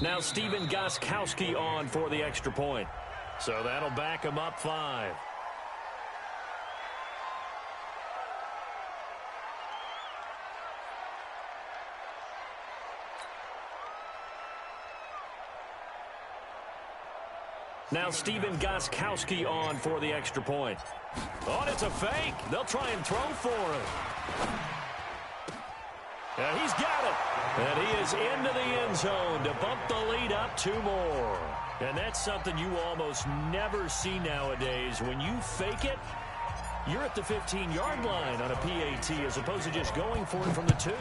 Now Goskowski on for the extra point. So that'll back him up 5. Now Goskowski on for the extra point. Oh, and it's a fake. They'll try and throw for it. And he's got it. And he is into the end zone to bump the lead up 2 more. And that's something you almost never see nowadays. When you fake it, you're at the 15-yard line on a PAT as opposed to just going for it from the 2.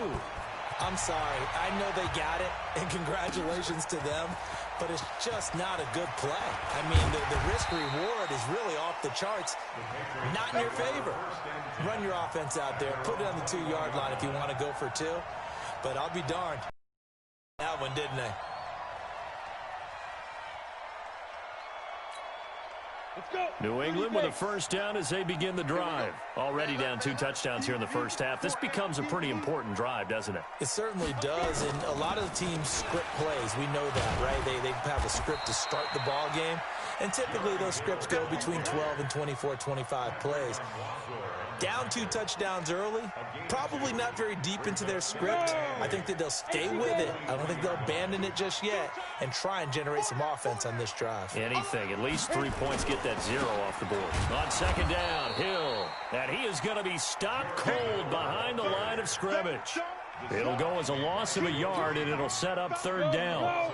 I'm sorry. I know they got it, and congratulations to them, but it's just not a good play. I mean, the risk-reward is really off the charts. Not in your favor. Run your offense out there. Put it on the 2-yard line if you want to go for 2. But I'll be darned. That one, didn't they? New England with a first down as they begin the drive. Already down 2 touchdowns here in the first half. This becomes a pretty important drive, doesn't it? It certainly does, and a lot of the teams script plays. We know that, right? They have a script to start the ball game, and typically those scripts go between 12 and 24, 25 plays. Down 2 touchdowns early, probably not very deep into their script. I think that they'll stay with it. I don't think they'll abandon it just yet and try and generate some offense on this drive. Anything. At least 3 points, get that 0 off the board. On second down, Hill. And he is going to be stopped cold behind the line of scrimmage. It'll go as a loss of a yard, and it'll set up 3rd down.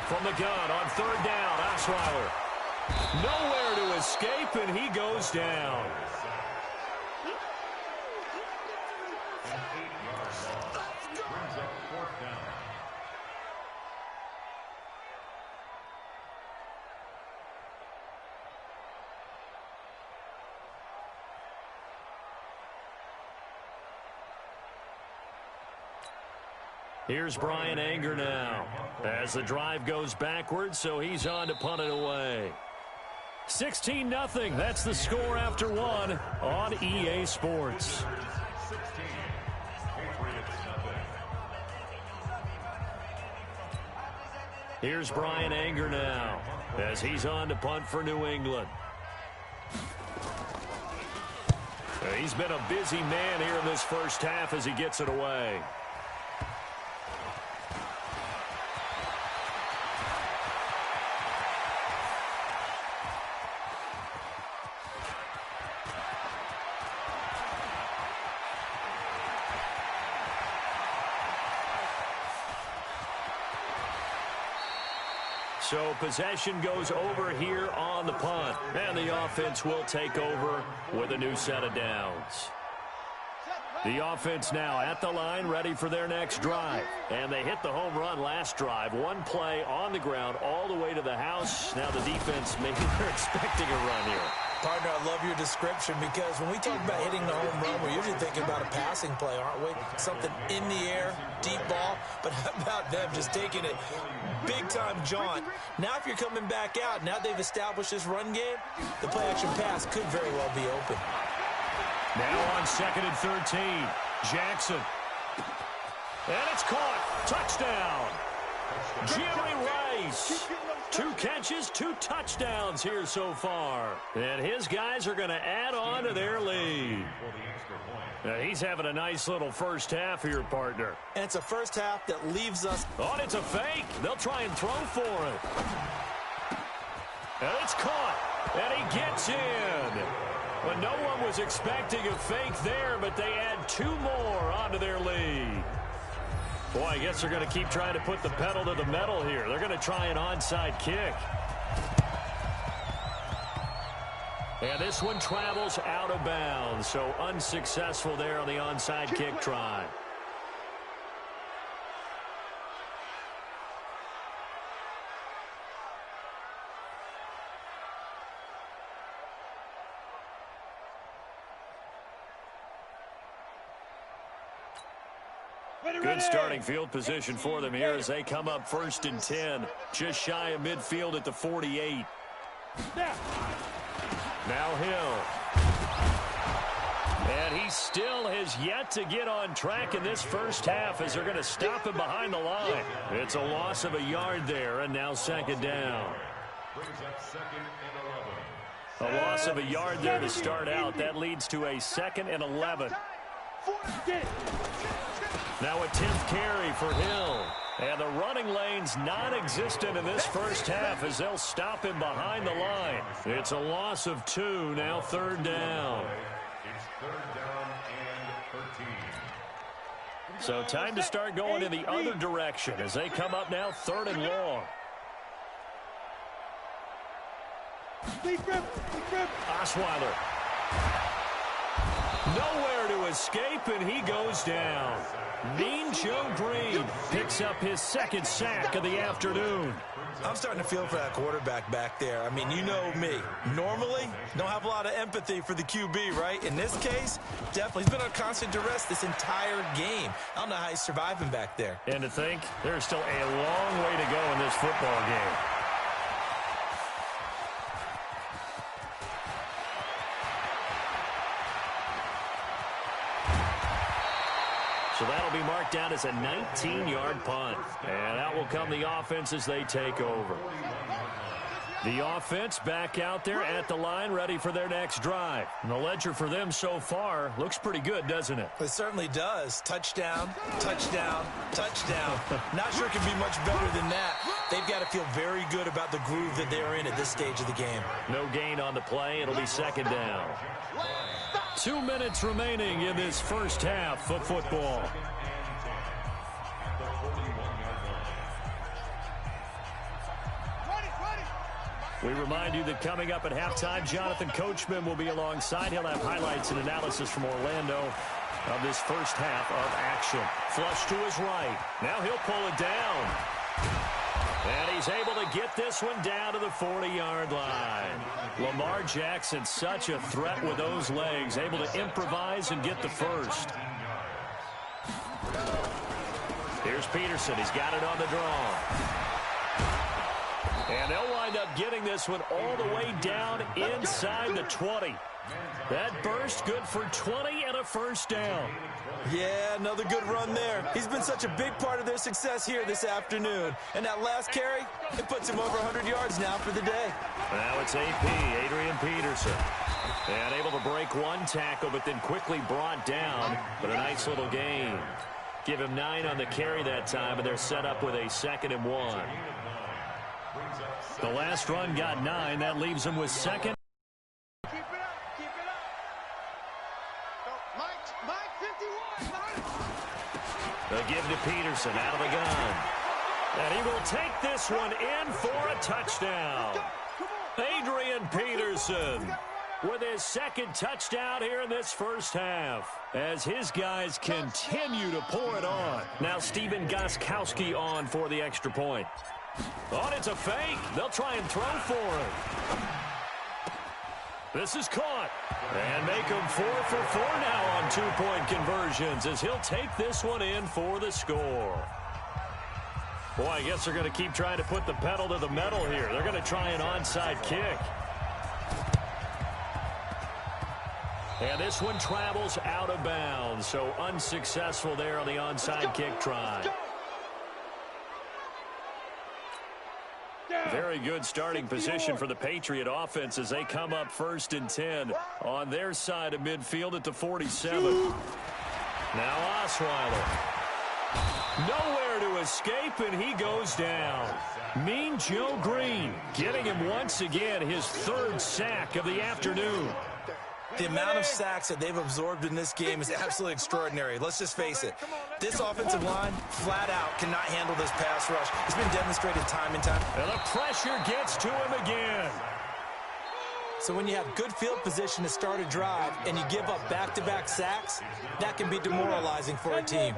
From the gun on 3rd down, Osweiler. Nowhere to escape, and he goes down. Here's Brian Anger now as the drive goes backwards, so he's on to punt it away. 16-0. That's the score after 1 on EA Sports. Here's Brian Anger now as he's on to punt for New England. He's been a busy man here in this first half as he gets it away. So possession goes over here on the punt. And the offense will take over with a new set of downs. The offense now at the line, ready for their next drive. And they hit the home run last drive. 1 play on the ground all the way to the house. Now the defense, maybe they're expecting a run here. Partner, I love your description because when we talk about hitting the home run, we're usually thinking about a passing play, aren't we? Something in the air, deep ball. But how about them just taking it big-time jaunt? Now if you're coming back out, now they've established this run game, the play-action pass could very well be open. Now on 2nd and 13, Jackson. And it's caught. Touchdown. Jerry Rice. 2 catches, 2 touchdowns here so far. And his guys are going to add on to their lead. Now he's having a nice little first half here, partner. And it's a first half that leaves us. Oh, and it's a fake. They'll try and throw for it. And it's caught. And he gets in. But no one was expecting a fake there, but they add 2 more onto their lead. Boy, I guess they're going to keep trying to put the pedal to the metal here. They're going to try an onside kick. And this one travels out of bounds, so unsuccessful there on the onside kick try. Good starting field position for them here as they come up 1st and 10. Just shy of midfield at the 48. Now Hill. And he still has yet to get on track in this first half as they're going to stop him behind the line. It's a loss of a yard there, and now second down. A loss of a yard there to start out. That leads to a 2nd and 11. Now a 10th carry for Hill. And the running lane's non-existent in this first half as they'll stop him behind the line. It's a loss of 2, now 3rd down. It's 3rd down and 13. So time to start going in the other direction as they come up now 3rd and long. Osweiler. Nowhere to escape, and he goes down. Mean Joe Green picks up his 2nd sack of the afternoon. I'm starting to feel for that quarterback back there. I mean, you know me. Normally, don't have a lot of empathy for the QB, right? In this case, definitely. He's been on constant duress this entire game. I don't know how he's surviving back there. And to think, there's still a long way to go in this football game. So that'll be marked down as a 19-yard punt. And out will come the offense as they take over. The offense back out there at the line, ready for their next drive. And the ledger for them so far looks pretty good, doesn't it? It certainly does. Touchdown, touchdown, touchdown. Not sure it can be much better than that. They've got to feel very good about the groove that they're in at this stage of the game. No gain on the play. It'll be 2nd down. 2 minutes remaining in this first half of football. We remind you that coming up at halftime, Jonathan Coachman will be alongside. He'll have highlights and analysis from Orlando of this first half of action. Flush to his right. Now he'll pull it down. And he's able to get this one down to the 40-yard line. Lamar Jackson, such a threat with those legs, able to improvise and get the first. Here's Peterson. He's got it on the draw. And they'll wind up getting this one all the way down inside the 20. That burst good for 20 and a first down. Yeah, another good run there. He's been such a big part of their success here this afternoon. And that last carry, it puts him over 100 yards now for the day. Now it's AP, Adrian Peterson. And able to break one tackle, but then quickly brought down. But a nice little gain. Give him 9 on the carry that time, and they're set up with a 2nd and 1. The last run got 9. That leaves him with 2nd. They'll give to Peterson out of the gun. And he will take this one in for a touchdown. Adrian Peterson with his 2nd touchdown here in this first half as his guys continue to pour it on. Now Stephen Gostkowski on for the extra point. Oh, it's a fake. They'll try and throw for it. This is caught. And make him 4 for 4 now on 2-point conversions as he'll take this one in for the score. Boy, I guess they're going to keep trying to put the pedal to the metal here. They're going to try an onside kick. And this one travels out of bounds, so unsuccessful there on the onside kick try. Very good starting position for the Patriot offense as they come up 1st and 10 on their side of midfield at the 47. Now Osweiler. Nowhere to escape, and he goes down. Mean Joe Green getting him once again his 3rd sack of the afternoon. The amount of sacks that they've absorbed in this game is absolutely extraordinary. Let's just face it. This offensive line, flat out, cannot handle this pass rush. It's been demonstrated time and time. And the pressure gets to him again. So when you have good field position to start a drive and you give up back-to-back sacks, that can be demoralizing for a team.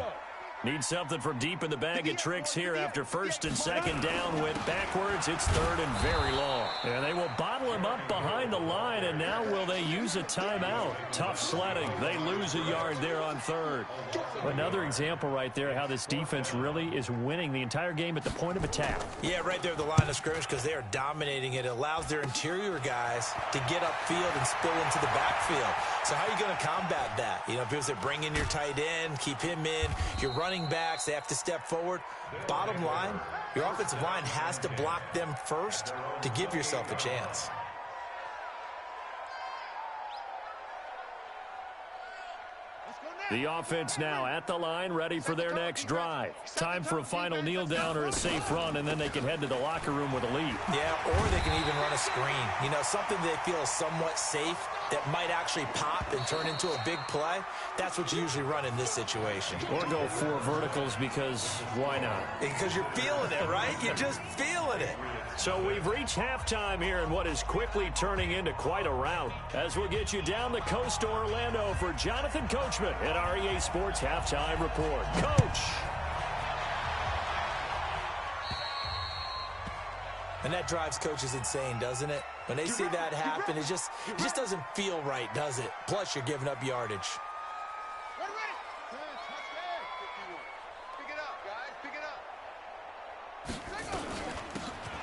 Need something from deep in the bag of tricks here after 1st and 2nd down. Went backwards. It's 3rd and very long. And they will bottle him up up behind the line, and now will they use a timeout? Tough sledding. They lose a yard there on third. Another example right there how this defense really is winning the entire game at the point of attack. Yeah, right there at the line of scrimmage because they are dominating it. It allows their interior guys to get upfield and spill into the backfield. So how are you going to combat that? You know, because they bring in your tight end, keep him in. Your running backs, they have to step forward. Bottom line, your offensive line has to block them first to give yourself a chance. The offense now at the line, ready for their next drive. Time for a final kneel down or a safe run, and then they can head to the locker room with a lead. Yeah, or they can even run a screen. You know, something they feel somewhat safe that might actually pop and turn into a big play. That's what you usually run in this situation. Or go 4 verticals because why not? Because you're feeling it, right? You're just feeling it. So we've reached halftime here in what is quickly turning into quite a rout. As we'll get you down the coast to Orlando for Jonathan Coachman at our EA Sports Halftime Report. Coach! And that drives coaches insane, doesn't it? When they see that happen, it just doesn't feel right, does it? Plus, you're giving up yardage.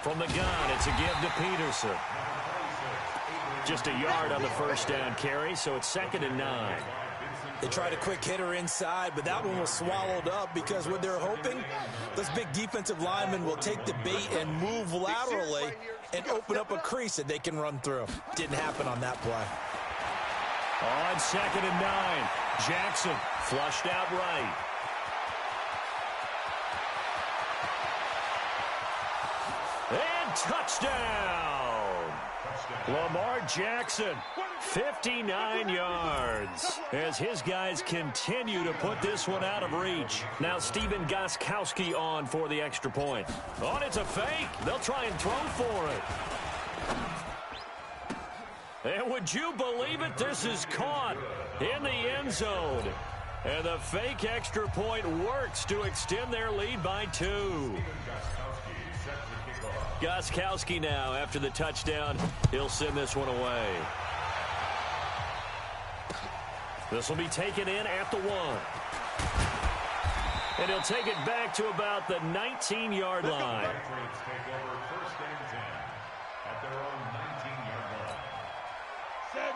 From the gun, it's a give to Peterson. Just a yard on the first down carry, so it's 2nd and 9. They tried a quick hitter inside, but that one was swallowed up because what they're hoping, those big defensive linemen will take the bait and move laterally and open up a crease that they can run through. Didn't happen on that play. On 2nd and 9, Jackson flushed out right. And touchdown! Lamar Jackson, 59 yards, as his guys continue to put this one out of reach. Now Stephen Gostkowski on for the extra point. On, it's a fake. They'll try and throw for it. And would you believe it? This is caught in the end zone. And the fake extra point works to extend their lead by 2. Gostkowski now, after the touchdown, he'll send this one away. This will be taken in at the 1. And he'll take it back to about the 19-yard line.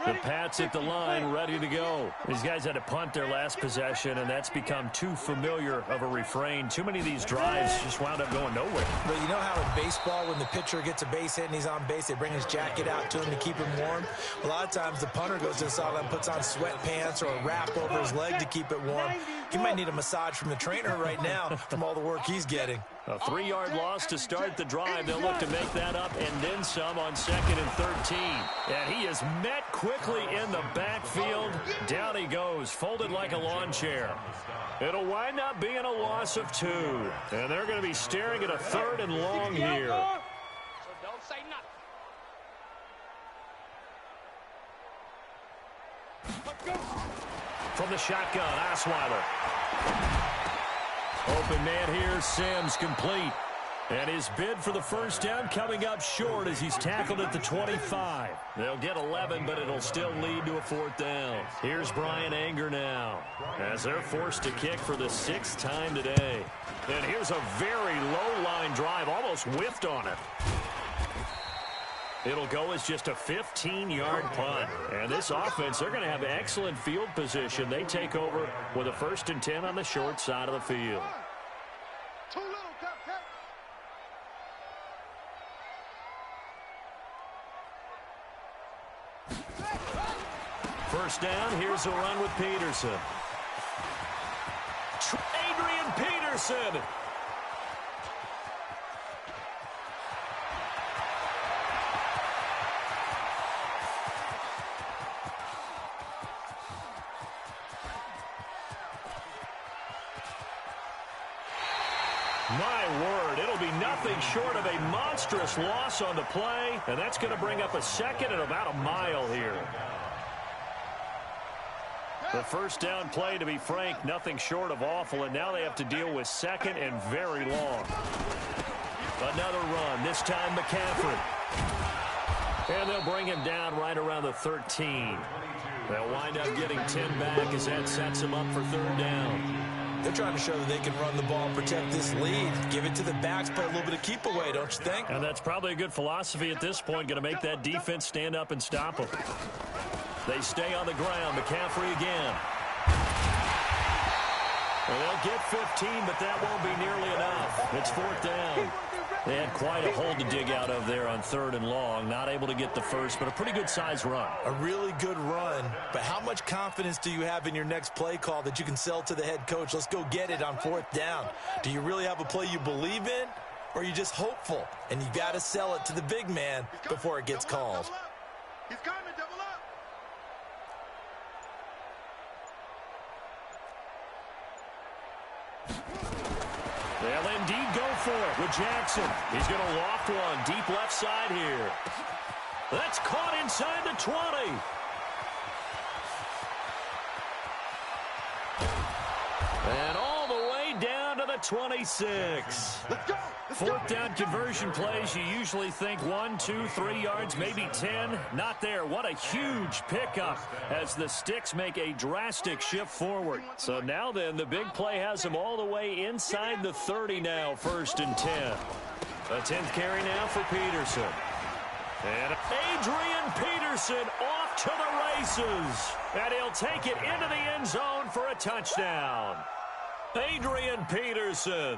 The Pats at the line, ready to go. These guys had to punt their last possession, and that's become too familiar of a refrain. Too many of these drives just wound up going nowhere. But you know how in baseball, when the pitcher gets a base hit and he's on base, they bring his jacket out to him to keep him warm? A lot of times the punter goes to the sideline, puts on sweatpants or a wrap over his leg to keep it warm. He might need a massage from the trainer right now from all the work he's getting. A 3-yard loss to start the drive. They'll look to make that up and then some on 2nd and 13. And he is met quickly in the backfield. Down he goes, folded like a lawn chair. It'll wind up being a loss of 2. And they're going to be staring at a 3rd and long here. So don't say nothing. From the shotgun, Osweiler. Open man here, Sims complete. And his bid for the first down coming up short as he's tackled at the 25. They'll get 11, but it'll still lead to a 4th down. Here's Brian Anger now as they're forced to kick for the 6th time today. And here's a very low-line drive, almost whiffed on it. It'll go as just a 15-yard punt. And this offense, they're going to have excellent field position. They take over with a 1st and 10 on the short side of the field. First down, here's a run with Peterson. Adrian Peterson. My word, it'll be nothing short of a monstrous loss on the play, and that's going to bring up a 2nd and about a mile here. The first down play, to be frank, nothing short of awful, and now they have to deal with 2nd and very long. Another run, this time McCaffrey. And they'll bring him down right around the 13. They'll wind up getting 10 back as that sets them up for third down. They're trying to show that they can run the ball and protect this lead. Give it to the backs, play a little bit of keep away, don't you think? And that's probably a good philosophy at this point, going to make that defense stand up and stop them. They stay on the ground. McCaffrey again. Well, they'll get 15, but that won't be nearly enough. It's fourth down. They had quite a hole to dig out of there on third and long. Not able to get the first, but a pretty good-sized run. A really good run, but how much confidence do you have in your next play call that you can sell to the head coach? Let's go get it on fourth down. Do you really have a play you believe in, or are you just hopeful? And you got to sell it to the big man before it gets called. He's coming, double up. They'll indeed go for it with Jackson. He's going to loft one deep left side here. That's caught inside the 20. And all the way down to the 26. Let's go. Fourth down conversion plays, you usually think 1, 2, 3 yards, maybe 10. Not there. What a huge pickup as the Sticks make a drastic shift forward. So now then, the big play has them all the way inside the 30 now, first and 10. A 10th carry now for Peterson. And Adrian Peterson off to the races. And he'll take it into the end zone for a touchdown. Adrian Peterson.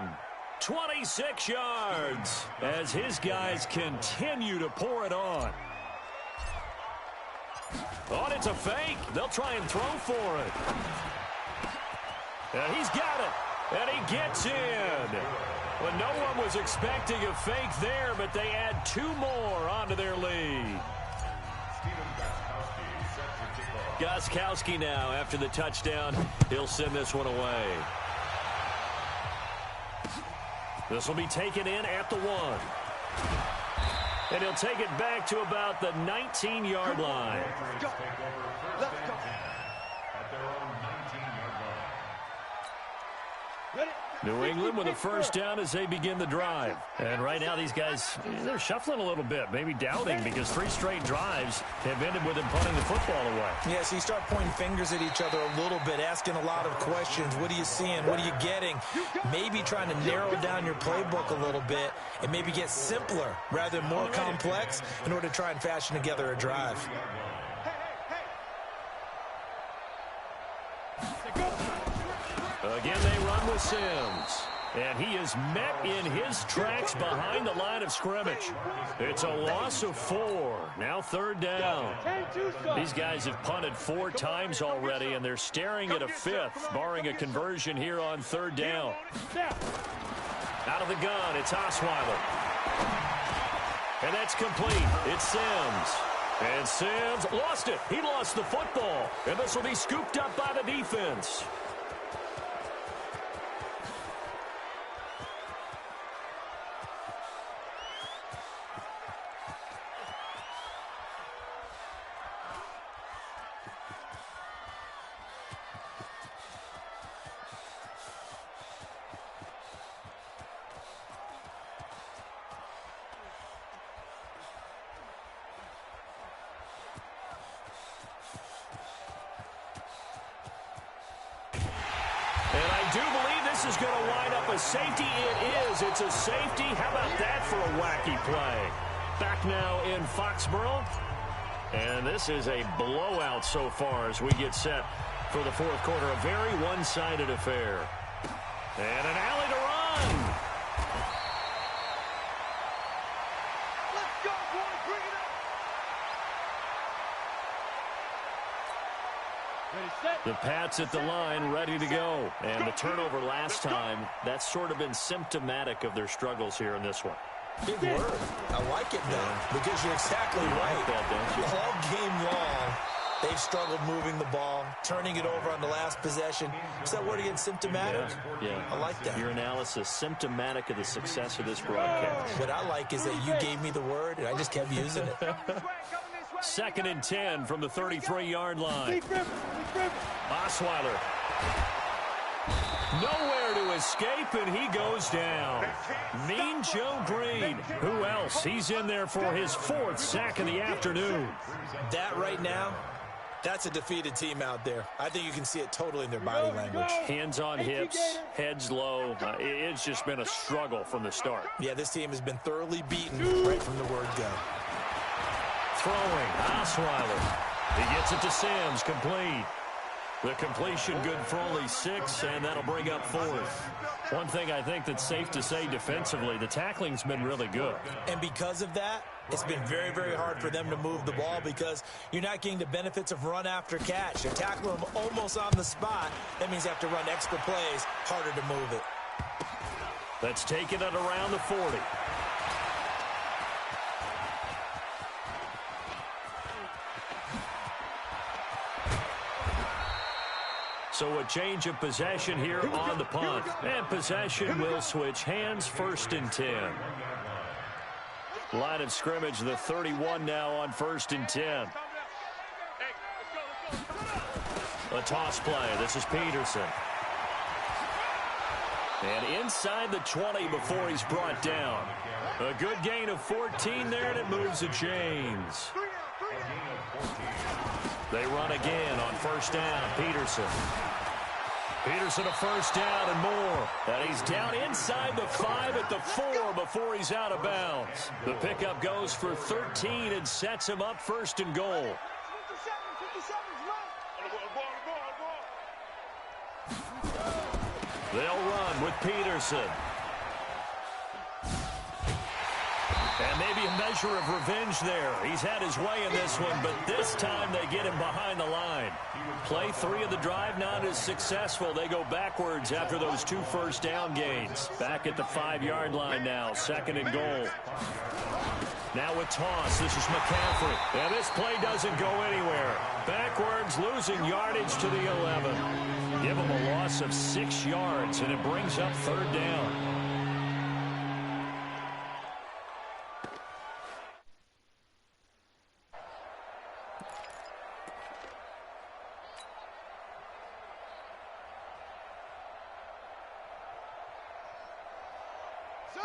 26 yards as his guys continue to pour it on. Oh, it's a fake. They'll try and throw for it. And he's got it. And he gets in. Well, no one was expecting a fake there, but they add 2 more onto their lead. Gostkowski now after the touchdown. He'll send this one away. This will be taken in at the 1. And he'll take it back to about the 19-yard line. Let's go. At their own 19-yard line. Ready? New England with a first down as they begin the drive. And right now these guys, they're shuffling a little bit, maybe doubting, because 3 straight drives have ended with them punting the football away. Yeah, so you start pointing fingers at each other a little bit, asking a lot of questions. What are you seeing? What are you getting? Maybe trying to narrow down your playbook a little bit and maybe get simpler rather than more complex in order to try and fashion together a drive. Again, they run with Sims. And he is met in his tracks behind the line of scrimmage. It's a loss of 4. Now third down. These guys have punted 4 times already, and they're staring at a 5th, barring a conversion here on third down. Out of the gun, it's Osweiler. And that's complete. It's Sims. And Sims lost it. He lost the football. And this will be scooped up by the defense. Is going to wind up a safety. It is. It's a safety. How about that for a wacky play? Back now in Foxborough. And this is a blowout so far as we get set for the fourth quarter. A very one-sided affair. And an alley to run. Let's go, boys. Bring it up. Ready, set. The Pats at the line, ready to go. And the turnover last time, that's sort of been symptomatic of their struggles here in this one. Big word. I like it, though, because you're exactly right. Like that, don't you? All game long, they've struggled moving the ball, turning it over on the last possession. Is that word again, symptomatic? Yeah. I like that. Your analysis, symptomatic of the success of this broadcast. What I like is that you gave me the word, and I just kept using it. Second and 10 from the 33-yard line. Osweiler. Nowhere to escape, and he goes down. Mean Joe Green. Who else? He's in there for his 4th sack of the afternoon. That right now, that's a defeated team out there. I think you can see it totally in their body language. Hands on hips, heads low. It's just been a struggle from the start. Yeah, this team has been thoroughly beaten right from the word go. Throwing, Osweiler. He gets it to Sims, complete. The completion good for only 6, and that'll bring up 4th. One thing I think that's safe to say defensively, the tackling's been really good. And because of that, it's been very, very hard for them to move the ball because you're not getting the benefits of run after catch. You're tackling them almost on the spot. That means you have to run extra plays, harder to move it. Let's take it at around the 40. So a change of possession here on the punt. And possession will switch hands, 1st and 10. Line of scrimmage, the 31 now on 1st and 10. A toss play. This is Peterson. And inside the 20 before he's brought down. A good gain of 14 there, and it moves the chains. They run again on 1st down. Peterson. Peterson a 1st down and more. And he's down inside the 5 at the 4 before he's out of bounds. The pickup goes for 13 and sets him up 1st and goal. They'll run with Peterson. And maybe a measure of revenge there. He's had his way in this one, but this time they get him behind the line. Play 3 of the drive not as successful. They go backwards after those 2 first down gains. Back at the 5-yard line now, 2nd and goal. Now with toss, this is McCaffrey. And this play doesn't go anywhere. Backwards, losing yardage to the 11. Give him a loss of 6 yards, and it brings up 3rd down.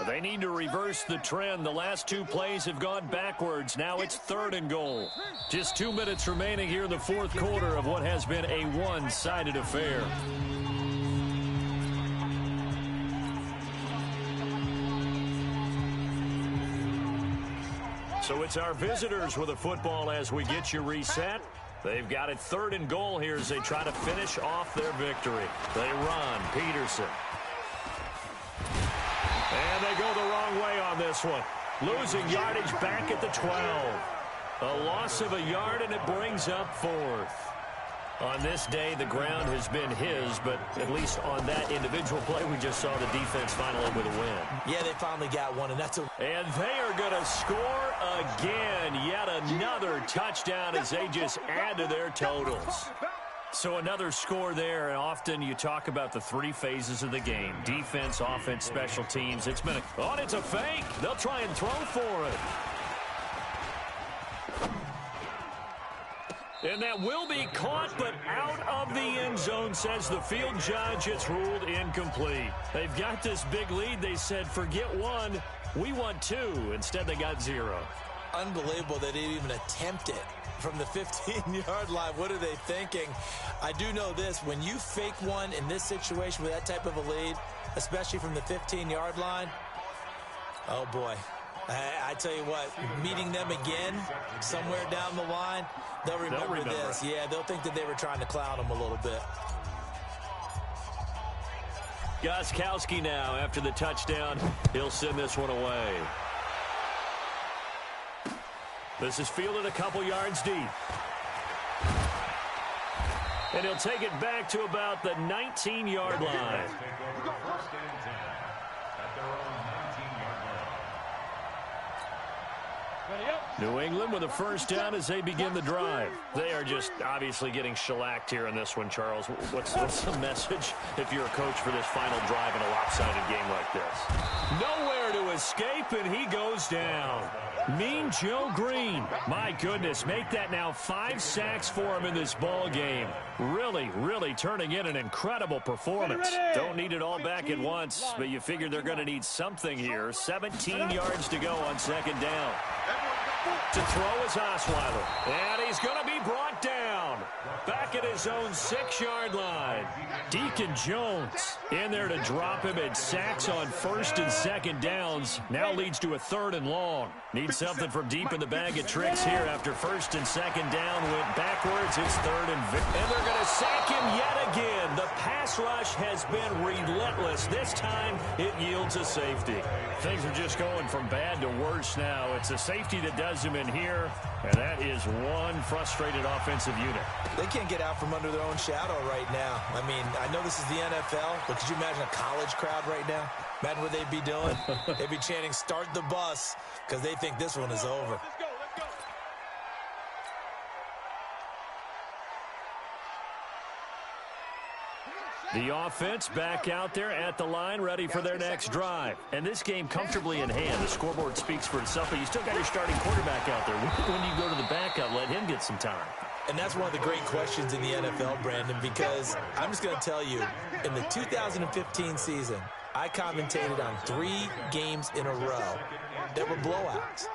They need to reverse the trend. The last 2 plays have gone backwards. Now it's 3rd and goal. Just 2 minutes remaining here in the 4th quarter of what has been a one-sided affair. So it's our visitors with a football as we get you reset. They've got it 3rd and goal here as they try to finish off their victory. They run. Peterson. And they go the wrong way on this one. Losing yardage back at the 12. A loss of a yard, and it brings up 4th. On this day, the ground has been his, but at least on that individual play, we just saw the defense finally with a win. Yeah, they finally got one, and that's a... And they are going to score again. Yet another touchdown as they just add to their totals. So another score there, and often you talk about the 3 phases of the game. Defense, offense, special teams. It's been it's a fake. They'll try and throw for it. And that will be caught, but out of the end zone, says the field judge. It's ruled incomplete. They've got this big lead. They said, forget 1, we want 2. Instead, they got 0. Unbelievable they didn't even attempt it. From the 15-yard line, what are they thinking? I do know this. When you fake one in this situation with that type of a lead, especially from the 15-yard line, oh, boy. I tell you what, meeting them again somewhere down the line, they'll remember this. Yeah, they'll think that they were trying to clown them a little bit. Gostkowski now, after the touchdown, he'll send this one away. This is fielded a couple yards deep. And he'll take it back to about the 19-yard line. New England with a 1st down as they begin the drive. They are just obviously getting shellacked here in this one, Charles. What's the message if you're a coach for this final drive in a lopsided game like this? Nowhere Nowhere to escape, and he goes down. Mean Joe Green. My goodness, make that now 5 sacks for him in this ball game. Really, really turning in an incredible performance. Don't need it all back at once, but you figure they're going to need something here. 17 yards to go on second down. To throw is Osweiler, and he's going to be brought down. Back at his own 6-yard line. Deacon Jones in there to drop him at sacks on first and second downs. Now leads to a 3rd and long. Needs something from deep in the bag of tricks here after first and second down went backwards. It's 3rd and they're going to sack him yet again. The pass rush has been relentless. This time it yields a safety. Things are just going from bad to worse now. It's a safety that does him in here, and that is one frustrated offensive unit. They can't get out from under their own shadow right now. I mean, I know this is the NFL, but could you imagine a college crowd right now? Imagine what they'd be doing. They'd be chanting, "Start the bus," because they think this one is over. Let's go, let's go. The offense back out there at the line, ready for their next drive. And this game comfortably in hand. The scoreboard speaks for itself, but you still got your starting quarterback out there. When do you go to the backup, let him get some time? And that's one of the great questions in the NFL, Brandon, because I'm just going to tell you, in the 2015 season, I commentated on 3 games in a row that were blowouts.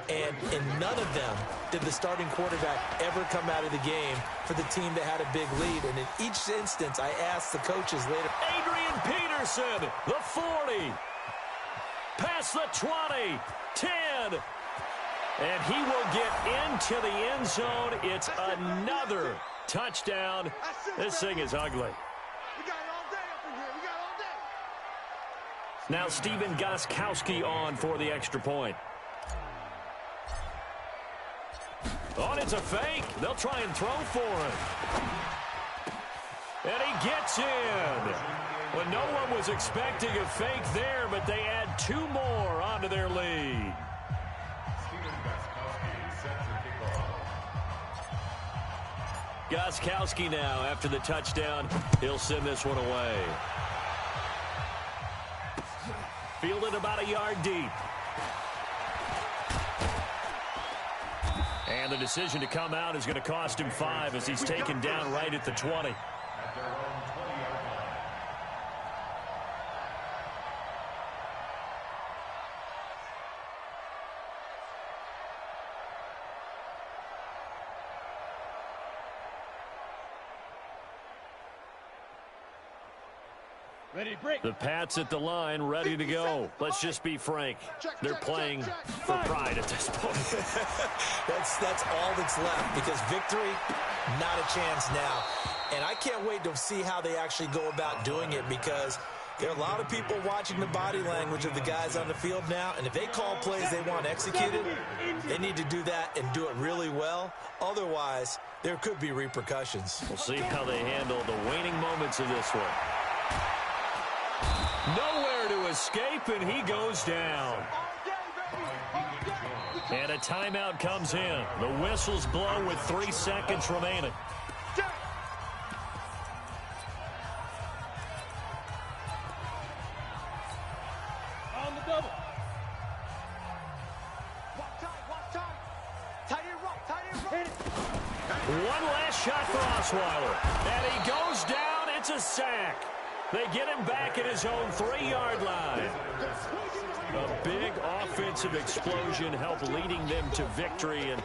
And in none of them did the starting quarterback ever come out of the game for the team that had a big lead. And in each instance, I asked the coaches later. Adrian Peterson, the 40. Past the 20. 10. And he will get into the end zone. It's another touchdown. This thing is ugly. We got it all day up in here. We got it all day. Now Stephen Gostkowski on for the extra point. Oh, and it's a fake. They'll try and throw for him. And he gets in. Well, no one was expecting a fake there, but they add 2 more onto their lead. Gostkowski now, after the touchdown, he'll send this one away. Fielded about a yard deep. And the decision to come out is going to cost him 5 as he's taken down right at the 20. Ready, break. The Pats at the line, ready to go. Let's just be frank. They're playing for pride at this point. That's all that's left, because victory, not a chance now. And I can't wait to see how they actually go about doing it, because there are a lot of people watching the body language of the guys on the field now, and if they call plays they want executed, they need to do that and do it really well. Otherwise, there could be repercussions. We'll see how they handle the waning moments of this one. Nowhere to escape, and he goes down. And a timeout comes in. The whistles blow with 3 seconds remaining. On the double. Walk tight. Tight end rock, tight end rock. Hit it. One last shot for Osweiler. And he goes down. It's a sack. They get him back at his own 3-yard line. A big offensive explosion helped leading them to victory. And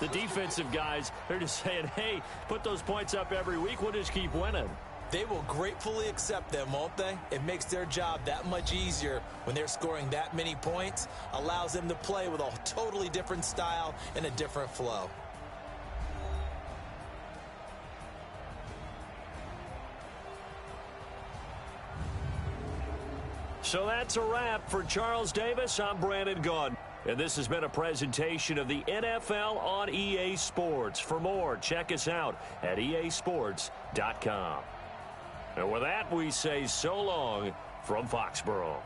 the defensive guys, they're just saying, hey, put those points up every week. We'll just keep winning. They will gratefully accept them, won't they? It makes their job that much easier when they're scoring that many points. Allows them to play with a totally different style and a different flow. So that's a wrap for Charles Davis. I'm Brandon Gaudin. And this has been a presentation of the NFL on EA Sports. For more, check us out at easports.com. And with that, we say so long from Foxborough.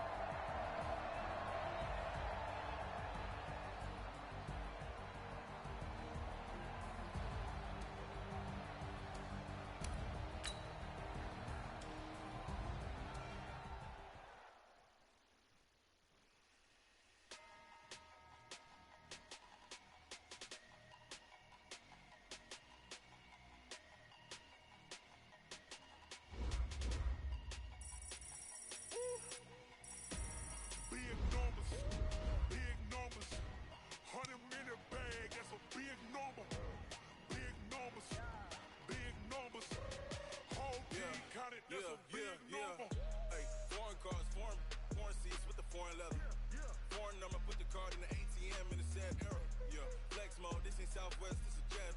Southwest, it's a jet.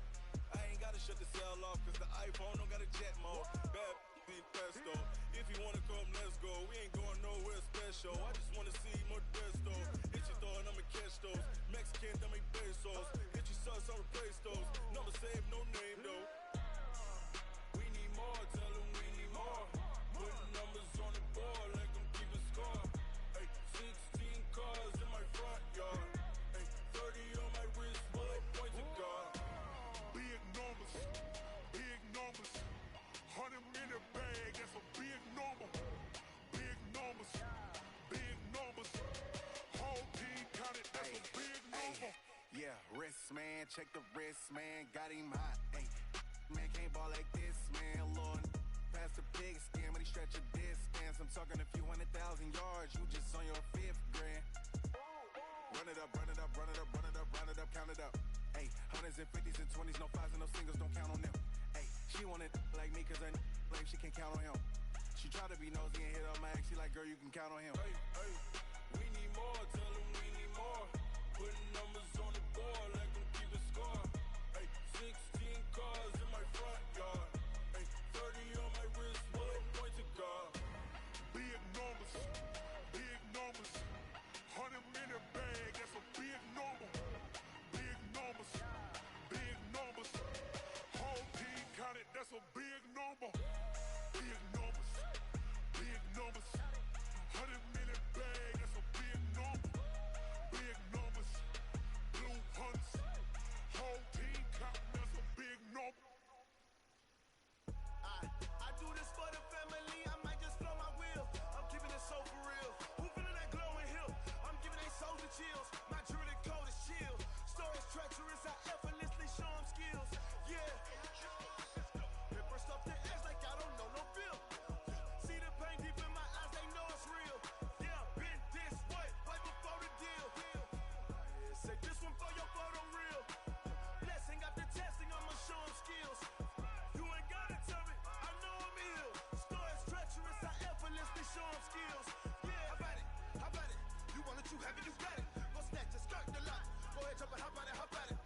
I ain't gotta shut the cell off, cause the iPhone don't got a jet mode. Bad be pesto. If you wanna come, let's go. We ain't going nowhere special. I just wanna see more Modesto. Hit your thought, I'ma catch those. Mexican, that make pesos. Hit your sus, I'll replace those. Number save, no name though. We need more, tell them we need more. Putting numbers on the board, like them keep a score. Ay, 16 cars in my front yard. Ay, 30 on my wrist, bullet point to God. Big numbers, big numbers. 100 in the bag, that's a big number. Big numbers, big numbers. Whole team counted, that's a big number. Yeah, wrist man, check the wrist man, got him hot. Ay, man can't ball like this, man. Lord, past the big skin, when he stretch a distance. I'm talking a few 100,000 yards, you just on your 5th grand. Run it up, run it up, run it up, run it up, run it up, count it up. Ay, 100s and 50s and 20s, no 5s and no singles, don't count on them. Ay, she want it like me, cause her blame, she can't count on him. She try to be nosy and hit up my ex, she like, girl, you can count on him. Hey, hey, we need more, tell them we need more. Putting numbers on the board, like them keep a score. Hey, 16 cars in my front yard. Hey, 30 on my wrist, bullet point to God. Big numbers, big numbers. 100 in the bag, that's a big number. Big numbers, big numbers. Whole team counted, that's a big number. Big numbers, big numbers. 100 in the bag, that's a big number. Big numbers, blue hunts. Whole team counting, that's a big number. I do this for the family, I might just blow my wheel. I'm keeping it so for real. Who feeling that glowing hill? I'm giving they soldier chills. My jewelry code is chill. Stories treacherous, I effortlessly show them skills. Yeah. Hit first up the edge like I don't know no feel. See the pain deep in my eyes, they know it's real. Yeah, been this way, right before the deal. Say this one for your photo real. Blessing after testing, I'ma show them skills. You ain't gotta tell me, I know I'm ill. Stories treacherous, I effortlessly show them skills. Yeah, how about it? How about it? You want it, you have it, you got it. Go snatch it, skirt the lot. Go ahead, jump it, how about it, how about it?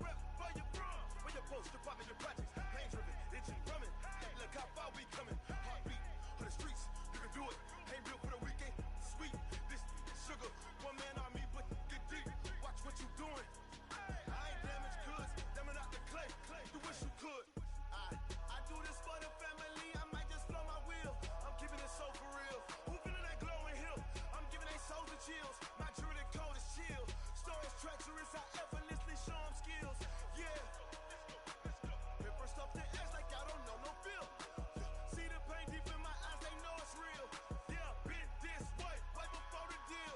Rep for your bro, for your poster, popping your projects. Pain driven, itching, drumming. Look how far we coming. Heartbeat on the streets, you can do it. Ain't built for the weekend, sweet. This sugar, one man army, but get deep. Watch what you doing. I ain't damaged goods, damn it out the clay. You wish you could. I do this for the family, I might just blow my wheel. I'm keeping it so for real. Who feeling that glowing hill? I'm giving they soldier chills. My jewelry code is chill. Stories treacherous, I effortlessly show them skills. Yeah. Hit first off the edge like I don't know no feel. See the pain deep in my eyes, they know it's real. Yeah, been this way, right before the deal.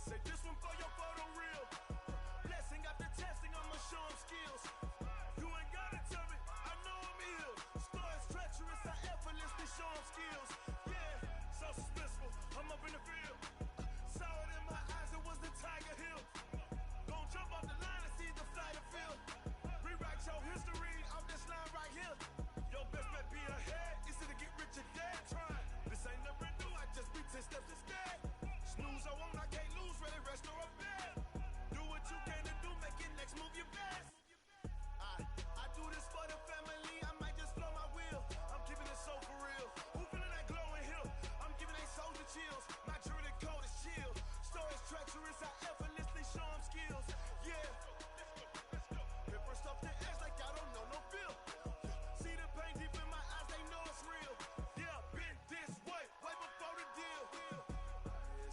Say this one for your photo real. Blessing after testing, I'ma show them skills. You ain't gotta tell me, I know I'm ill. Stories treacherous, I effortlessly show them skills. Yeah, so suspenseful, I'm up in the field. Saw it in my eyes, it was the Tiger Hill. Gon' jump off the line and see the flight of field. Rewrite your history off this line right here. Your best bet be ahead, easy to get rich or dead trying. This ain't never new, I just be 10 steps instead. Snooze I won't, I can't lose, ready, rest or a bed. Do what you can to do, make your next move your best. I do this for the family, I might just blow my wheel. I'm keeping it so for real. Who feeling that glowing hill? I'm giving they soldier chills. My jewelry code is chill. Stories treacherous, I effortlessly show them skills. Yeah. Hit first off the edge like I don't know no feel. See the pain deep in my eyes, they know it's real. Yeah, been this way, right before the deal.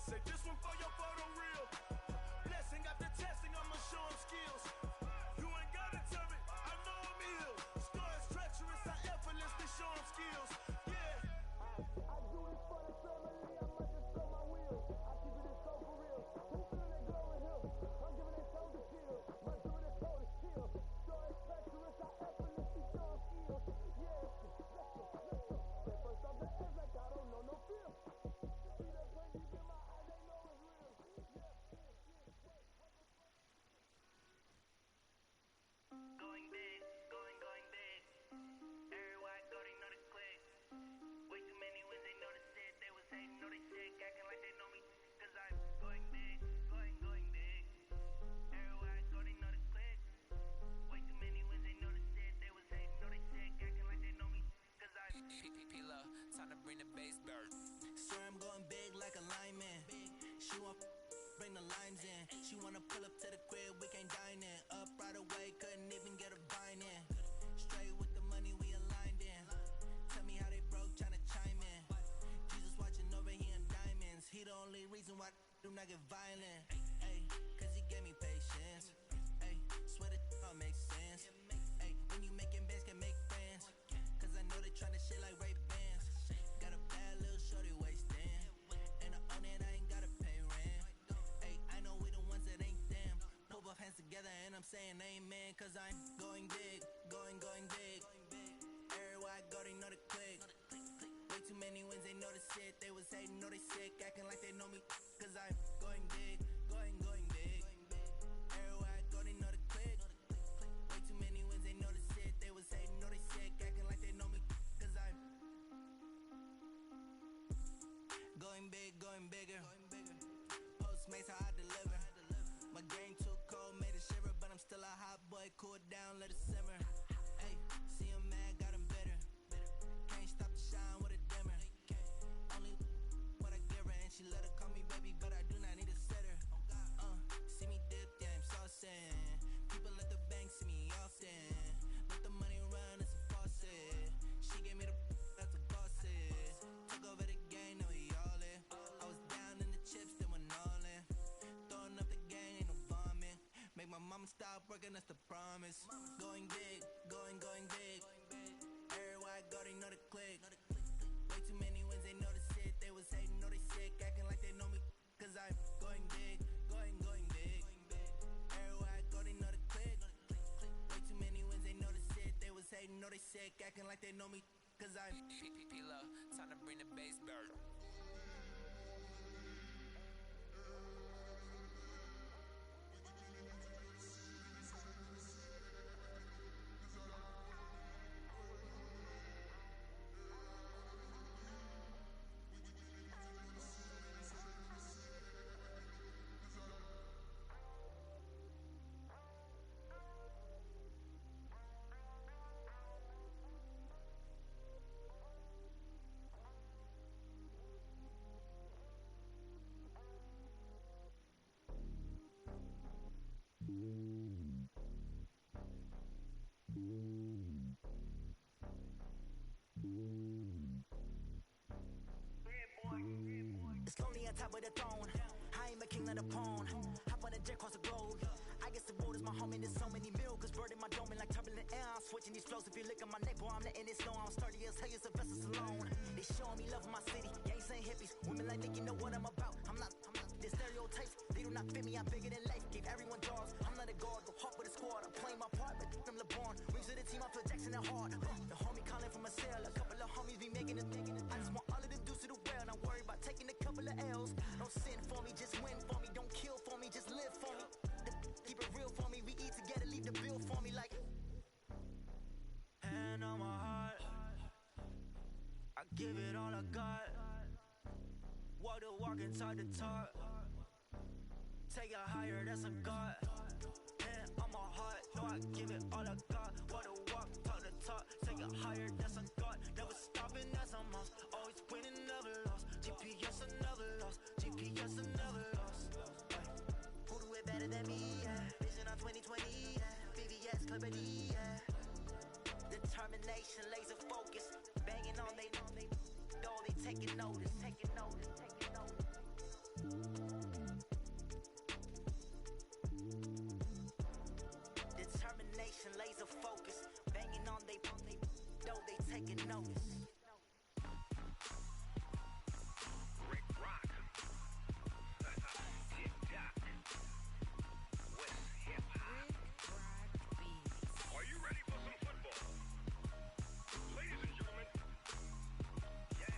Say this one for your photo real. Blessing after testing, I'ma show them skills. She want bring the lines in. She wanna pull up to the crib, we can't dine in. Up right away, couldn't even get a vine in. Straight with the money, we aligned in. Tell me how they broke, tryna chime in. Jesus watching over, he in diamonds. He the only reason why do not get violent. Ay, cause he gave me patience. Ay, swear that all makes sense. Ay, when you making bands, can make friends. Cause I know they tryna shit like Ray Bans. Got a bad little shorty wasting. And I own it, I ain't gotta pay rent. Ay, I know we the ones that ain't them. Put both hands together and I'm saying amen. Cause I'm going big, going big. Everywhere I go, they know the click. Way too many wins, they know the shit. They was hating, know they sick, acting like they know me. Cause I'm going big, going big. Everywhere I go, they know the click. Way too many wins, they know the shit. They was hating, know they sick, acting like they know me. Cause I'm going big, going bigger. Postmates, how I deliver. My game too cold, made it shiver. But I'm still a hot boy, cool it down, let it simmer. Hey, see him mad, got him bitter. Can't stop the shine with a dimmer. Only what I give her, and she let her call me baby, but I do not need a sitter. See me dip, yeah, I'm saucing. People at the bank see me often. Let the money run, it's a faucet. She gave me the that's the bosses. Took over the game, now we all in. I was down in the chips, then went all in. Throwing up the gang, ain't no vomit. Make my mama stop working, that's the promise. Going big, going big. Everywhere I go, they know the click. Way too many wins, they know the shit. They was hating, know they sick, acting like they know me. Cause I'm going big, going big. Everywhere I go, they know the click. Way too many wins, they know the shit. They was hating, know they sick, acting like they know me. Cause I'm P-Lo, time to bring the bass back. It's lonely on top of the throne. I am a king, not a pawn. Hop on a jet across the globe. I guess the road is my home and there's so many milkers bird in my dome and like turbulent air. I'm switching these flows. If you look at my neck, boy, I'm letting it snow. I'm sturdy as hell, it's a vessel alone. They showing me love in my city. Gangs ain't hippies. Women like think you know what I'm about. I'm not the stereotypes. They do not fit me. I'm bigger than life. Gave everyone jaws. I'm not a guard. Go hard with a squad. I'm playing my part, but them LeBron. Rings to the team. I feel Jackson and hard. The homie calling from a cell. A couple of homies be making it. I just want all of them dudes to the well. Not worry about taking a couple of L's. Don't sin for me, just win for me. Don't kill for me, just live for me. Keep it real for me. We eat together, leave the bill for me like. Hand on my heart, I give it all I got. Walk the walk and talk the talk. Take it higher, that's a God. Hand on my heart, no, I give it all I got. Walk the walk, talk the talk. Take it higher, that's a God. Never stopping, that's a must. Always winning, never lost. GPS, I never lost. GPS, I never lost. Who do it better than me? Yeah. Vision on 2020. Yeah. VVS, Clippity. Yeah. Determination, laser focus. Banging on they though they taking notice. Taking notice. Taking notice. Determination, laser focus. Banging on they though they taking notice. Rick Rock. Tick-tock. West hip-hop. Are you ready for some football? Ladies and gentlemen. Yeah.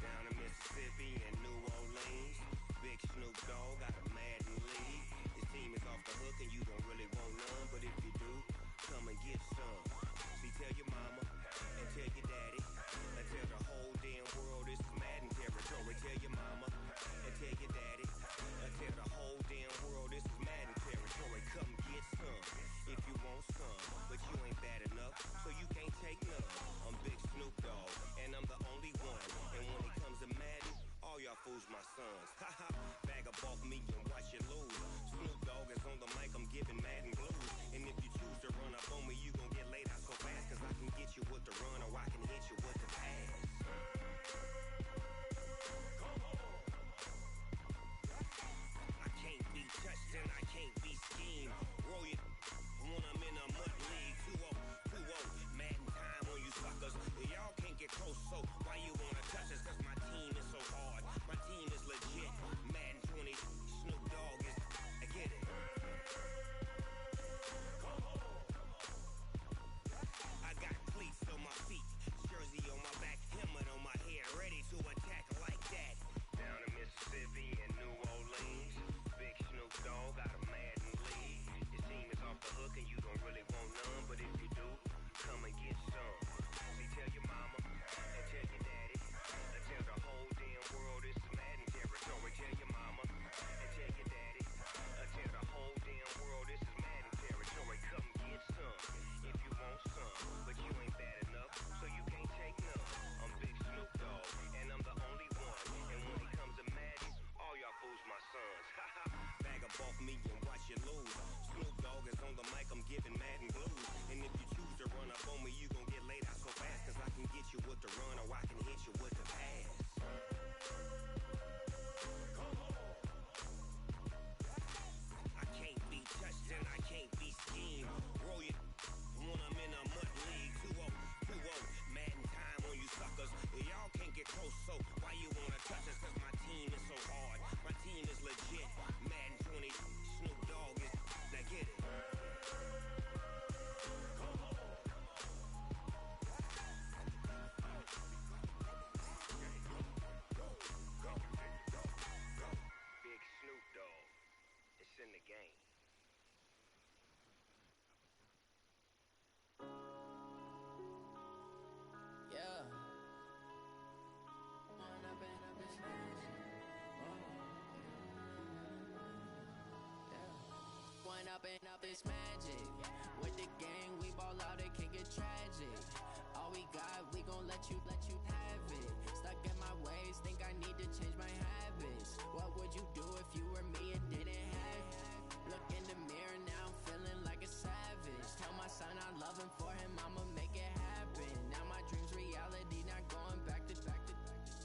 Down in Mississippi and New Orleans, Big Snoop Dogg got a Madden league. His team is off the hook and you don't really want sons. Haha, bag up off me and watch you lose. Snoop Dogg is on the mic, I'm giving Madden blues. And if you choose to run up on me, you gon' get laid out so fast. Cause I can get you with the run or I can hit you with the pass. I can't be touched and I can't be schemed. Roll you when I'm in a mud league. 2-0, Madden time on you suckers. Y'all can't get close, so why you wanna touch us? Cause my team is so hard, my team is legit. Madden 20, Snoop Dogg is, I get it. I got cleats on my feet, jersey on my back, helmet on my head, ready to attack like that. Down in Mississippi and New Orleans, Big Snoop Dogg got a Madden league. Your team is off the hook and you don't really want none, but if you do, come and get some. See, tell your mama and tell your daddy, and tell the whole damn world it's Madden territory. Tell your mama and tell your daddy, and tell the whole damn world this is Madden territory. Come get some if you want some, but you ain't bad enough, so you can't take none. I'm Big Snoop Dogg, and I'm the only one. And when it comes to Madden, all y'all fools my sons. Bag up off me and watch you lose. Snoop Dogg is on the mic, I'm giving Madden blues. And if you choose to run up on me, you gon' get laid out so fast. Cause I can get you with the run or I can hit you with the pass. I can't be touched and I can't be schemed. Roll you when I'm in a mud league. 2-0, Madden time on you suckers. Y'all can't get close, so why you wanna touch us? Cause my team is so hard, my team is legit. Madden 20, Snoop Dogg is, now get it. Big Snoop Dogg, it's in the game. Yeah. One up and up is magic. With the gang, we ball out, it can get tragic. All we got, we gon' let you have it. Stuck in my ways, think I need to change my habits. What would you do if you were me and didn't have it? Look in the mirror now, I'm feeling like a savage. Tell my son I love him, for him I'ma make it happen. Now my dream's reality, not going back to.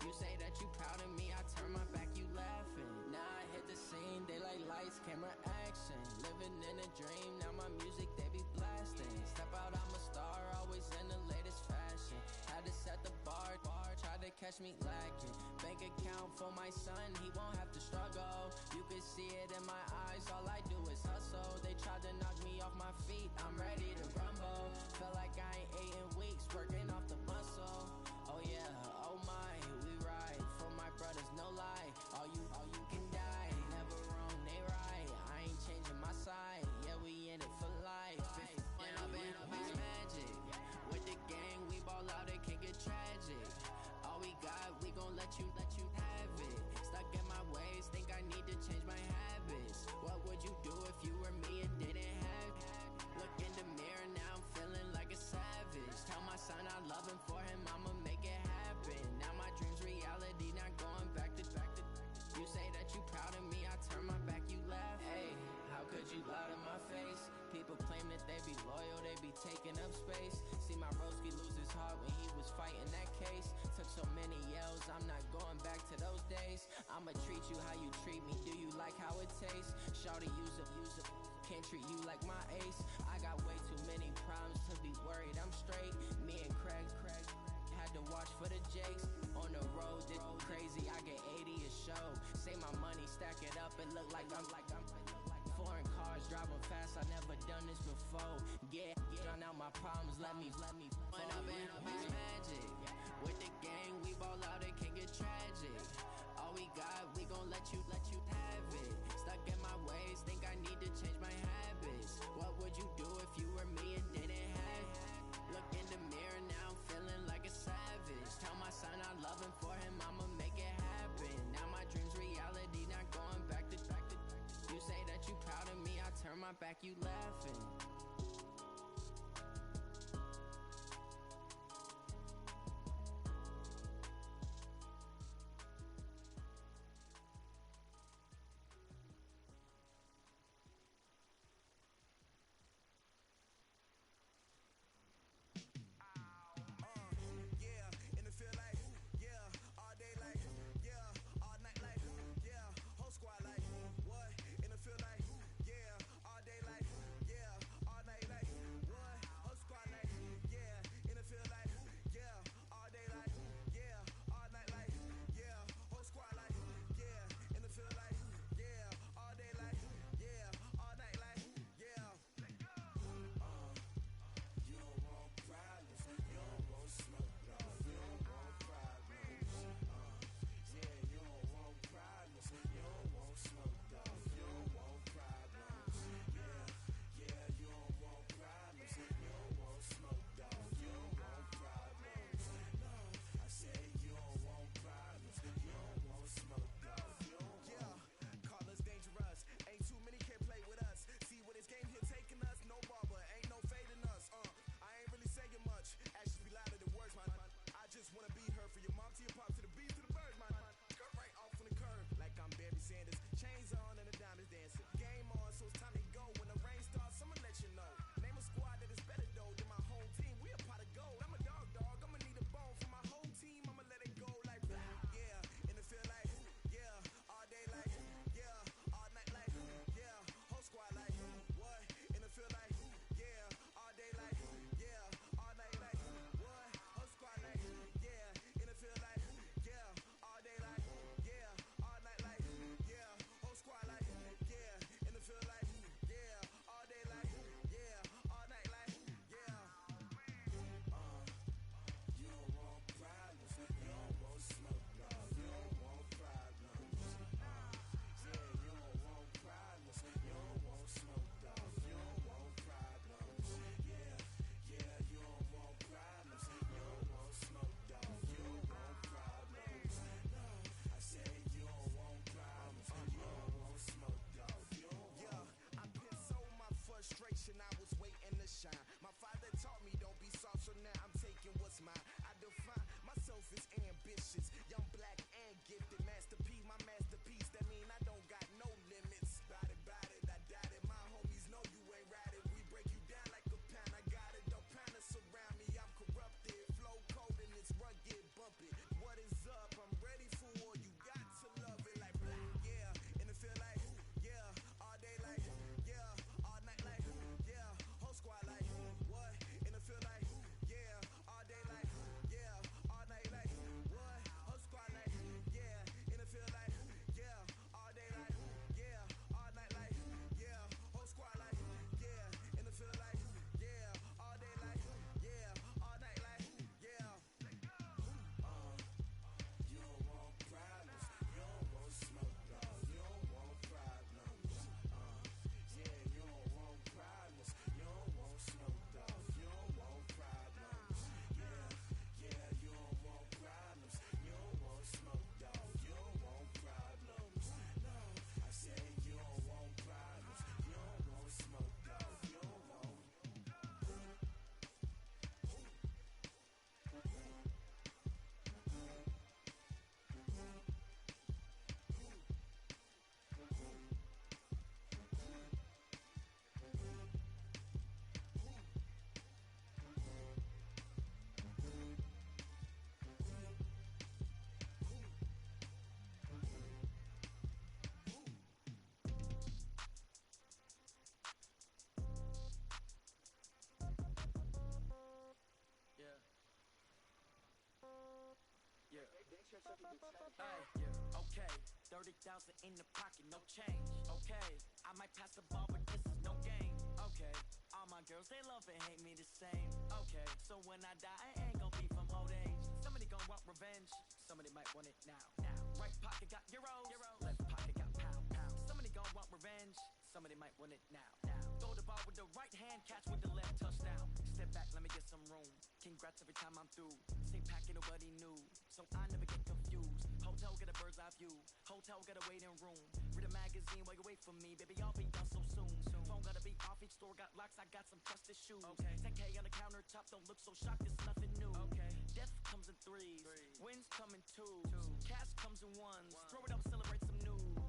You say that you proud of me, I turn my back, you laughing. Now I hit the scene, they like lights, camera, action. Living in a dream, now my music, they be blasting. Step out, I'm a star, always in the latest fashion. Had to set the bar, try to catch me lacking. Bank account for my son, he won't have to struggle. You can see it in my eyes, all I do is hustle. They tried to knock me off my feet, I'm ready to rumble. Felt like I ain't ate in weeks, working off the muscle. Oh yeah, oh my, we ride for my brothers, no lie. All you can die, never wrong, they right. I ain't changing my side, yeah, we in it for life. When up and up is magic. With the gang, we ball out, it can get tragic. All we got, we gon' let you have it. Stuck in my ways, think I need to change my habits. What would you do if you were me and didn't have it? Look in the mirror, now I'm feeling like a savage. Tell my son I love him, for him I'ma make it happen. Now my dream's reality, not going back to. You say that you proud of me, I turn my back, you laugh. Hey, how could you lie to my face? People claim that they be loyal, they be taking up space. See my broski lose his heart when he was fighting that case. Took so many yells, I'm not going back to those days. I'ma treat you how you treat me, do you like how it tastes? Shawty, use up, can't treat you like my ace. I got way too many problems to be worried, I'm straight. Me and Craig had to watch for the Jakes. On the road, this crazy, I get 80 a show. Say my money, stack it up, it look like I'm foreign cars, driving fast, I never done this before. Yeah, drown out my problems, let me When up and up is magic. With the gang, we ball out, it can get tragic. All we got, we gon' let you have it. Stuck in my ways, think I need to change my habits. What would you do if you were me and didn't have it? Look in the mirror, now I'm feeling like a savage. Tell my son I love him, for him I'ma make it happen. Now my dream's reality, not going back to. You say that you proud of me, I turn my back, you laughing. Okay, 30,000 in the pocket, no change. Okay, I might pass the ball, but this is no game. Okay, all my girls, they love and hate me the same. Okay, so when I die, I ain't gon' be from old age. Somebody gon' want revenge, somebody might want it now. Right pocket got euros, left pocket got pound. Somebody gon' want revenge, somebody might want it now. Throw the ball with the right hand, catch with the left, touchdown. Step back, let me get some room. Congrats every time I'm through. Same packet of what he knew, so I never get confused. Hotel get a bird's eye view, hotel get a waiting room. Read a magazine while you wait for me, baby, I'll be done so soon. Phone gotta be off, each store got locks, I got some trusted shoes. 10K on the countertop, don't look so shocked, it's nothing new. Death comes in threes, wins come in twos, cash comes in ones. Throw it up, celebrate some news.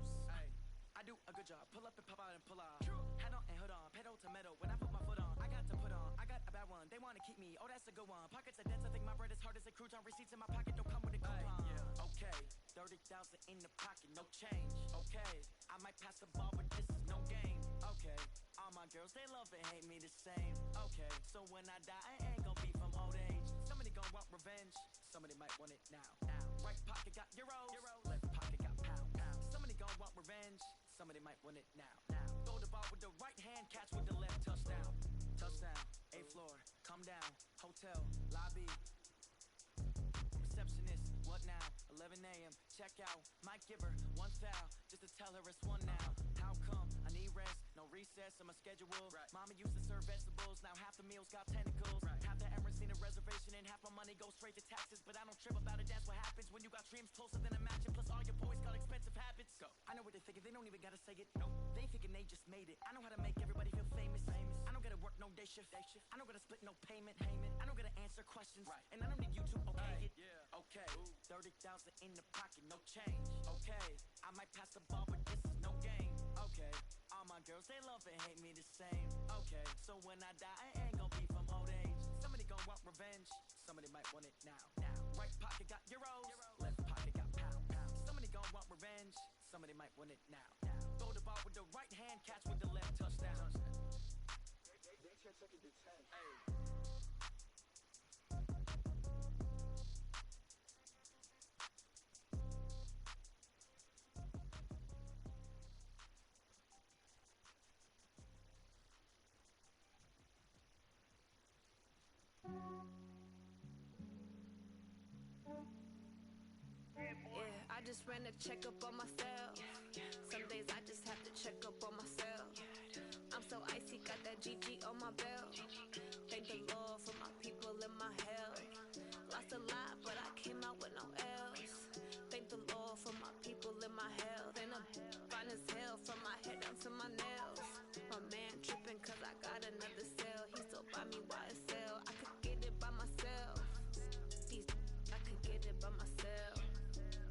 I do a good job, pull up and pop out and pull off. Hat on and hood on, pedal to metal, when I put my foot on, I got to put on, I got a bad one, they wanna keep me, oh that's a good one. Pockets are dense, I think my bread is hard as a crouton, receipts in my pocket don't come with a coupon. Okay, 30,000 in the pocket, no change. Okay, I might pass the ball, but this is no game. Okay, all my girls, they love and hate me the same. Okay, so when I die, I ain't gon' be from old age. Somebody gon' want revenge, somebody might want it now. Right pocket got euros, left pocket got pound. Somebody gon' want revenge, somebody might want it now. Throw the ball with the right hand, catch with the left, touchdown. Touchdown, 8th floor, come down, hotel, lobby. Receptionist, what now? 11 a.m., check out, might give her one foul, just to tell her it's one now. How come? I need rest, no recess in my schedule. Mama used to serve vegetables, now half the meals got tentacles. Half the Emirates need a reservation and half my money goes straight to taxes. But I don't trip about it, that's what happens when you got dreams closer than a matching. Plus all your boys got expensive habits. Go. I know what they're thinking, they don't even gotta say it. Nope. They thinking they just made it. I know how to make everybody feel famous. I don't gotta work no day shift. I don't gotta split no payment. I don't gotta answer questions. And I don't need you to okay it. Okay, 30,000 in the pocket, no change. Okay, I might pass the ball, but this is no game. Okay, all my girls, they love and hate me the same. Okay, so when I die, I ain't gon' be from old age. Somebody gon' want revenge, somebody might want it now. Right pocket got euros, left pocket got pound. Somebody gon' want revenge, somebody might want it now. Throw the ball with the right hand, catch with the left, touchdown. They check it to 10. Yeah, I just ran a checkup on myself. Some days I just have to check up on myself. I'm so icy, got that GG on my belt. Thank the Lord for my people in my health. Lost a lot, but I came out with no else. Thank the Lord for my people in my health. And I'm fine as hell from my head down to my nails. My man tripping cause I got another cell. He still buy me YSL. I could get it by myself. I could get it by myself.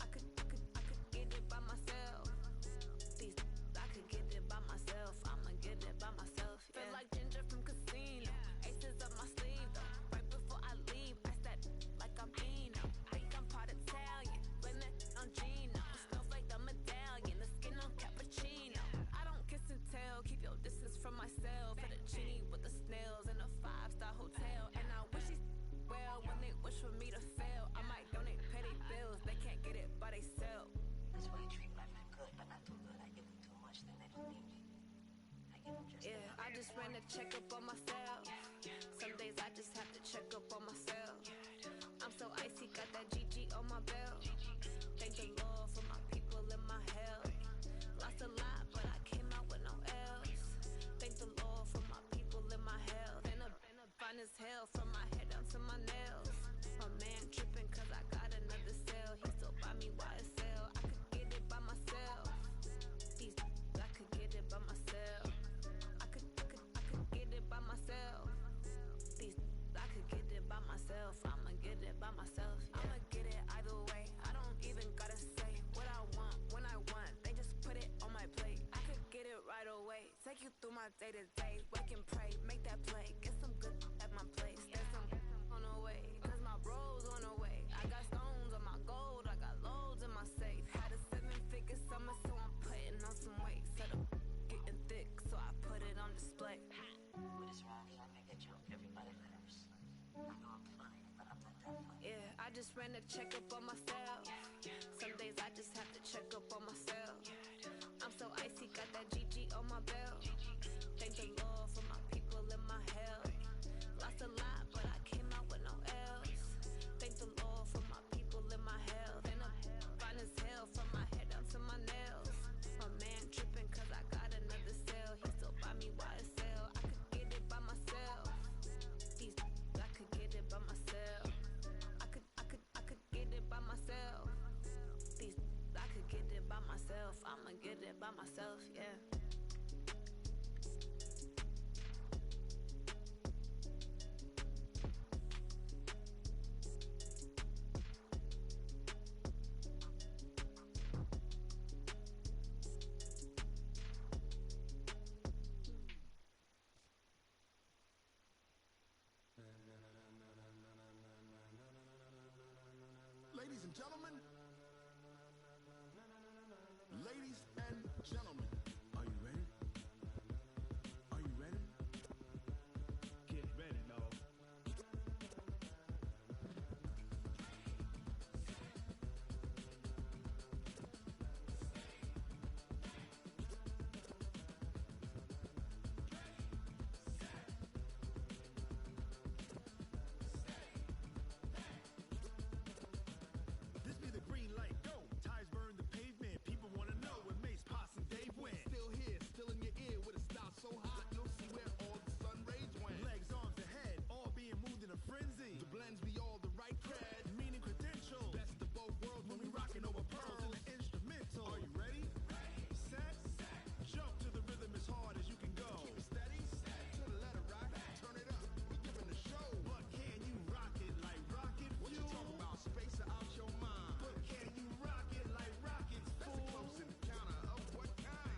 I could get it by myself. I could get it by myself. I'ma get it by myself. Yeah. Feel like Ginger from Casino. Aces up my sleeve though. Right before I leave, I that like I'm Eno. Think I'm part Italian. Blame that on Gino. Smells like the medallion. The skin on cappuccino. I don't kiss and tell. Keep your distance from myself. Fettuccine with the snails in a 5-star hotel. And I wish these well when they wish for me to fail. I might donate petty bills. They can't get it by they self. That's why you treat my friend good, but not too good. I give them too much, then they don't need me. I give them just yeah, I just ran a checkup on myself. Some days I just have to check up on myself. I'm so icy, got that GG on my belt. Thank the Lord for my people in my health. Lost a lot, but I came out with no else. Thank the Lord for my people in my health. And I'm fine as hell from my head down to my nails. My man tripping cause I got another cell. He still buy me YSL. I could get it by myself. I could get it by myself. I could get it by myself. I could get it by myself. I'ma get it by myself. Yeah. I'ma get it either way. I don't even gotta say what I want when I want. They just put it on my plate. I could get it right away. Take you through my day to day. Wake and pray, make that play. Get some good at my place. There's some on the way. Cause my bro's on the way. I got stones on my gold. I got loads in my safe. Had a 7-figure summer, so I'm putting on some weight. Set up getting thick, so I put it on display. What is wrong is I make a joke. Everybody laughs. I know I'm funny, but I'm not that funny. Yeah, I just ran a checkup on myself. by myself, yeah. Ladies and gentlemen, ladies and gentlemen, are you ready? Are you ready? Get ready, dog. This be the green light, go. Ties burn the pavement. People wanna know where Mace, Posse, and Dave went. Still here, still in your ear with a style so hot, you'll see where all the sun rays went. Legs, arms, and head, all being moved in a frenzy. The blends be all the right cred, meaning credentials. Best of both worlds when we rockin' over pearls in the instrumental. Are you ready? Set, jump to the rhythm as hard as you can go. Keep it steady, to the letter right. Turn it up, we giving the show. But can you rock it like rocket fuel? What you talking about? Space out your mind. But can you rock it like rockets, fool? That's a close encounter of what kind?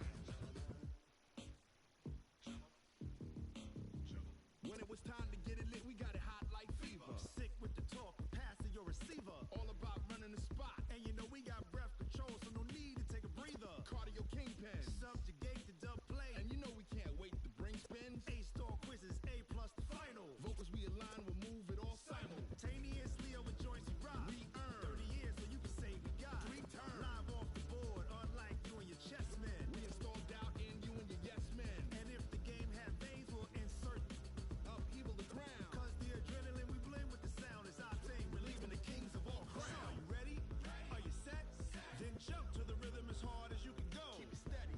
When it was time to get it lit, we got it hot like fever. Sick with the talk, pass to your receiver. All about running the spot. And you know we got breath control, so no need to take a breather. Cardio kingpin, subjugate the dub play. And you know we can't wait to bring spins. A-star quizzes, A+ the final. Vocals we align, we'll move it all simultaneously over joints we rock. We earn 30 years, so you can say we got 3 turns. Live off the board, unlike you and your chess men. We install doubt in you and your yes men. And if the game had veins, we'll insert upheaval the ground. Cause the adrenaline we blend with the sound is our thing, relieving the kings of all crowns. So are you ready? Are you set? Then jump to the rhythm as hard as you can go. Keep it steady,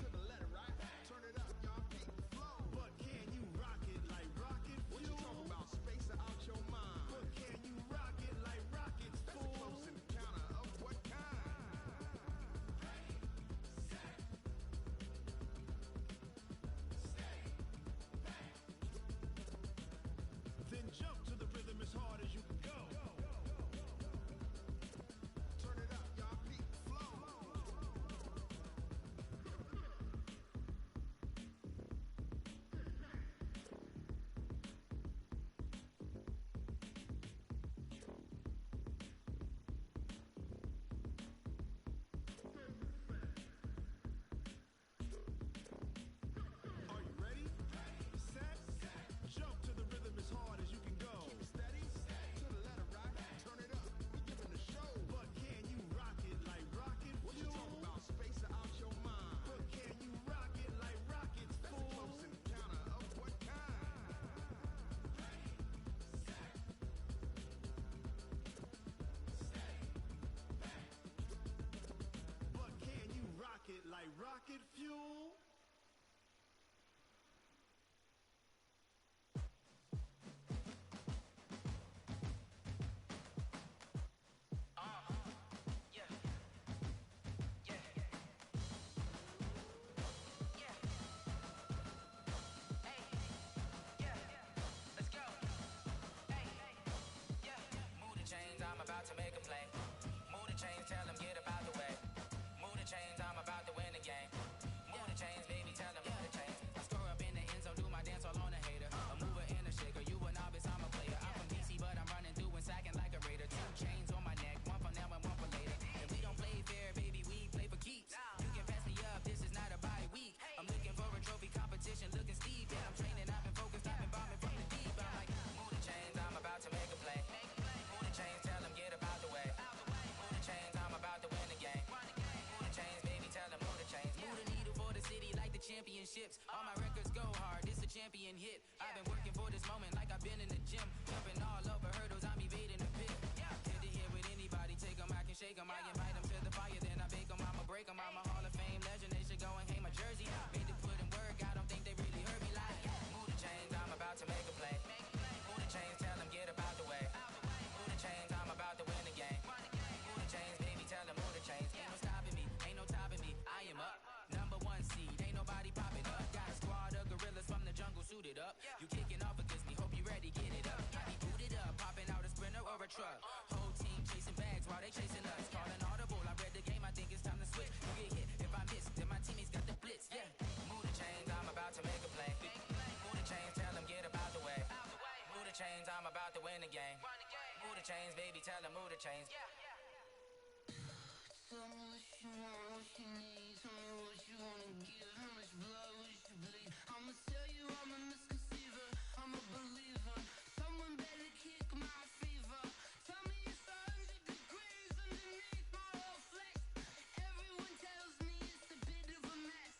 to the letter right. Turn it up, y'all, keep the flow. But can you rock it like rocket fuel? What you talking about? Space out your mind. But can you rock it like rockets, fool? That's a close encounter of what kind? Then jump to the rhythm as hard as you can go. Turn it up, y'all, keep the flow. Are you ready? Set, jump to the rhythm as hard as you can go. Keep it steady, to the letter right. Turn it up, we giving the show. But can you rock it like rocket fuel? What you talking about? Space out your mind. But can you rock it like rockets, fool? That's a close encounter of what kind? But can you rock it like rocket fuel? Move the chains, I'm about to make a play. Move the chains, tell them get about the way. Move the chains, I'm about to win the game. Move the chains, baby, tell them move the chains. I score up in the end zone, do my dance all on a hater. A mover and a shaker, you a novice, I'm a player. I'm from DC, but I'm running through and sacking like a raider. 2 chains on my neck, one for now and one for later. And we don't play fair, baby, we play for keeps. You can pass me up, this is not a bye week. I'm looking for a trophy competition, looking steep. Yeah, I'm training, I've been focused, I've been bombing from the deep. I'm like, move the chains, I'm about to make a play. Move the chains, tell them get about the way. Move the chains, I'm about to win the game. Move the chains, baby, tell them move the chains. Move the needle for the city like the championships. All my records go hard, this a champion hit. I've been working for this moment like I've been in the gym. Jumping all over hurdles, I'm evading the pit. Head to head with anybody, take them, I can shake them. I invite them to the fire, then I bake them, I'ma break them. I'm a Hall of Fame legend, they should go and hang my jersey. Made to put in work, I don't think they really heard me like. Move the chains, I'm about to make a play. Move the chains, tell them get about the way. Move the chains, I'm about to win the game. Move the chains, baby, tell them move the chains. Ain't no stopping me, ain't no topping me. I am up, no truck. Whole team chasing bags while they chasing us. Calling audible, I read the game, I think it's time to switch. You get hit, if I miss, then my teammates got the blitz, yeah. Move the chains, I'm about to make a play. Move the chains, tell them get about the way. Move the chains, I'm about to win the game. Move the chains, baby, tell them move the chains. Tell me what you want, what you need. Tell me what you wanna give. How much blood would you bleed? I'ma tell you I'm a misconceiver. I'm a believer. Someone better kick my fever. Tell me it's 100 degrees underneath my whole flex. Everyone tells me it's a bit of a mess.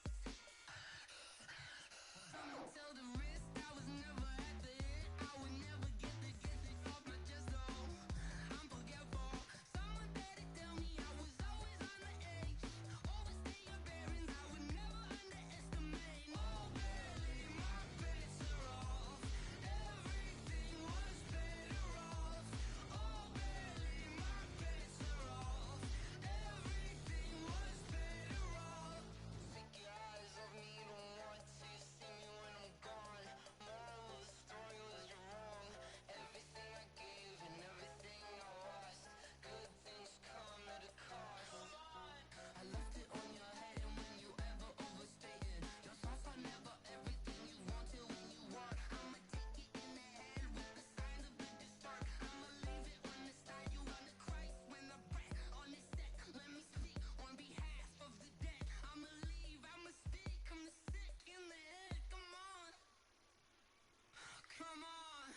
I'ma tell the risk I was never at the hit. I would never get this off my chest though. I'm forgetful. Someone better tell me I was always on the edge. Overstay your bearings, I would never underestimate. Oh, barely, my bets are off. Everything was better off. Oh, barely, my bets are off. Everything was better off. Take your eyes off me, you don't want to see me when I'm gone. Moral of the story was you're wrong. Everything I gave and everything I lost. Good things come at a cost. I left it on your head, and when you ever overstated, your thoughts are never everything you wanted when you want. I'ma take it in the head with the signs of the distort. I'ma leave it on the side. You run the Christ when the breath on this set. Let me speak on behalf of the dead. I'ma leave, I'ma speak. I'm the sick in the head. Come on, come on.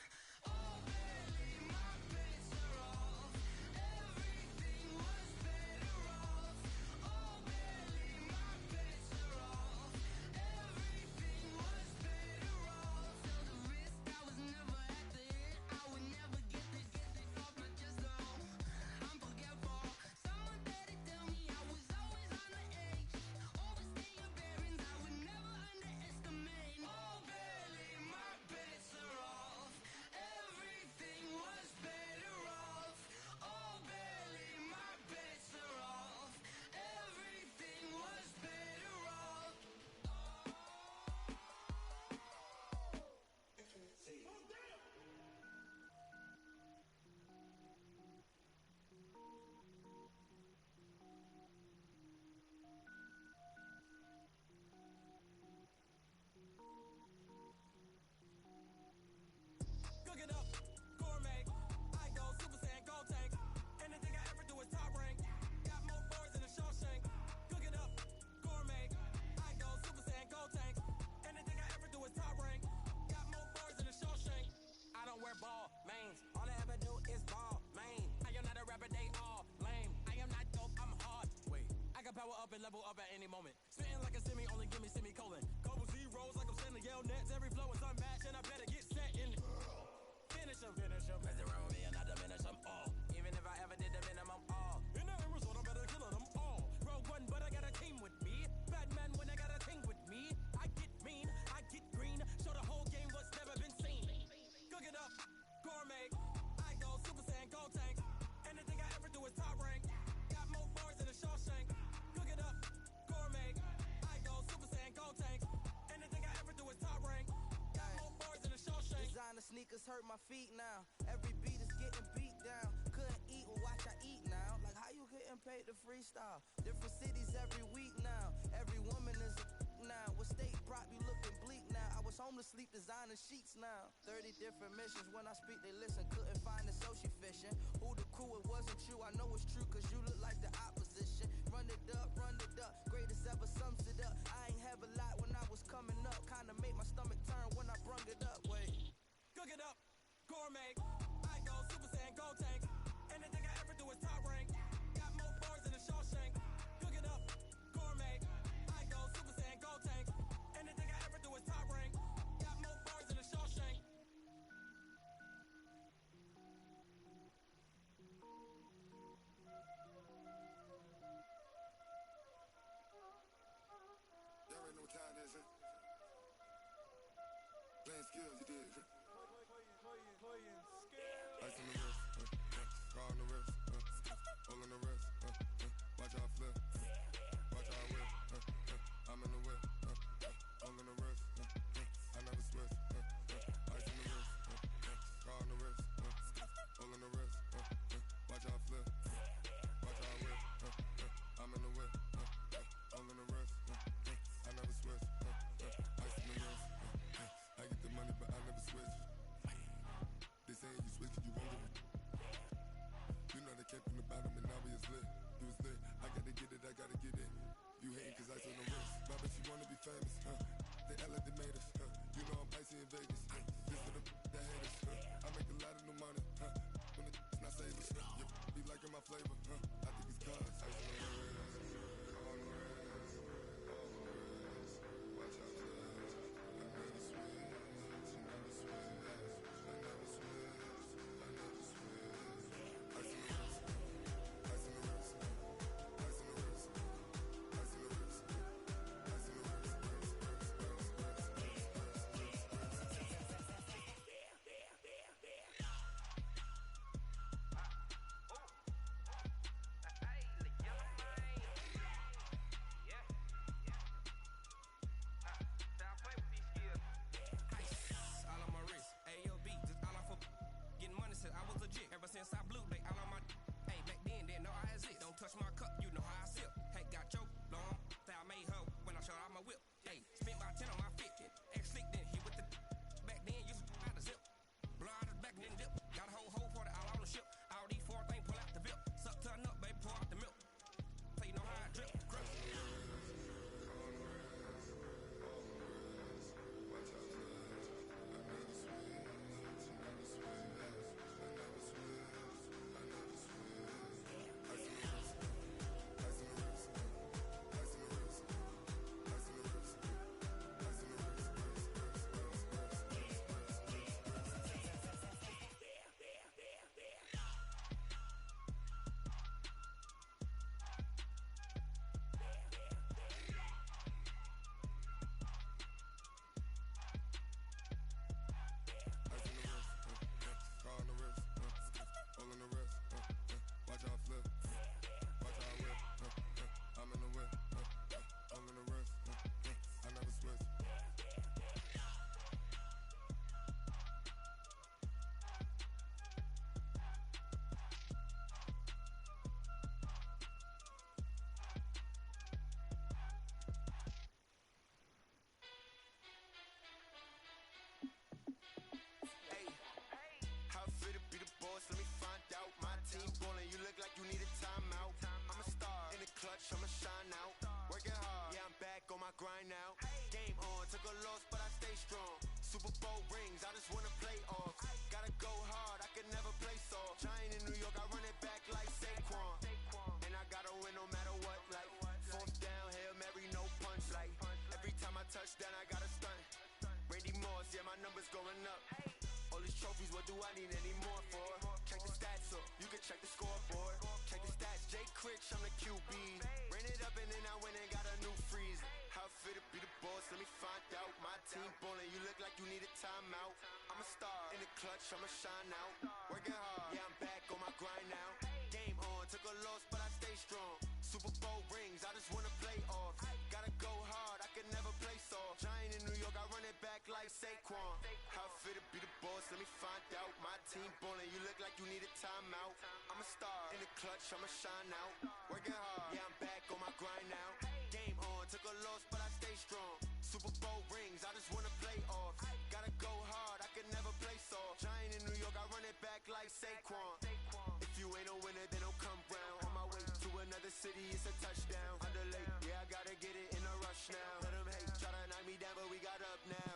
Oh, barely, my bets are off. Everything was better off. Oh, barely, my bets are off. Everything was better off. Tell the risk I was never at the hit. I would never get this off my chest though. I'm forgetful. Someone better tell me I was always on the edge. Overstay your bearings, I would never underestimate. Oh, barely, my bets are off. Everything was better off. Oh, barely, my bets are off. Everything was better off. Cook it up, gourmet. I go Super Saiyan, gold tank. Anything I ever do is top rank. Got more boards than a Shawshank. Cook it up, gourmet. I go Super Saiyan, gold tank. Anything I ever do is top rank. Got more boards than a Shawshank. I don't wear ball mains. All I ever do is ball main. I am not a rapper, they all lame. I am not dope, I'm hard. Wait, I can power up and level up at any moment. Spitting like a semi, only give me semicolon. Couple zeros like I'm sending Yale Nets. Every flow is unmatched, and I better get set in. Finish him. Mess around with me and I diminish them all. Even if I ever did the minimum all. In the end result, I'm better killing them all. Rogue one, but I got a team with me. Batman when I got a team with me. I get mean, I get green. Show the whole game what's never been seen. Cook it up, gourmet. I go Super Saiyan, gold tank. Anything I ever do is top rank. Got more bars than a Shawshank. Cook it up, gourmet. I go Super Saiyan, gold tank. Anything I ever do is top rank. Got more bars than a Shawshank. Designer sneakers hurt my feet now. Every beat is getting beat down. Couldn't eat, well watch I eat now. Like how you getting paid to freestyle? Different cities every week now. Every woman is a now. What state brought you looking bleak now? I was homeless, sleep designer sheets now. 30 different missions. When I speak, they listen. Couldn't find the social fishing. Who the crew? It wasn't you. I know it's true, cause you look like the opposition. Run it up, greatest ever sums it up. I ain't have a lot when I was coming up. Kinda made my stomach turn when I brung it up. Wait. Cook it up, gourmet. I go Super Saiyan, gold tank. Anything I ever do is top rank. Got more bars than a Shawshank. Cook it up, gourmet. I go Super Saiyan, gold tank. Anything I ever do is top rank. Got more bars than a Shawshank. Y'all already know what time it is, huh? Playing skills, you did. Ice on the wrist, car on the wrist, hole in the wrist, watch how I flip, watch how I whip, I'm in the whip, hole in the wrist, I never switch, ice on the wrist, car on the wrist, hole in the wrist, famous, they act like they made us, you know I'm icy in Vegas, this for the haters, I make a lot of new money, when it's not savers, be liking my flavor, I think it's cause ice on the wrist, on the wrist, on the wrist, watch out for this, I never switch, I never switch, I never switch, I never switch, ice on the wrist, ice on the wrist, ice on the wrist, ice on the wrist, ice on the wrist, All on my wrist, AOB, just all off of getting money since I was legit. Ever since I blew, they all on my. Hey, back then, didn't know I exist. Don't touch my cup, you know how I sip. Hey, got your long, I made her when I showed out my whip. Hey, spent about 10 on my fit. Ex-slick, then hit with the. Back then, used to out the zip. Blow out his back, then dip. Got a whole for the all on the ship. All these four things, pull out the VIP. Suck, turn up, baby, pour out the milk. So you know how I drip. Crush. How fit to be the boss? Let me find out. My team ballin', you look like you need a timeout. I'm a star in the clutch, I'ma shine out. Working hard, yeah, I'm back on my grind now. Game on, took a loss, but I stay strong. Super Bowl rings, I just wanna play off. Gotta go hard, I can never play soft. Giant in New York, I run it back like Saquon. And I gotta win no matter what, like fourth down, Hail Mary, no punch. Like every time I touch down, I gotta stunt. Randy Moss, yeah, my numbers going up. All these trophies, what do I need any more for? Check the stats up, you can check the scoreboard. Check the stats, Jay Critch, I'm the QB. Ran it up and then I went and got a new freeze. How fit to be the boss, let me find out. My team ballin', you look like you need a timeout. I'm a star in the clutch, I'ma shine out. Working hard, yeah, I'm back on my grind now. Game on, took a loss, but I stay strong. Super Bowl rings, I just wanna play off. Gotta go hard, I can never play soft. Giant in New York, I run it back like Saquon. How fit to be the boss, let me find out. My team ballin', you look like you need a timeout. I'm a star in the clutch, I'ma shine out. Working hard, yeah, I'm back on my grind now. Game on, took a loss, but I stay strong. Super Bowl rings, I just wanna play off. Gotta go hard, I can never play soft. Giant in New York, I run it back like Saquon. If you ain't a winner, then don't come round. On my way to another city, it's a touchdown. Underlay, yeah, I gotta get it in a rush now. Let them hate, try to knock me down, but we got up now.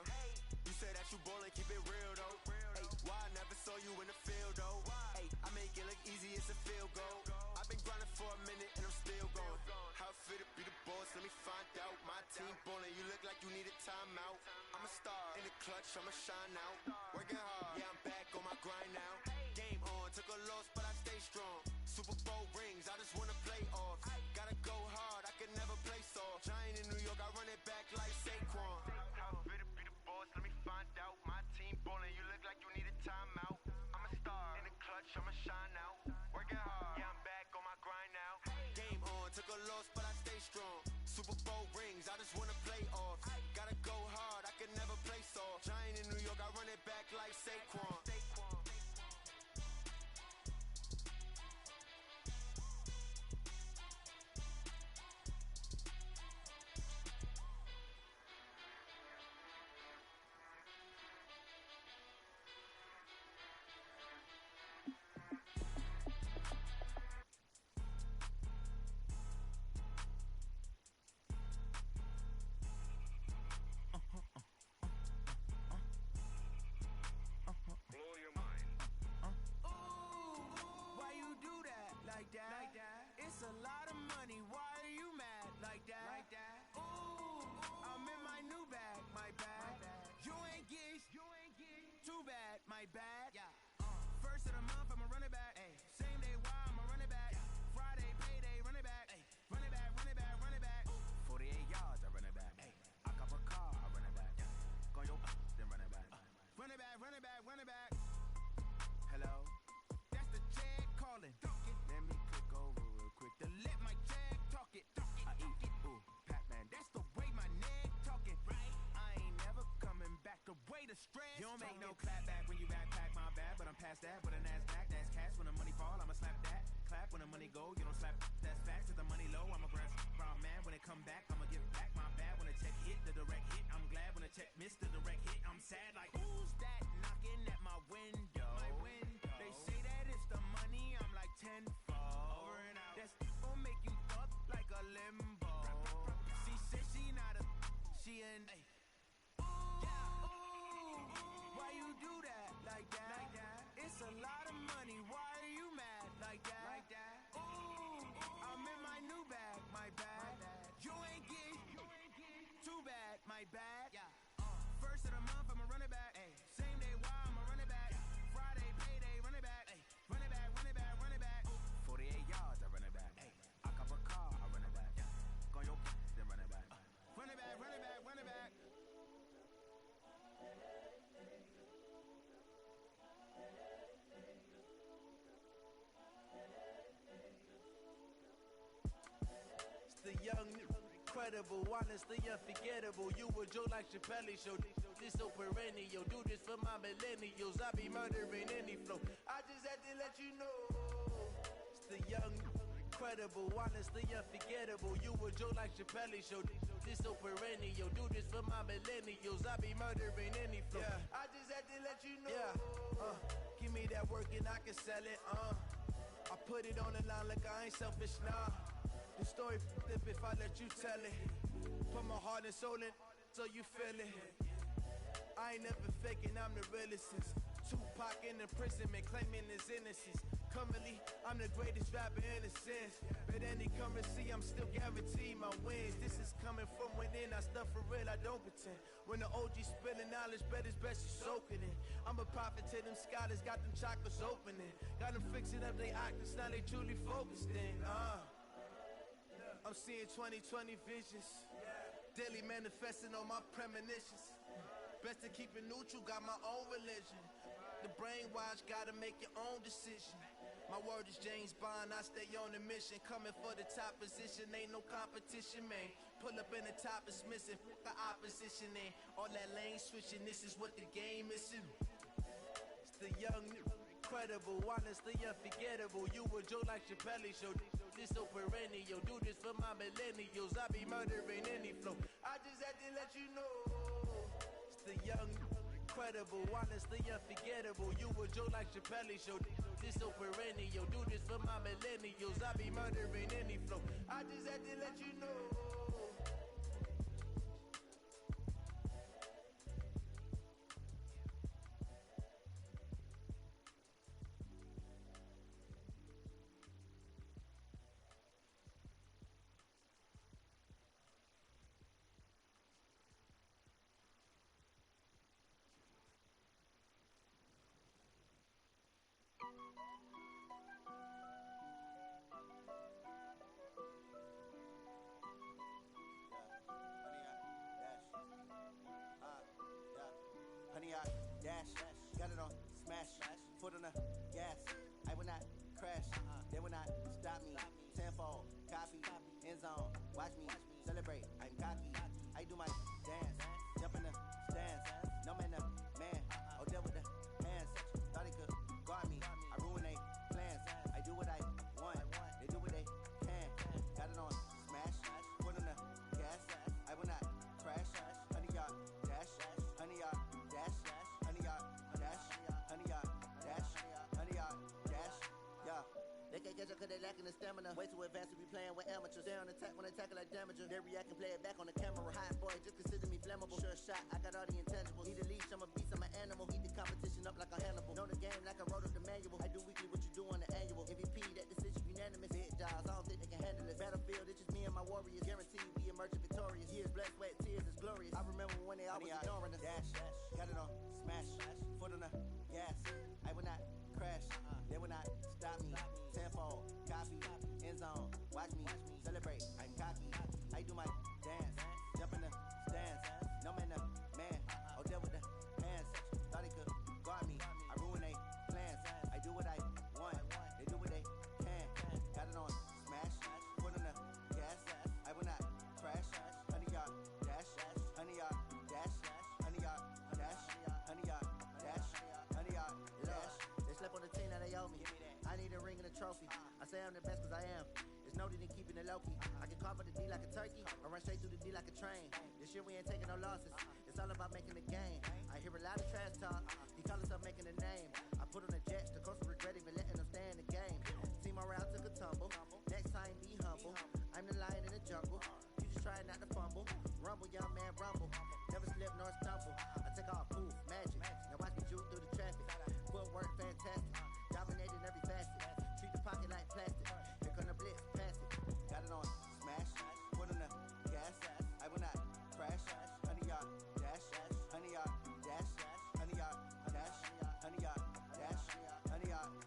You say that you ballin', keep it real though. Hey, why I never saw you in the field though? Hey, I make it look easy, it's a field goal. I've been grinding for a minute and I'm still going. How fit to be the boss, let me find out. My team ballin', you look like you need a timeout. I'm a star in the clutch, I'ma shine out. Working hard, yeah, I'm back on my grind now. Game on, took a loss, but I stay strong. Super Bowl rings, I just wanna play off. Gotta go hard, I can never play soft. Giant in New York, I run it back like Saquon. How fit to be the boss, let me find out. My team ballin', you look like you need a timeout. I'm a star in the clutch, I'ma shine out. Working hard, yeah, I'm back on my grind now. Game on, took a loss, but I stay strong. Super Bowl rings, I just wanna play off. Gotta go hard, I can never play soft. Giant in New York, I run it back like Saquon. money go. You don't slap that's fast, cause the money low. I'm a grass brown man. When it come back, I'ma give back my bad. When the check hit, the direct hit. I'm glad when the check missed the direct hit. I'm sad like, who's that knocking at my window? They say that it's the money, I'm like tenfold. Over and out. That's gon' make you fuck like a limbo. She said she not a, she an. Why you do that like that? It's a lot of money. Why are you mad like that? Ooh, I'm in my new bag, my bad. You ain't getting too bad, my bad. First of the month, I'ma run it back. Same day, why I'ma run it back. Friday, payday, run it back. Run it back, run it back, run it back. 48 yards, I run it back. I cop a car, I run it back. Go on your then run it back. Run it back, run it back, run it back. The young, incredible, honestly unforgettable. You a Joe like Chappelle show. This so perennial. Do this for my millennials. I be murdering any flow. I just had to let you know. It's the young, incredible, honestly unforgettable. You a Joe like Chappelle show. This so perennial. Do this for my millennials. I be murdering any flow. Yeah. I just had to let you know. Yeah. Give me that work and I can sell it. I put it on the line like I ain't selfish, nah. The story flip if I let you tell it. Put my heart and soul in so you feel it. I ain't never faking, I'm the realest since Tupac in imprisonment, claiming his innocence. Currently, I'm the greatest rapper in a sense. But any currency, I'm still guaranteed my wins. This is coming from within, I stuff for real, I don't pretend. When the OG spilling knowledge, bet it's best you soaking it. I'm a prophet to them scholars, got them chakras opening. Got them fixing up they octaves, now they truly focused in. I'm seeing 2020 visions. Daily manifesting on my premonitions. Best to keep it neutral, got my own religion. The brainwash, gotta make your own decision. My word is James Bond, I stay on the mission. Coming for the top position, ain't no competition, man. Pull up in the top is missing, the opposition in. All that lane switching, this is what the game missing. It's the young, incredible, honestly unforgettable. You a Joe like Chappelle show. This so perennial. Do this for my millennials. I be murdering any flow. I just had to let you know. It's the young, incredible, honestly unforgettable. You a Joe like Chappelle show. This so perennial. Do this for my millennials. I be murdering any flow. I just had to let you know. Honey, I dash, got it on smash, foot on the gas. I will not crash, they will not stop me. Tenfold, copy, end zone, watch me celebrate. I'm cocky, I do my dance, jump in the stands. No man, the man, oh there with the hands. Thought he could guard me, I ruin they plans. I do what I want, they do what they can. Got it on smash, foot on the gas. I will not crash, honey, y'all dash, honey, y'all dash, honey, y'all dash, honey, y'all dash, honey, y'all dash, yeah. They can't catch up cause they lacking the stamina. Way too advanced to be playing with amateurs. They on attack when they tackle like damager. They react and play it back on the camera. Hot boy, just consider me flammable. Sure shot, I got all the intangibles. Need a leash, I'm a beast, I'm an animal. Eat the competition up like a Hannibal. Know the game like I wrote up the manual. I do weekly what you do on the annual. MVP, that decision unanimous. Big jobs, I don't think they can handle it. Battlefield, it's just me and my warriors. Guaranteed we emerge victorious. Years, blood, sweat, tears, it's glorious. I remember when they always ignoring us. Dash, got it on smash, foot on the gas. I will not crash, they will not stop me. Tenfold, copy, end zone, watch me celebrate. I'm cocky, I do my dance, jump in the stands. No man, the man, oh there with the hands. Thought he could guard me, I ruin they plans. I do what I want, they do what they can. Got it on smash, foot on the gas. I will not crash, honey, y'all dash, honey, y'all dash, honey, y'all dash, honey, y'all dash, honey, y'all dash. They slept on the team that they owe me. I need a ring and a trophy. I say I'm the best cause I am. It's noted in keeping it low-key. I can carve up the D like a turkey, or run straight through the D like a train. This year we ain't taking no losses. It's all about making the game. I hear a lot of trash talk. He call himself making a name. I put on the jets, the coast regret even letting them stay in the game. Team morale took a tumble. Next time be humble. I'm the lion in the jungle. You just try not to fumble. Rumble, young man, rumble. Never slip nor stumble. I take off, poof, magic. Now watch me juke through the traffic. Footwork fantastic. Dominating every facet. Treat the pocket like plastic. Here come the blitz, pass it. Got it on smash, foot on the gas. I will not crash. 100-yard dash, 100-yard dash, 100-yard dash, 100-yard dash, 100-yard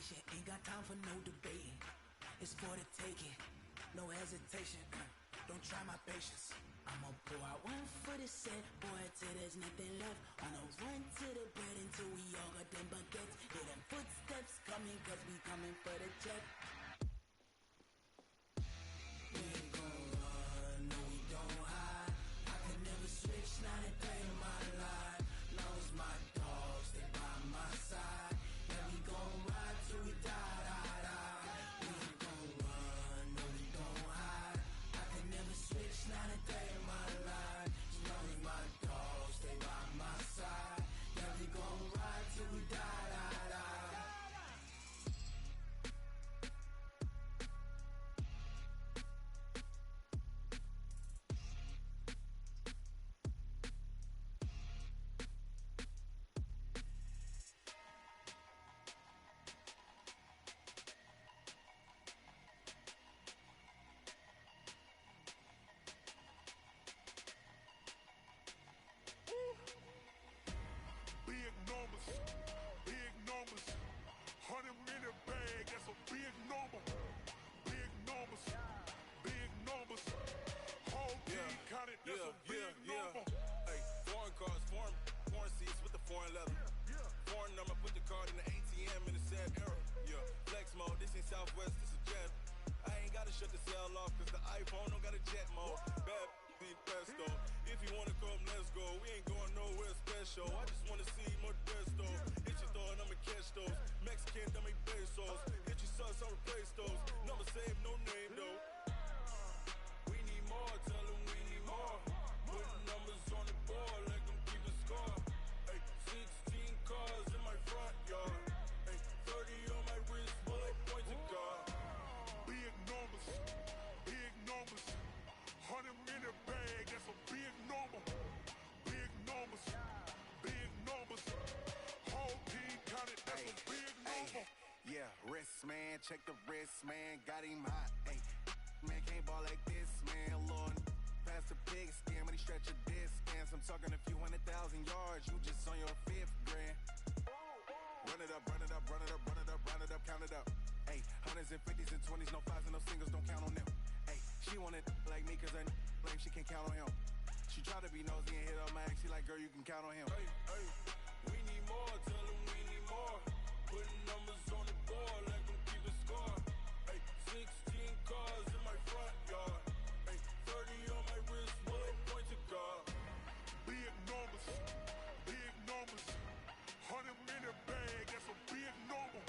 conversation, ain't got time for no debating. It's for the taking, no hesitation. Don't try my patience. I'ma pour out one for the set, boy, till there's nothing left. I'ma run to the bed until we all got them baguettes. Hear them footsteps coming, cause we coming for the check. We ain't gon' run, no we don't hide. I could never switch, not a day in my life. Long as my dogs, they by my side. Yeah, we gon' ride till we die, die, die. We ain't gon' run, no we don't hide. I could never switch, not a day in my life. As long as my dogs, they by my side. Yeah, we gon' ride till we die, die, die. Big numbers, big numbers. 100-minute bag, that's a big number. Big numbers, big numbers. Whole team counted, that's a big number. Hey, foreign cars, foreign seats with the foreign leather. Foreign number, put the card in the ATM in the sad era. Yeah, flex mode, this ain't Southwest, this is Jet. I ain't gotta shut the cell off, cause the iPhone don't got a jet mode. Bad be pesto. If you wanna come, let's go. We ain't going nowhere special. I just wanna see Modesto. Hit your thought, I'ma catch those. Mexican, dummy pesos. Hit your sus, I'll replace those. Number save, no name though. We need more, tell them we need more. Putting numbers on the board like I'm keeping score. Hey, 16 cars in my front yard. Hey, 30 on my wrist, boy, point to God. Big numbers, big numbers. 100-minute bag, that's a big number. Big numbers, big numbers. Whole team counted, that's a big number. Yeah, wrist man, check the wrist man, got him hot. Ay, man can't ball like this, man. Lord, past the pig skin when he stretch a distance. I'm talking a few 100,000 yards, you just on your 5th grand. Run it up, run it up, run it up, run it up, run it up, count it up. Ay, hundreds and 50s and 20s, no 5s and no singles, don't count on them. Ay, she wanted like me cause I blame, she can't count on him. She tried to be nosy and hit up my ex, she like, girl, you can count on him. Hey, hey, we need more, tell them we need more. Putting numbers on the board like I'm keeping score. Hey, 16 cars in my front yard. Hey, 30 on my wrist, boy, point to God. Big numbers, big numbers. 100-minute bag, that's a big number.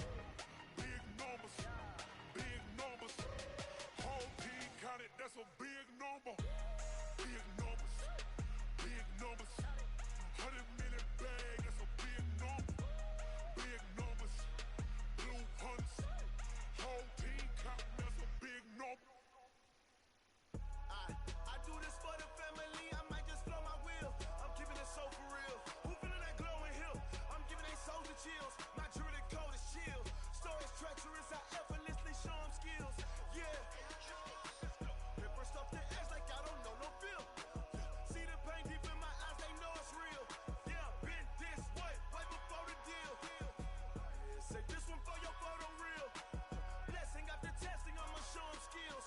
Big numbers, big numbers. Whole team counted, that's a big number. Big numbers, big numbers. 100-minute bag, that's a big number. Big numbers, blue hunts. Whole team counting, that's a big number. I do this for the family, I might just blow my wheel. I'm keeping it so for real. Who feeling that glowing hill? I'm giving they souls the chills. My jewelry coat is chill. Stories treacherous, I effortlessly show them skills. Yeah. Paper stuff the edge like I don't know no feel. See the pain deep in my eyes, they know it's real. Yeah, been this way, way before the deal. Say this one for your photo reel. Blessing after testing, I'ma show them skills.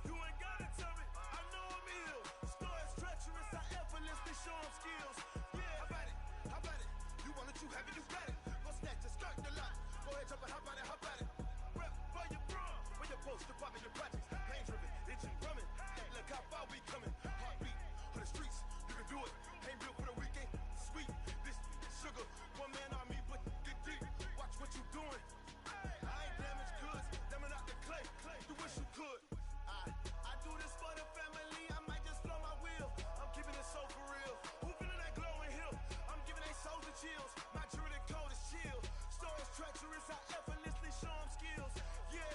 You ain't gotta tell me, I know I'm ill. Stories treacherous, I effortlessly show them skills. Yeah, how about it? How about it? You want it, you have it, you got it. Go snatch it, skirt the lot. Go ahead, jump it, how about it? How about it? Rep for your bro. When you're supposed to pop in your projects. Pain driven, itching, drumming. Look how far we coming. Heartbeat on the streets, you can do it. Ain't built for the weekend. Sweet, this sugar. One man army, but get deep. Watch what you doing. I ain't damaged goods, damn out the clay. You wish you could. I do this for the family, I might just blow my wheel. I'm keeping it so for real. Who feeling that glowing hill? I'm giving they souls the chills. My jewelry coat is chill. Stories treacherous, I effortlessly show them skills. Yeah.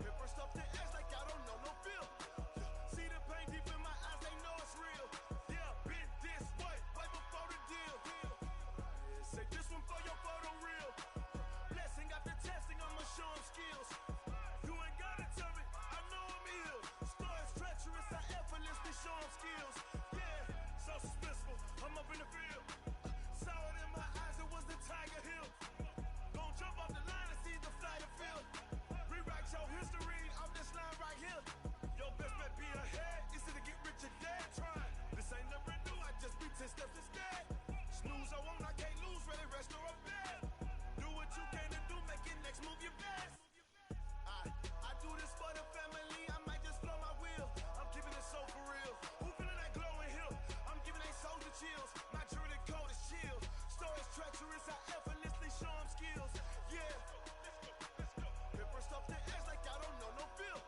Paper stuff the edge like I don't know no feel. See the pain deep in my eyes, they know it's real. Yeah, been this way, way before the deal. Say this one for your photo reel. Blessing after testing, I'ma show them skills. You ain't gotta tell me, I know I'm ill. Stories treacherous, I effortlessly show them skills. Yeah, so suspenseful, I'm up in the field. 10 steps instead. Snooze, I won't, I can't lose, ready, rest or I'm dead. Do what you can to do, make your next move your best. I do this for the family, I might just blow my wheel. I'm keeping it so for real. Who feeling that glowing hill? I'm giving they soldier chills. My jewelry coat is chill. Stories treacherous, I effortlessly show them skills. Yeah. Hit first off the edge like I don't know no feel.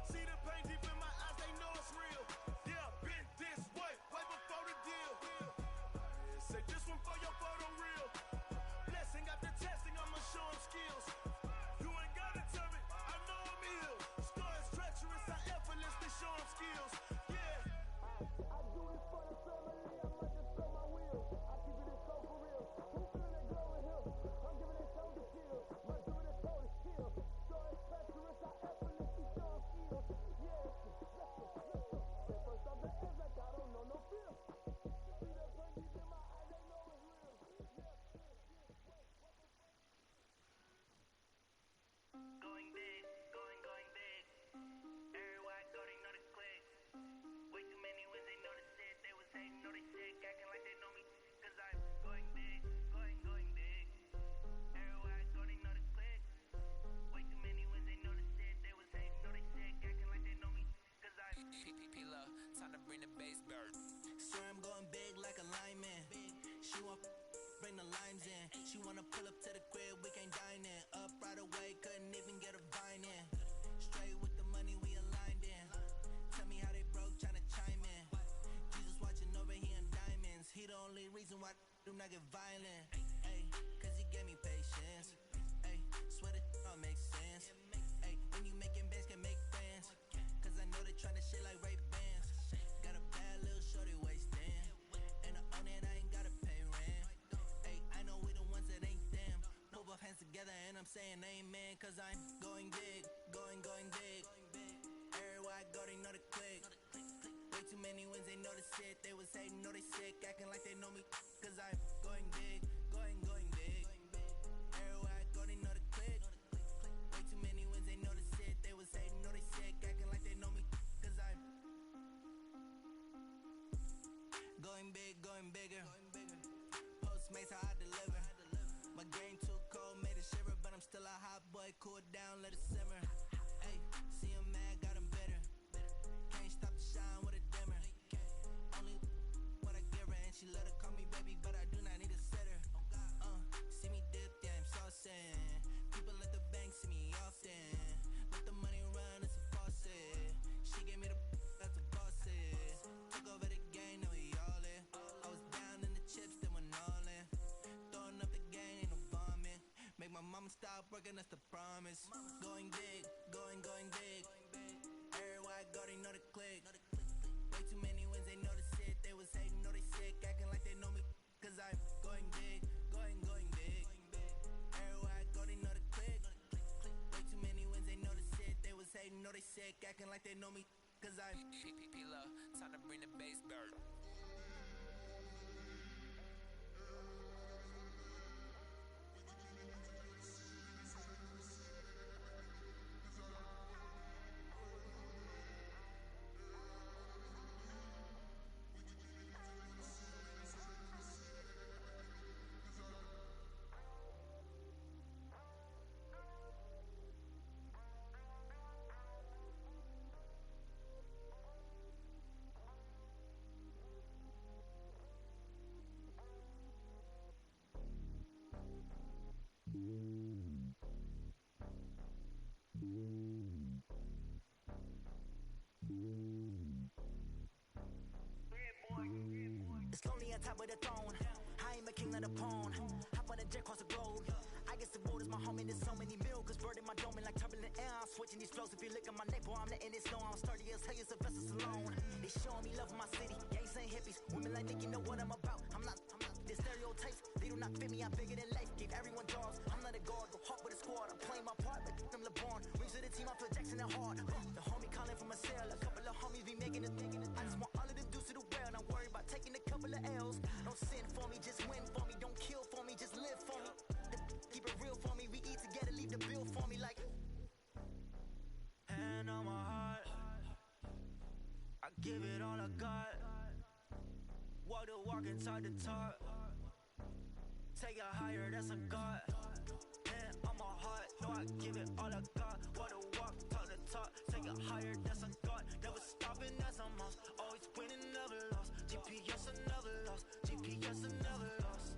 See the pain deep in my eyes, they know it's real. Yeah, been this way before the deal. Say this one for your photo reel. Blessing after testing, I'ma show them skills. You ain't gotta tell me, I know I'm ill. Stories treacherous, I effortlessly show them skills. Yeah. I do this for the family, I might just blow my wheel. I keep it so for real. Who feeling that glowing hill? I'm giving they shoulder chills. My jewelry coat is chill. Stories treacherous, I effortlessly show them skills. Yeah. Hit first off the edge like I don't know no feel. See that pain deep in my eyes, they know it's real. Going big, going big. Everywhere I go, they know the click. Way too many wins, they know the shit. They was hating, know they sick, acting like they know me. Cause I'm going big, going big. Everywhere I go, they know the click. Way too many wins, they know the shit. They was hating, know they sick, acting like they know me. Cause I'm P-Love, time to bring the bass bird. Swear I'm going big like a lineman. She want bring the limes in. She wanna pull up to the crib, we can't dine in. Up right away, couldn't even get a vine in. Straight with the money we aligned in. Tell me how they broke, tryna chime in. Jesus watching over, he in diamonds. He the only reason why do not get violent. Ay, cause he gave me patience. Ay, swear that all makes sense. Ay, when you making bands, can make friends. Cause I know they tryna shit like Ray Bans. Got a bad little shorty wasting. And I own it, I ain't gotta pay rent. Ay, I know we the ones that ain't them. Pull both hands together and I'm saying amen. Cause I'm going big, going big. Everywhere I go, they know the click. Way too many wins, they know the shit. They was hating, know they sick, acting like they know me. Cause I'm going big, going big. Everywhere I go, they know the click. Way too many wins, they know the shit. They was hating, know they sick, acting like they know me. Cause I'm going big, going bigger. Postmates how I deliver. My game too cold, made it shiver. But I'm still a hot boy, cool down, let it simmer. Ay, see him mad, got him bitter. Can't stop the shine with a dimmer. Only what I give her, and she let her call me baby, but I do not need a sitter. See me dip, yeah, I'm saucing. People at the bank see me often. Let the money run, it's a faucet. She gave me the that's a boss it. Took over the game, now we all in. I was down in the chips, then went all in. Throwing up the game, ain't no vomit. Make my mama stop working, that's the promise. Going big, going big. Everywhere I go, they know the click. Way too many wins, they know the shit. They was hating, know they sick, acting like they know me. Cause I'm going big, going big. Everywhere I go, they know the click. Way too many wins, they know the shit. They was hating, know they sick, acting like they know me. Cause I'm P-Love, time to bring the bass bird. It's lonely on top of the throne. I am a king of the pawn. Hop on a jet across the globe. I guess the world is my home and there's so many milks. Bird in my dome and like turbulent air. I'm switching these flows. If you look at my neck, boy, I'm letting it snow. I'm sturdy as hell, it's a vessel alone. They showing me love in my city. Gangs and hippies. Women like Nick, you know what I'm about. I'm not the stereotypes. They do not fit me. I'm bigger than life. Give everyone jobs. I'm not a guard. Go hard with a squad. I'm playing my part like I'm LeBron. Rings to the team. I feel Jackson and hard. The homie calling from a cell. A couple of homies be making it. I just want all of them dudes to the well. Don't worry about taking a couple of L's. Don't sin for me, just win for me. Don't kill for me, just live for me. Keep it real for me. We eat together, leave the bill for me like. hand on my heart. I give it all I got. walk the walk and talk the talk. Take it higher, that's a God. Man, on my heart, know I give it all I got. Walk the walk, talk the talk. Take it higher, that's a God. Never stopping, that's a must. Always winning, never lost. GPS, I never lost. GPS, I never lost.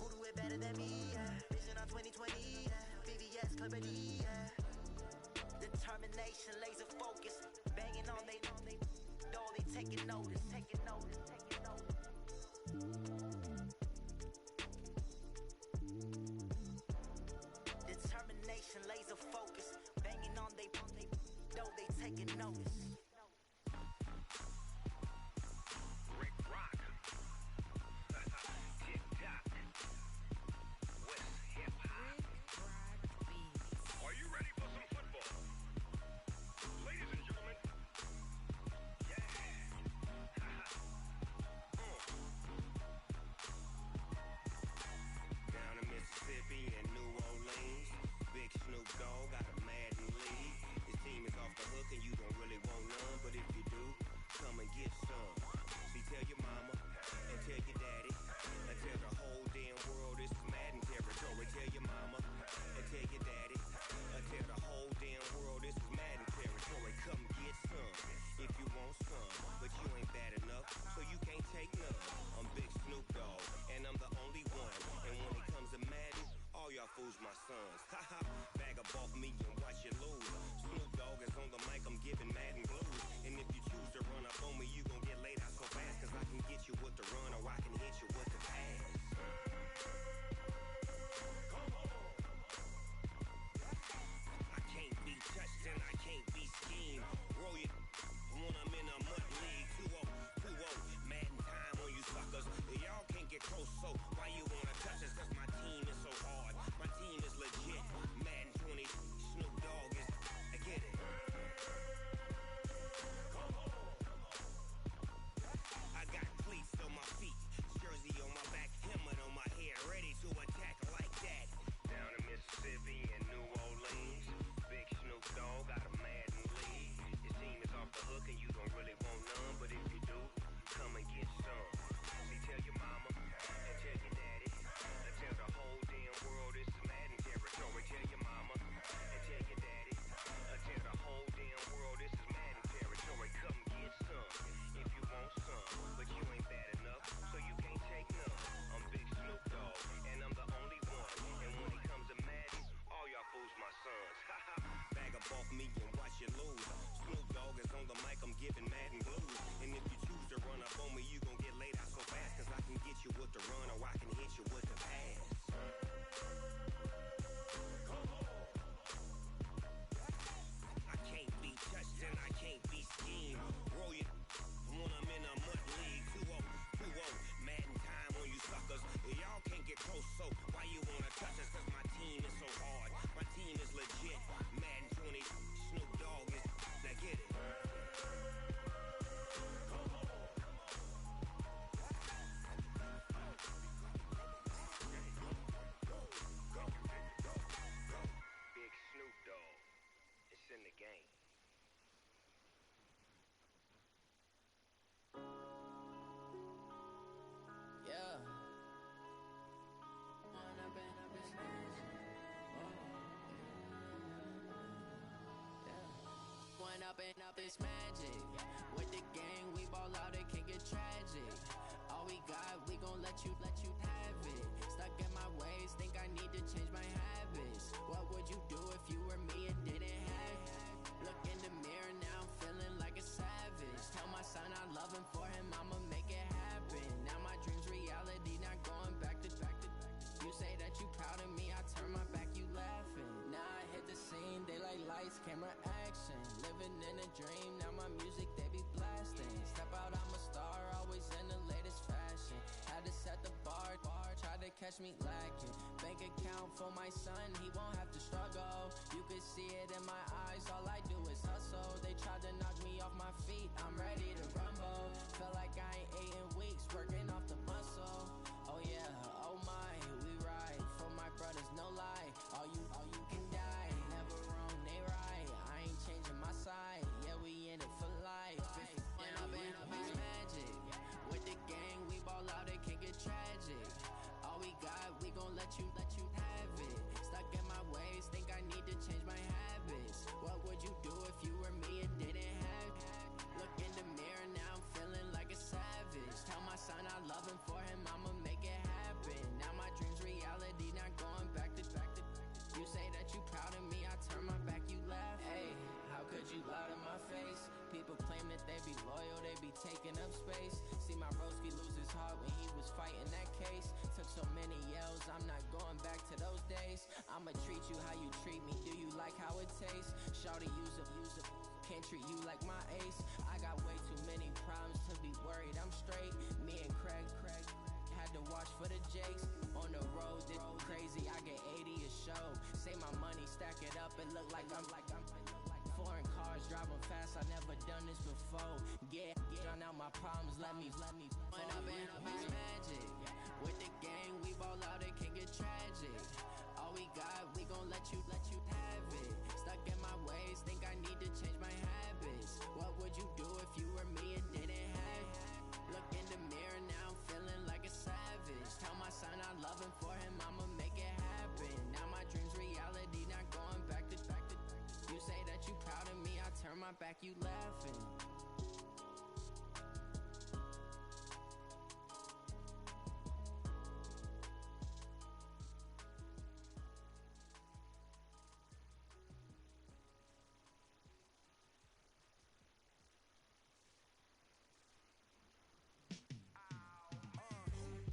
Who do it better than me? Yeah. Vision on 2020. Yeah. VVS, Clarity. Yeah. Determination, laser focus. Banging on they though they taking notice. Taking notice. Taking notice. Determination, laser focus. Banging on they though they taking notice. Rick Rock. TikTok. West Hip Hop. Are you ready for some football? Ladies and gentlemen. Yeah. Down in Mississippi and New Orleans, Big Snoop Dogg got a Madden league. His team is off the hook and you don't really want none, but if you do, come and get some. See, tell your mama and tell your daddy and tell the whole damn world this is Madden territory. Tell your mama and tell your daddy and tell the whole damn world this is Madden territory. Come get some if you want some, but you ain't bad enough, so you can't take none. I'm Big Snoop Dogg and I'm the only one. And when it comes to Madden, all y'all fools my sons. Haha, bag up off me and watch you lose. Snoop Dogg is on the mic, I'm giving Madden blues. And if you choose to run up on me, you gon' get laid out so fast. Cause I can get you with the run or I can hit you with the pass. I can't be touched and I can't be schemed. Roll you when I'm in a mud league. 2-0, 2-0, Madden time on you suckers. Y'all can't get close, so why you wanna touch us? Cause my team is so hard, my team is legit. Madden 20, Snoop Dogg is, I get it. I got cleats on my feet, jersey on my back, helmet on my head, ready to attack like that. Down in Mississippi and New Orleans, Big Snoop Dogg got a Madden league. His team is off the hook and you don't really want none, but if you do, come and get some. See, tell your mama and tell your daddy and tell the whole damn world this is Madden territory. Tell your mama and tell your daddy and tell the whole damn world this is Madden territory. Come get some if you want some, but you ain't bad enough, so you can't take none. I'm Big Snoop Dogg and I'm the only one. And when it comes to Madden, all y'all fools my sons. Haha, bag up off me and watch you lose. Snoop Dogg is on the mic, I'm giving Madden blues. And if you choose to run up on me, you gon' get laid out so fast. Cause I can get you with the run or I can hit you with the pass. I can't be touched and I can't be schemed. Roll you when I'm in a mud league. 2-0, 2-0, Madden time on you suckers. Y'all can't get close, so why you wanna touch us? Cause my team is so hard, my team is legit. Madden 20, Snoop Dogg is, now get it. Big Snoop Dogg, it's in the game. Yeah. One up and up is magic. With the gang, we ball out, it can get tragic. All we got, we gon' let you have it. Stuck in my ways, think I need to change my habits. What would you do if you were me and didn't have it? Look in the mirror now, I'm feeling like a savage. Tell my son I love him, for him I'ma make it happen. Now my dream's reality, not going back to. You say that you proud of me, I turn my back, you laughing. Now I hit the scene, daylight lights, camera action. Living in a dream, now my music they be blasting. Step out, I'm a star, always in the latest fashion. Had to set the bar, try to catch me lacking. Bank account for my son, he won't have to struggle. You could see it in my eyes, all I do is hustle. They tried to knock me off my feet, I'm ready to rumble. Felt like I ain't ate in weeks, working off the muscle. Oh yeah, oh my, we ride for my brothers, no lie. All you can die, never wrong, they right. I ain't changing my side, yeah we in it for life. When I've been up, it's magic. With the game. you how you treat me. Do you like how it tastes? Shawty, use a can't treat you like my ace. I got way too many problems to be worried. I'm straight. Me and Craig had to watch for the Jakes. On the road, this crazy. I get 80 a show. Say my money, stack it up. It look like I'm foreign cars driving fast. I never done this before. Get drown out my problems. Let me. When up in a bitch magic. With the gang, we ball out. It can get tragic. All we got, we gon' let you have it. Stuck in my ways, think I need to change my habits. What would you do if you were me and didn't have it? Look in the mirror now, I'm feeling like a savage. Tell my son I love him, for him I'ma make it happen. Now my dream's reality, not going back to. You say that you proud of me, I turn my back, you laughing.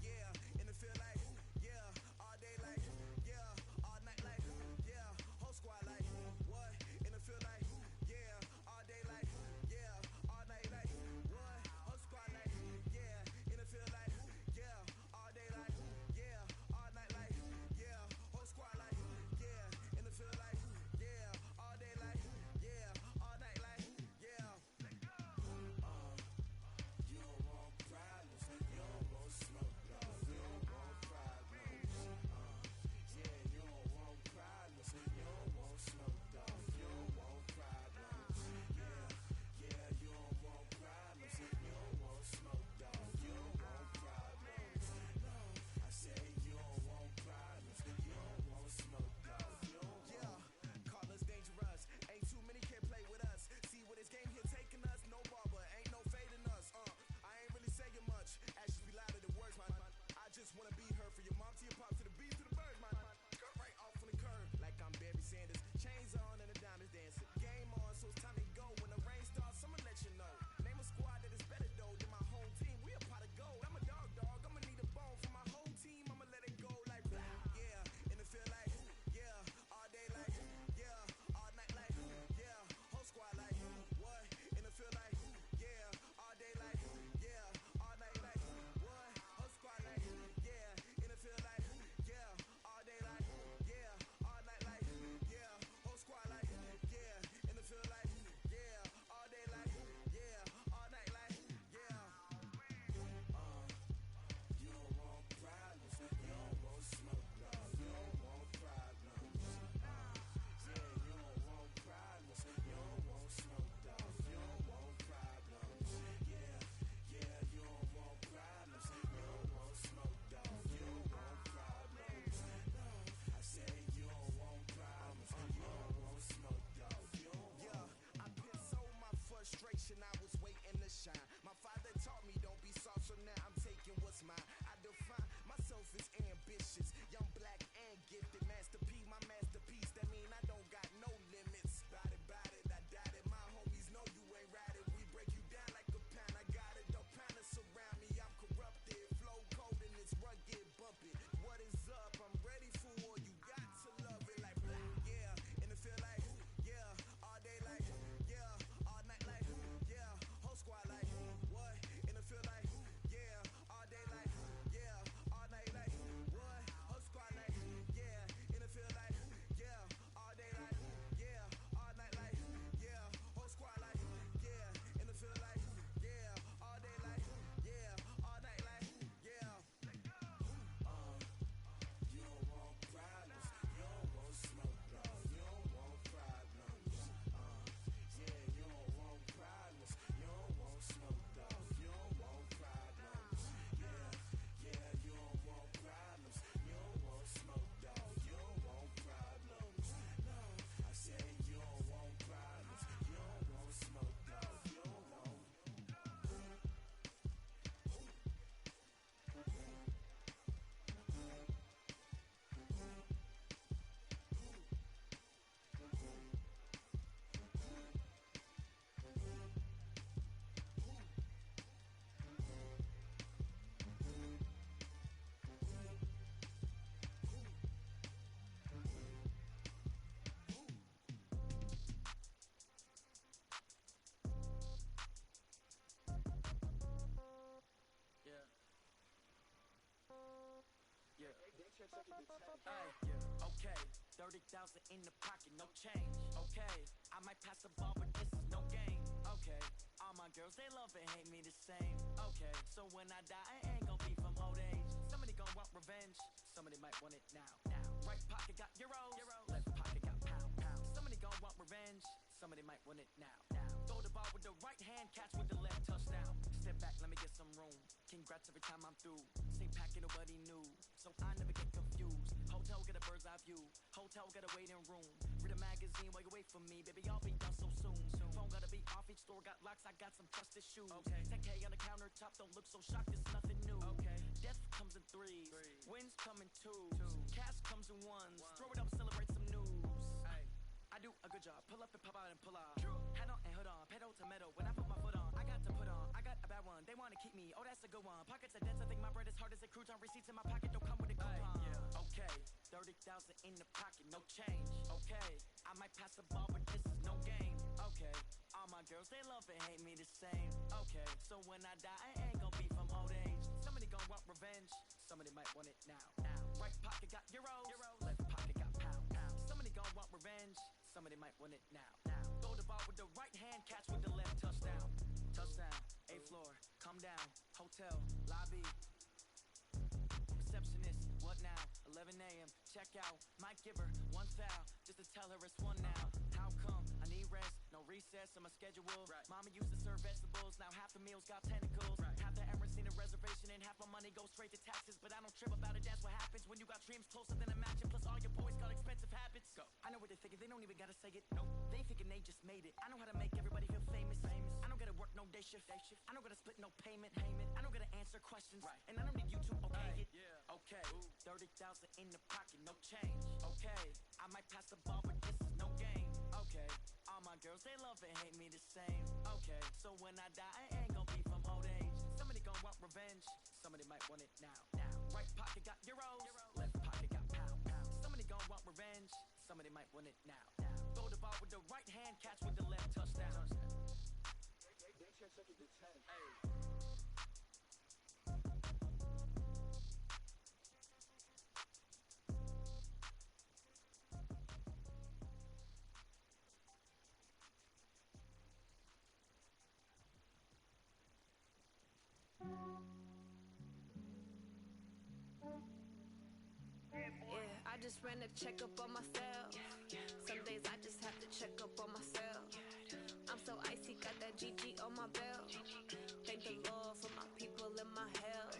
Yeah, and it feel like, yeah, all day like, yeah, all night like, yeah, whole squad like, what? And it feel like, yeah, all day like, yeah, Ay, okay, 30,000 in the pocket, no change. Okay, I might pass the ball, but this is no game. Okay, all my girls, they love and hate me the same. Okay, so when I die, I ain't gon' be from old age. Somebody gon' want revenge, somebody might want it now. Right pocket got euros, left pocket got pound. Somebody gon' want revenge, somebody might want it now. Throw the ball with the right hand, catch with the left, touchdown. Step back, let me get some room. Congrats every time I'm through. Same packet, nobody knew, so I never get confused. Hotel get a bird's eye view. Hotel get a waiting room. Read a magazine while you wait for me, baby. I'll be done so soon. Phone gotta be off. Each store got locks. I got some trusted shoes. Okay. 10K on the countertop. Don't look so shocked. It's nothing new. Okay. Death comes in threes. Wins come in twos. Cash comes in ones. Throw it up, celebrate some news. I do a good job. Pull up and pop out and pull out. Head on and hood on. Pedal to metal. When I put my foot on, I got to put on. I got a bad one. They wanna keep me. Oh, that's a good one. Pockets are dense. I think my bread is hard as a crouton. Receipts in my pocket don't come with a coupon. Okay, 30,000 in the pocket, no change. Okay, I might pass the ball, but this is no game. Okay, all my girls, they love and hate me the same. Okay, so when I die, I ain't gon' be from old age. Somebody gon' want revenge, somebody might want it now. Right pocket got euros, left pocket got pound. Somebody gon' want revenge, somebody might want it now. Throw the ball with the right hand, catch with the left, touchdown. Touchdown, 8th floor, come down, hotel, lobby. Receptionist, what now? 11 a.m. Check out. Might give her one foul just to tell her it's one now. How come? I need rest, no recess in my schedule. Mama used to serve vegetables, now half the meals got tentacles. Half the Emirates need a reservation and half my money goes straight to taxes. But I don't trip about it, that's what happens when you got dreams closer than a match. And plus all your boys got expensive habits. Go. I know what they're thinking, they don't even gotta say it. Nope. They thinking they just made it. I know how to make everybody feel famous. I don't gotta work no day shift. I don't gotta split no payment. I don't gotta answer questions. And I don't need you to okay it. Okay, 30,000 in the pocket, no change. Okay, I might pass the ball, but this is no game. Okay, all my girls, they love and hate me the same. Okay, so when I die, I ain't gon' be from old age. Somebody gon' want revenge, somebody might want it now. Right pocket got euros, left pocket got pound. Somebody gon' want revenge, somebody might want it now. Throw the ball with the right hand, catch with the left, touchdown. Yeah, I just ran a checkup on myself. Some days I just have to check up on myself. I'm so icy, got that GG on my belt. Thank the Lord for my people in my health.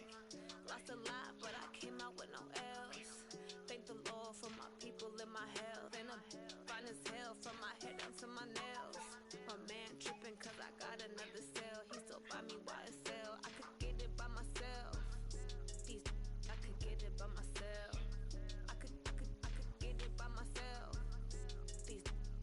Lost a lot, but I came out with no L's. Thank the Lord for my people in my health. And I'm fine as hell from my head down to my nails. My man tripping cause I got another cell. He still buy me YSL. I could get it by myself. I could get it by myself. I could get it by myself.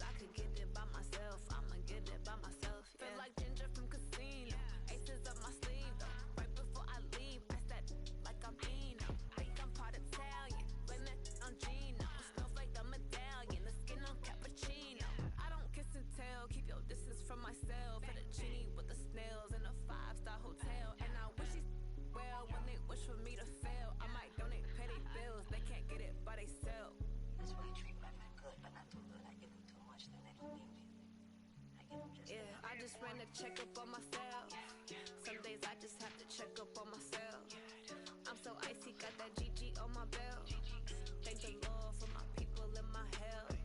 I could get it by myself. I'ma get it by myself. Yeah. Feel like Ginger from Casino. Aces up my sleeve though. Right before I leave, I that like I'm Dino. Think I'm part Italian. Blame that on Gino. Smells like the medallion. The skin on cappuccino. I don't kiss and tell. Keep your distance from myself. For the genie with the snails in a 5-star hotel. And I wish these well when they wish for me to fail. I might donate petty bills. They can't get it by they sell. That's why you treat women good, but not too good. I give them too much, then they don't need me. I give them just Yeah, I just ran a checkup on myself. Some days I just have to check up on myself. I'm so icy, got that GG on my belt. Thank the Lord for my people in my health.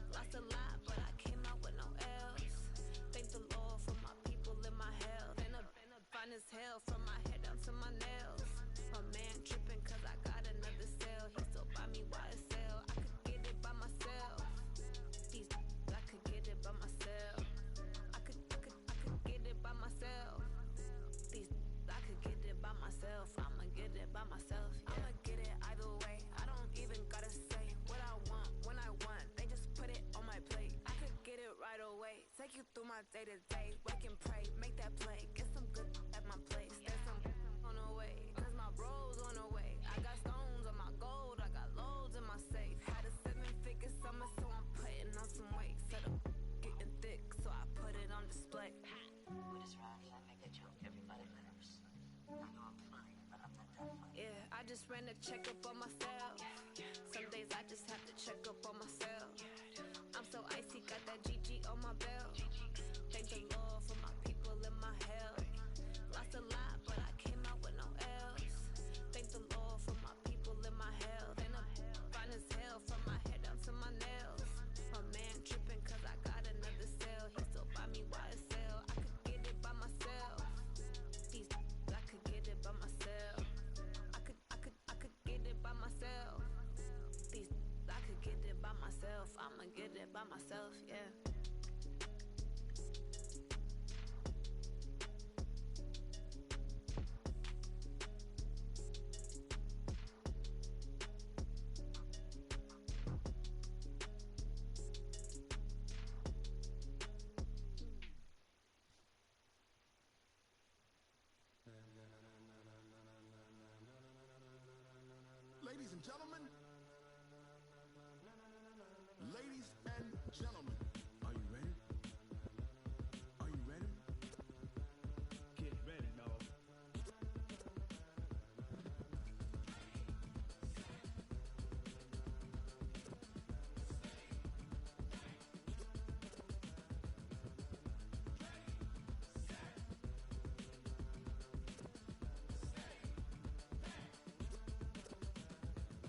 Lost a lot, but I came out with no L's. Thank the Lord for my people in my health. And I'm fine as hell from my head down to my nails. My man tripping cause I got another cell. He still buy me YSL. I could get it by myself. I could get it by myself. I could get it by myself. I could get it by myself. I'ma get it by myself. Yeah. I'ma get it either way. I don't even gotta say what I want when I want. They just put it on my plate. I could get it right away. Take you through my day to day. Wake and pray, make that play. Get some good at my place. There's some on the way. Cause my bro's on the way. I got stones on my gold. I got loads in my safe. Had a 7-figure summer, so I'm putting on some weight. Said I'm getting thick, so I put it on display. With this rhyme, I make a joke, everybody laughs. I know I'm funny, but I'm not that funny. Yeah, I just ran a checkup on myself. gentlemen. Ladies and gentlemen. Are you ready? Are you ready? Get ready, dog.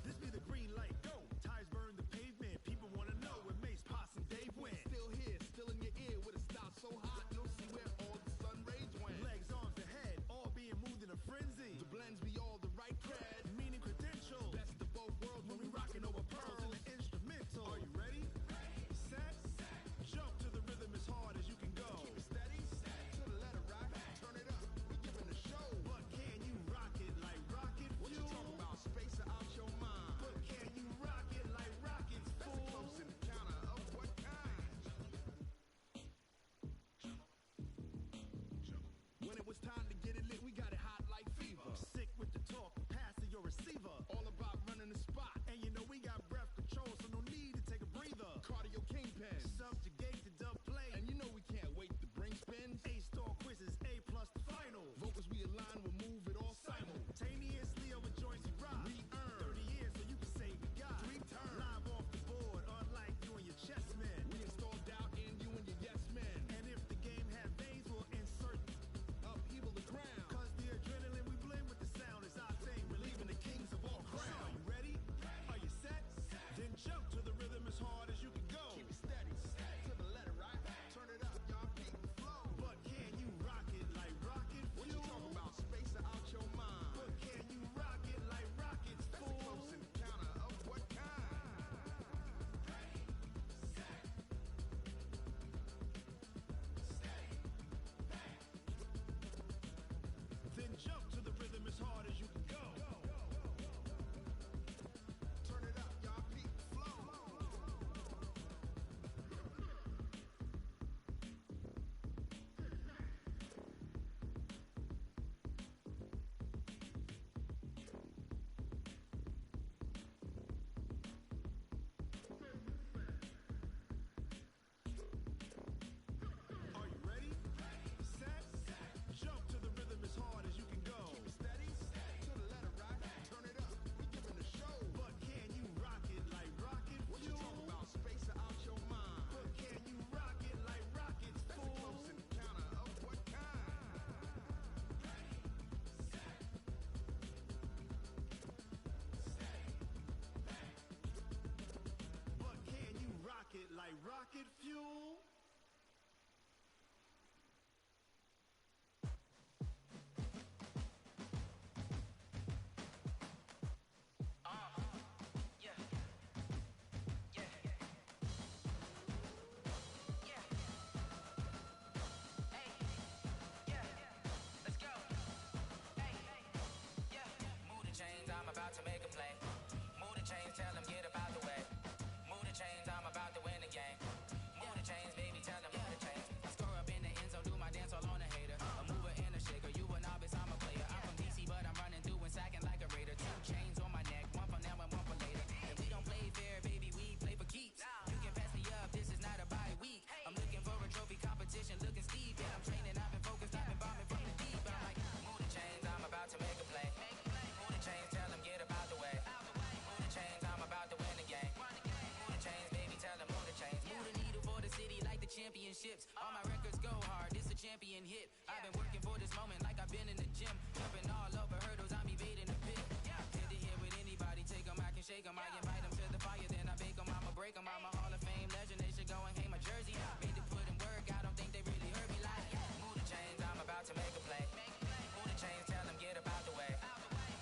This be the green light, go. Tires burn the pavement. People wanna know where Mace, Pops, and Dave went. Still here, still in your ear with a style so hot, you'll see where all the sun rays went. Legs, arms, the head, all being moved in a frenzy. The blends be all the right cred, meaning credentials. Best of both worlds when we rockin' over pearls in the instrumental. Are you ready? Set, jump to the rhythm as hard as you can go. Keep it steady, to the letter rock. Turn it up, we giving a show. But can you rock it like rocket fuel? What you talking about? Space out your mind. But can you rock it like rockets, fool? That's a close encounter of what kind? When it was time to get it lit, we got it hot like fever. Sick with the talk, pass to your receiver. All about running the spot, and you know we got breath control, so no need to take a breather. Cardio kingpin, subjugate the dub play, and you know we can't wait to bring spins. A-star quizzes, A+ the final. Vocals we align, we'll move it all simultaneously over joints we rock. We earn 30 years, so you can say we got 3 turns. Live off the board, unlike you and your chess men. We install doubt in you and your yes men. And if the game had veins, we'll insert upheaval the ground. Cause the adrenaline we blend with the sound is our thing. We're leaving the kings of all crowns. Are you ready? Are you set? Then jump to the rhythm as hard as you can go. Keep it steady, to the letter right. Turn it up, y'all keep the flow. But can you rock it like rocket fuel? What you talking about? Space out your mind. But can you rock it like rockets, fool? That's a close encounter of what kind? Then jump to the rhythm as hard as you can go. Turn it up, y'all keep the flow. Are you ready? Set, jump to the rhythm as hard as you can go. Keep it steady, to the letter right. Turn it up, we giving a show. But can you rock it like rocket fuel? What you talking about? Space out your mind. But can you rock it like rockets, fool? That's a close encounter of what kind? But can you rock it like rocket fuel? Move the chains, I'm about to make a play. Move the chains, tell them get up out the way. Move the chains, I'm about to win the game. Move the chains, baby, tell them move the chains. I score up in the end zone, do my dance all on a hater. A mover and a shaker, you a novice, I'm a player. I'm from DC, but I'm running through and sacking like a raider. 2 chains on my neck, one for now and one for later. And we don't play fair, baby, we play for keeps. You can pass me up, this is not a bye week. I'm looking for a trophy competition, looking steep. Yeah, I'm training, I've been focused, I've been bombing from the deep. I'm like, move the chains, I'm about to make a play. Move the chains, tell them get up out the way. Move the chains, I'm about to win the game. Move the chains, baby, tell them move the chains. Move the needle for the city like the championships. All my records go hard, this a champion hit. I've been working for this moment like I've been in the gym. Jumping all over hurdles, I'm evading the pit. Hit to hit with anybody, take them, I can shake them. I invite them to the fire, then I bake them, I'ma break them. I'm a Hall of Fame legend, they should go and hang my jersey. Made to put in work, I don't think they really heard me like. Move the chains, I'm about to make a play. Move the chains, tell them get up out the way.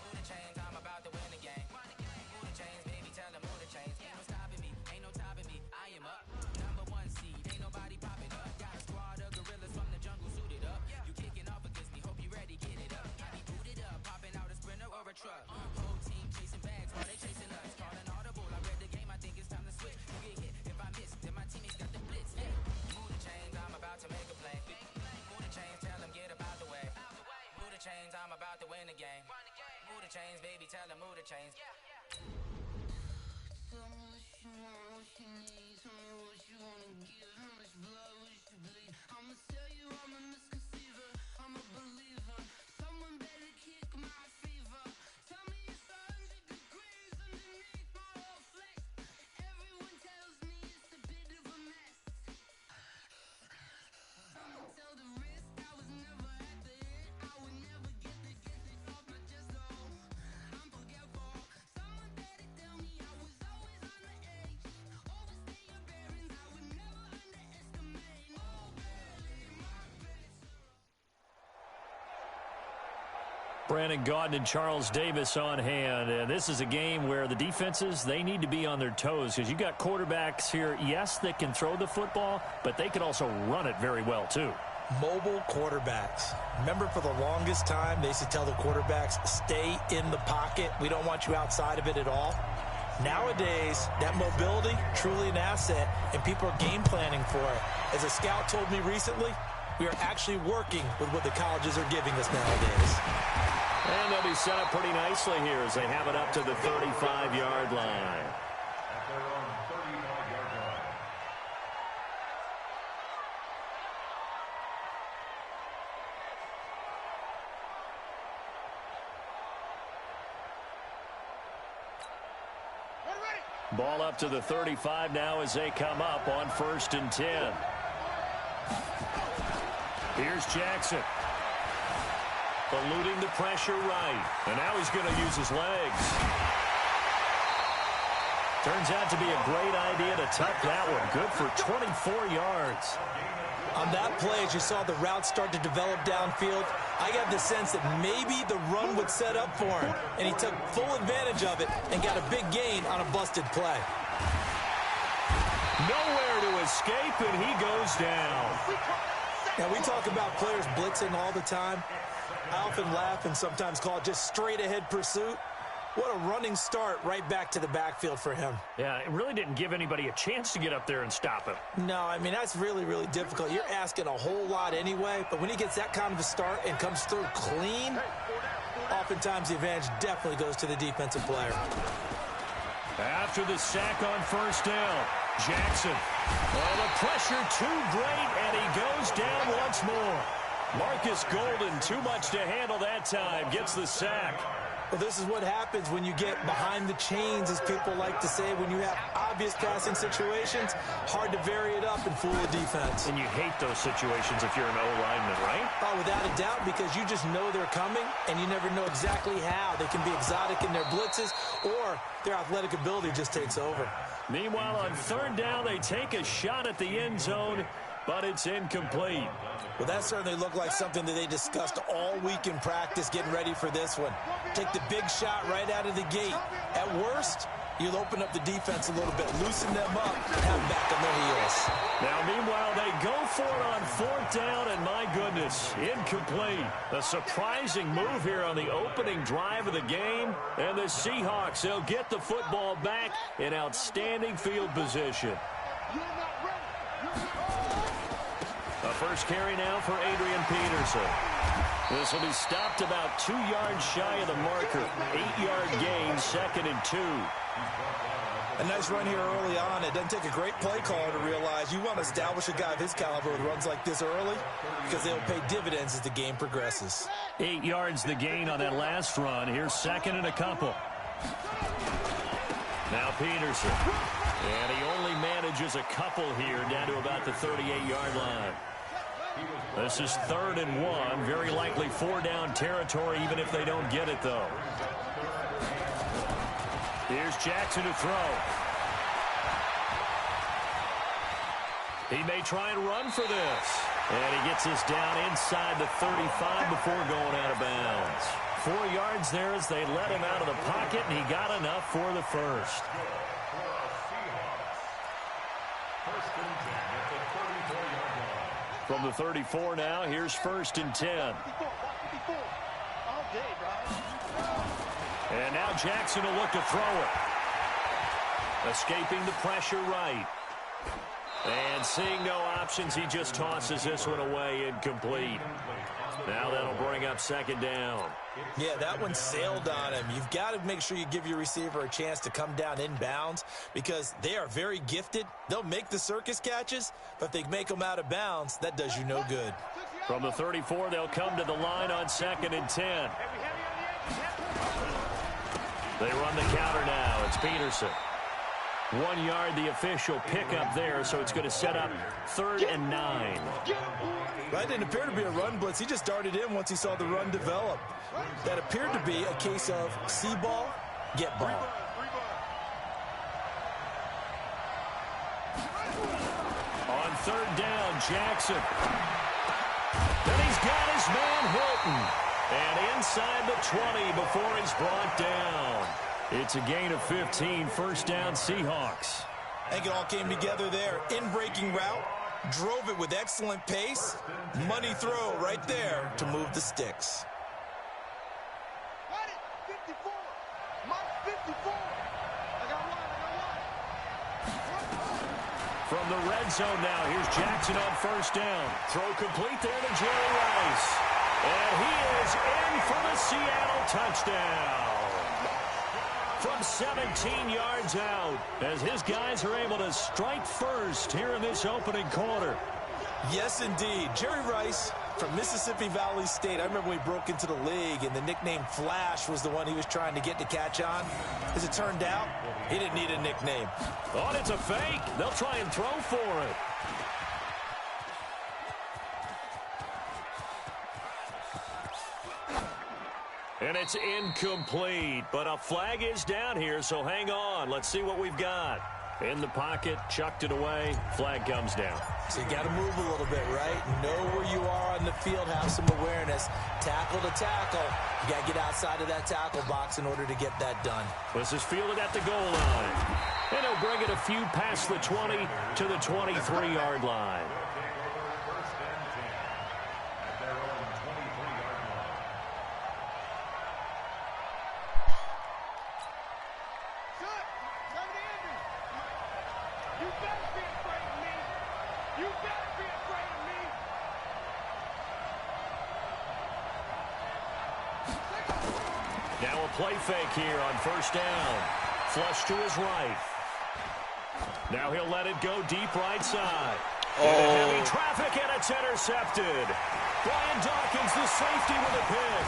Move the chains, I'm about to win the game. Move the chains, baby, tell them move the chains. Ain't no stopping me, ain't no topping me. I am up, #1 seed, ain't nobody popping up. Got a squad of gorillas from the jungle suited up. You kicking off against me, hope you ready, get it up. I be booted up, popping out a sprinter or a truck. Whole team chasing bags while they chasing us. Calling audible, I read the game, I think it's time to switch. You get hit, if I miss, then my teammates got the blitz. Yeah. Move the chains, I'm about to make a play. Move the chains, tell them get up out the way. Move the chains, I'm about to win the game. Move the chains, baby, tell them move the chains. you need. Tell me what you wanna give. How much blood would you bleed? I'ma tell you I'm a misconceiver. I'm a believer. Someone better kick my fever. Tell me it's 100 degrees underneath my whole flesh. Everyone tells me it's a bit of a mess. I'ma tell the risk I was never at the end. I would never get this off my chest, though. I'm forgetful. Someone better tell me I was always on the edge. Overstay your bearings, I would never underestimate. Oh, barely my best. Brandon Gaudin and Charles Davis on hand. And this is a game where the defenses, they need to be on their toes because you got quarterbacks here, yes, that can throw the football, but they can also run it very well, too. Mobile quarterbacks. Remember, for the longest time, they used to tell the quarterbacks, stay in the pocket. We don't want you outside of it at all. Nowadays, that mobility, truly an asset, and people are game planning for it. As a scout told me recently, we are actually working with what the colleges are giving us nowadays. And they'll be set up pretty nicely here as they have it up to the 35-yard line. Ball up to the 35 now as they come up on 1st and 10. Here's Jackson. Eluding the pressure right. And now he's going to use his legs. Turns out to be a great idea to tuck that one. Good for 24 yards. On that play, as you saw the route start to develop downfield, I got the sense that maybe the run would set up for him. And he took full advantage of it and got a big gain on a busted play. Nowhere to escape, and he goes down. Now, we talk about players blitzing all the time. I often laugh and sometimes call it just straight-ahead pursuit. What a running start right back to the backfield for him. Yeah, it really didn't give anybody a chance to get up there and stop him. No, I mean, that's really, really difficult. You're asking a whole lot anyway, but when he gets that kind of a start and comes through clean, oftentimes the advantage definitely goes to the defensive player. After the sack on 1st down, Jackson. Oh, the pressure too great, and he goes down once more. Marcus Golden, too much to handle that time, gets the sack. Well, this is what happens when you get behind the chains, as people like to say. When you have obvious passing situations, hard to vary it up and fool the defense. And you hate those situations if you're an O-lineman, right? Oh, without a doubt, because you just know they're coming, and you never know exactly how. They can be exotic in their blitzes, or their athletic ability just takes over. Meanwhile, on 3rd down, they take a shot at the end zone, but it's incomplete. Well, that certainly looked like something that they discussed all week in practice getting ready for this one. Take the big shot right out of the gate. At worst, you'll open up the defense a little bit, loosen them up, and have them back on their heels. Now, meanwhile, they go for it on 4th down, and my goodness, incomplete. A surprising move here on the opening drive of the game, and the Seahawks, they'll get the football back in outstanding field position. The first carry now for Adrian Peterson. This will be stopped about 2 yards shy of the marker. 8-yard gain, 2nd and 2. A nice run here early on. It doesn't take a great play caller to realize you want to establish a guy of his caliber with runs like this early because they'll pay dividends as the game progresses. 8 yards the gain on that last run. Here's 2nd and a couple. Now Peterson. And he only manages a couple here down to about the 38-yard line. This is 3rd and 1. Very likely 4-down territory even if they don't get it, though. Here's Jackson to throw. He may try and run for this. And he gets this down inside the 35 before going out of bounds. 4 yards there as they let him out of the pocket, and he got enough for the first. From the 34 now, here's 1st and 10. And now Jackson will look to throw it. Escaping the pressure right. And And seeing no options, he just tosses this one away, incomplete. Now that'll bring up second down. Yeah, that one sailed on him. You've got to make sure you give your receiver a chance to come down inbounds because they are very gifted. They'll make the circus catches, but if they make them out of bounds, that does you no good. From the 34, they'll come to the line on 2nd and 10. They run the counter now. It's Peterson. 1 yard, the official pickup there, so it's going to set up 3rd and 9. That didn't appear to be a run blitz. He just darted in once he saw the run develop. That appeared to be a case of see ball, get ball. On 3rd down, Jackson. Then he's got his man Hilton. And inside the 20 before he's brought down. It's a gain of 15, 1st down Seahawks. I think it all came together there. In-breaking route, drove it with excellent pace. Money throw right there to move the sticks. Got it, 54. Mark 54. I got one. From the red zone now, here's Jackson on 1st down. Throw complete there to Jerry Rice. And he is in for the Seattle touchdown. From 17 yards out, as his guys are able to strike first here in this opening quarter. Yes, indeed. Jerry Rice from Mississippi Valley State. I remember when he broke into the league, and the nickname Flash was the one he was trying to get to catch on. As it turned out, he didn't need a nickname. Oh, it's a fake. They'll try and throw for it. And it's incomplete, but a flag is down here, so hang on. Let's see what we've got. In the pocket, chucked it away, flag comes down. So you got to move a little bit, right? Know where you are on the field, have some awareness. Tackle to tackle. You got to get outside of that tackle box in order to get that done. This is fielded at the goal line. And he'll bring it a few past the 20 to the 23-yard line. Now a play fake here on 1st down. Flush to his right. Now he'll let it go deep right side. Heavy traffic, and it's intercepted. Brian Dawkins, the safety, with a pick.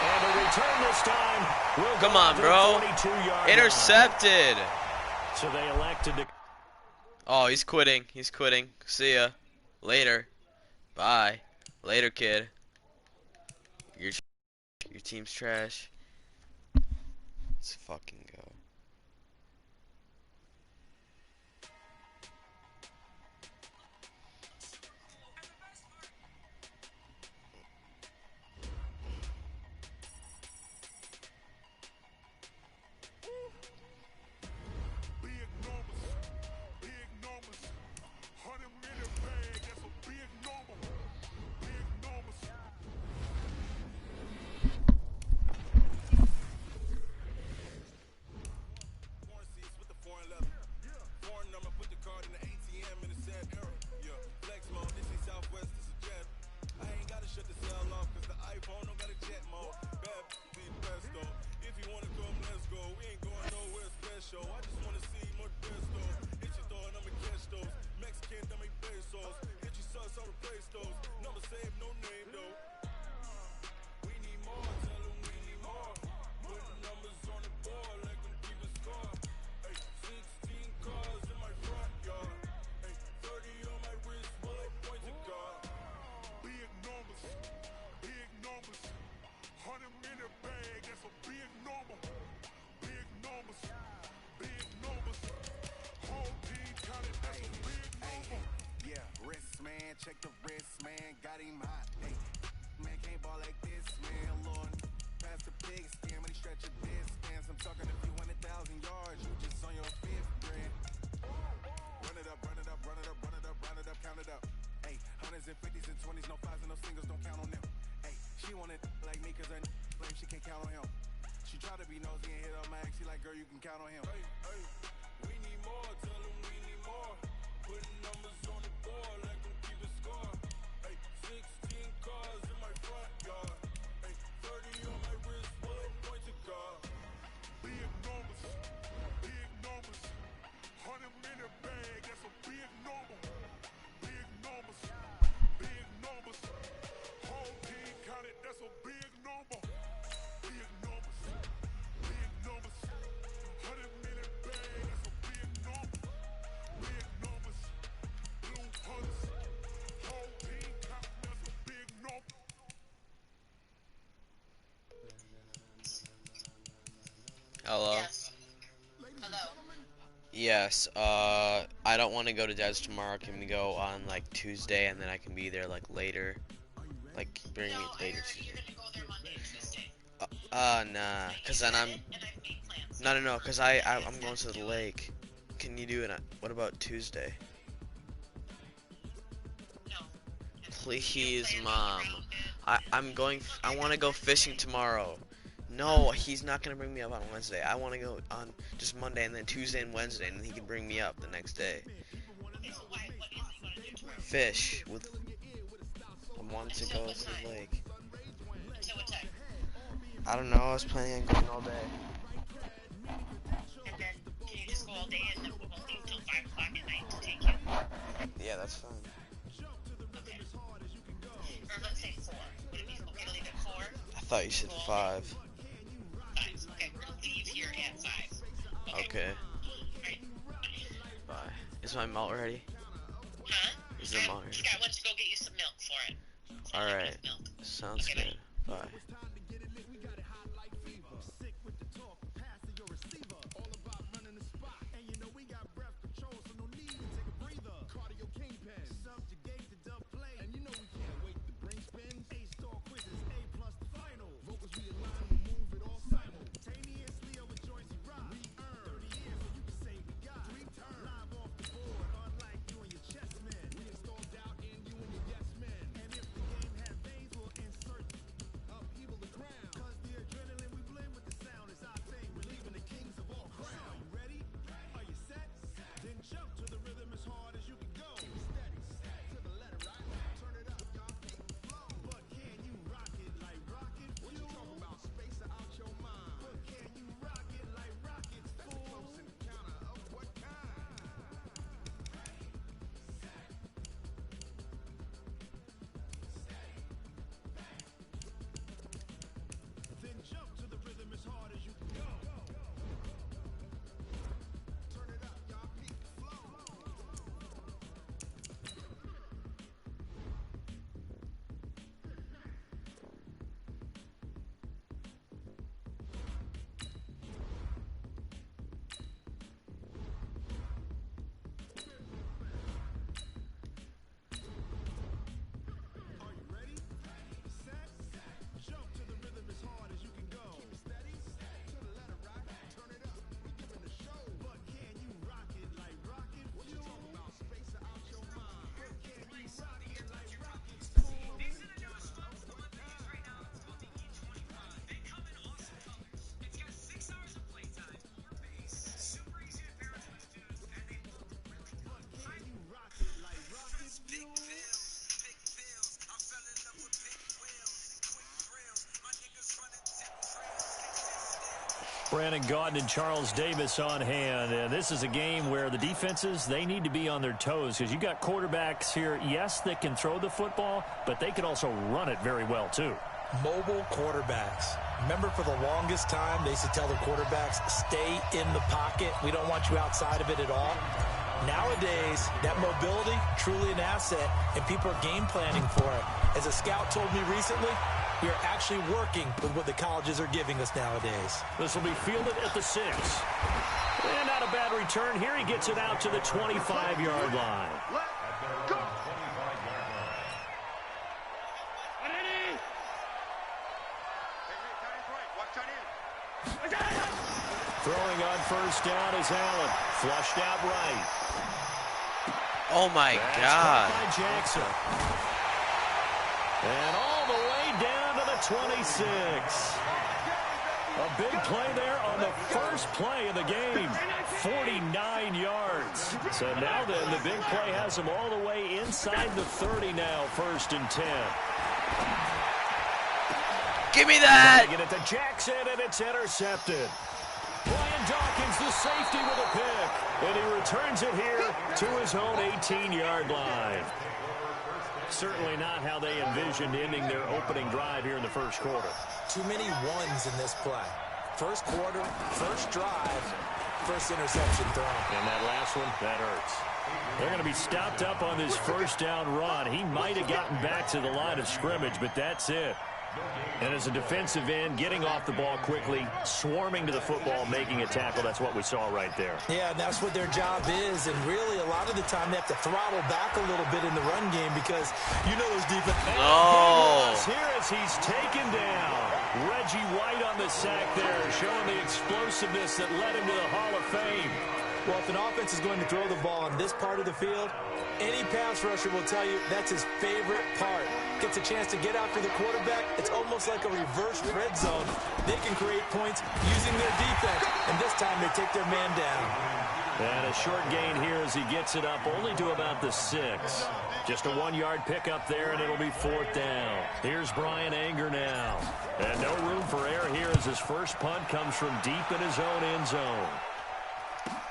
And the return this time will Come go on, to bro. the 42-yard Intercepted. line. So they elected to... Oh, he's quitting. He's quitting. See ya. Later. Bye. Later, kid. Your team's trash. Let's fucking go. Check the wrist, man, got him hot. Hey, man, can't ball like this, man. Lord, pass the pig skin, but he stretch a distance. I'm talking a few 100,000 yards. You just on your 5th grand. Run it up, run it up, run it up, run it up, run it up, count it up. Hey, 100s and 50s and 20s, no 5s and no singles, don't count on them. Hey, she wanted like me cause her claim she can't count on him. She tried to be nosy and hit on my ex. She like, girl, you can count on him. Hey, hey, we need more, tell him we need more. Putting Hello? Yes. Hello. Yes, I don't want to go to Dad's tomorrow. Can we go on, like, Tuesday, and then I can be there, like, later? Like, bring me later Tuesday. You're gonna go there Monday and Tuesday. Nah, because then I'm... No, because I'm going to the lake. Can you do it on... What about Tuesday? No. Please, Mom. I'm going... I want to go fishing tomorrow. No, he's not going to bring me up on Wednesday. I want to go on just Monday and then Tuesday and Wednesday, and then he can bring me up the next day. Okay, so what is he gonna do? Fish with... I want to go to the lake. Until what time? I don't know. I was planning on going all day. And then can you just go all day and then we won't leave till 5 o'clock at night to take you? Yeah, that's fine. Okay. Or let's say 4. Would it be okay to leave at 4? I thought you said 5. 5. Okay, we're gonna leave here at 5. Okay. Alright. Bye. Is my malt ready? Huh? Is the malt ready? Scott went to go get you some milk for it. Alright. Sounds Okay, good. Bye. Brandon Gaudin and Charles Davis on hand. And this is a game where the defenses, they need to be on their toes because you got quarterbacks here, yes, that can throw the football, but they can also run it very well, too. Mobile quarterbacks. Remember, for the longest time, they used to tell the quarterbacks, stay in the pocket. We don't want you outside of it at all. Nowadays, that mobility, truly an asset, and people are game planning for it. As a scout told me recently, we are actually working with what the colleges are giving us nowadays. This will be fielded at the 6. And not a bad return here. He gets it out to the 25-yard line. Let's go! Throwing on first down is Allen. Flushed out right. Oh, my God. By Jackson. And all the way down to the 26. A big play there on the first play of the game. 49 yards. So now then, the big play has him all the way inside the 30 now, 1st and 10. Give me that! Get it to Jackson, and it's intercepted. Brian Dawkins, the safety, with a pick. And he returns it here to his own 18-yard line. Certainly not how they envisioned ending their opening drive here in the first quarter. Too many ones in this play. First quarter, first drive, first interception thrown. And that last one, that hurts. They're going to be stopped up on this first down run. He might have gotten back to the line of scrimmage, but that's it. And as a defensive end, getting off the ball quickly, swarming to the football, making a tackle, that's what we saw right there. Yeah, and that's what their job is. And really, a lot of the time, they have to throttle back a little bit in the run game because you know those defense. Oh! Here as he's taken down. Reggie White on the sack there, showing the explosiveness that led him to the Hall of Fame. Well, if an offense is going to throw the ball on this part of the field, any pass rusher will tell you that's his favorite part. Gets a chance to get after the quarterback. It's almost like a reverse red zone. They can create points using their defense, and this time they take their man down. And a short gain here as he gets it up only to about the 6. Just a 1-yard pickup there, and it'll be 4th down. Here's Brian Anger now. And no room for error here as his first punt comes from deep in his own end zone.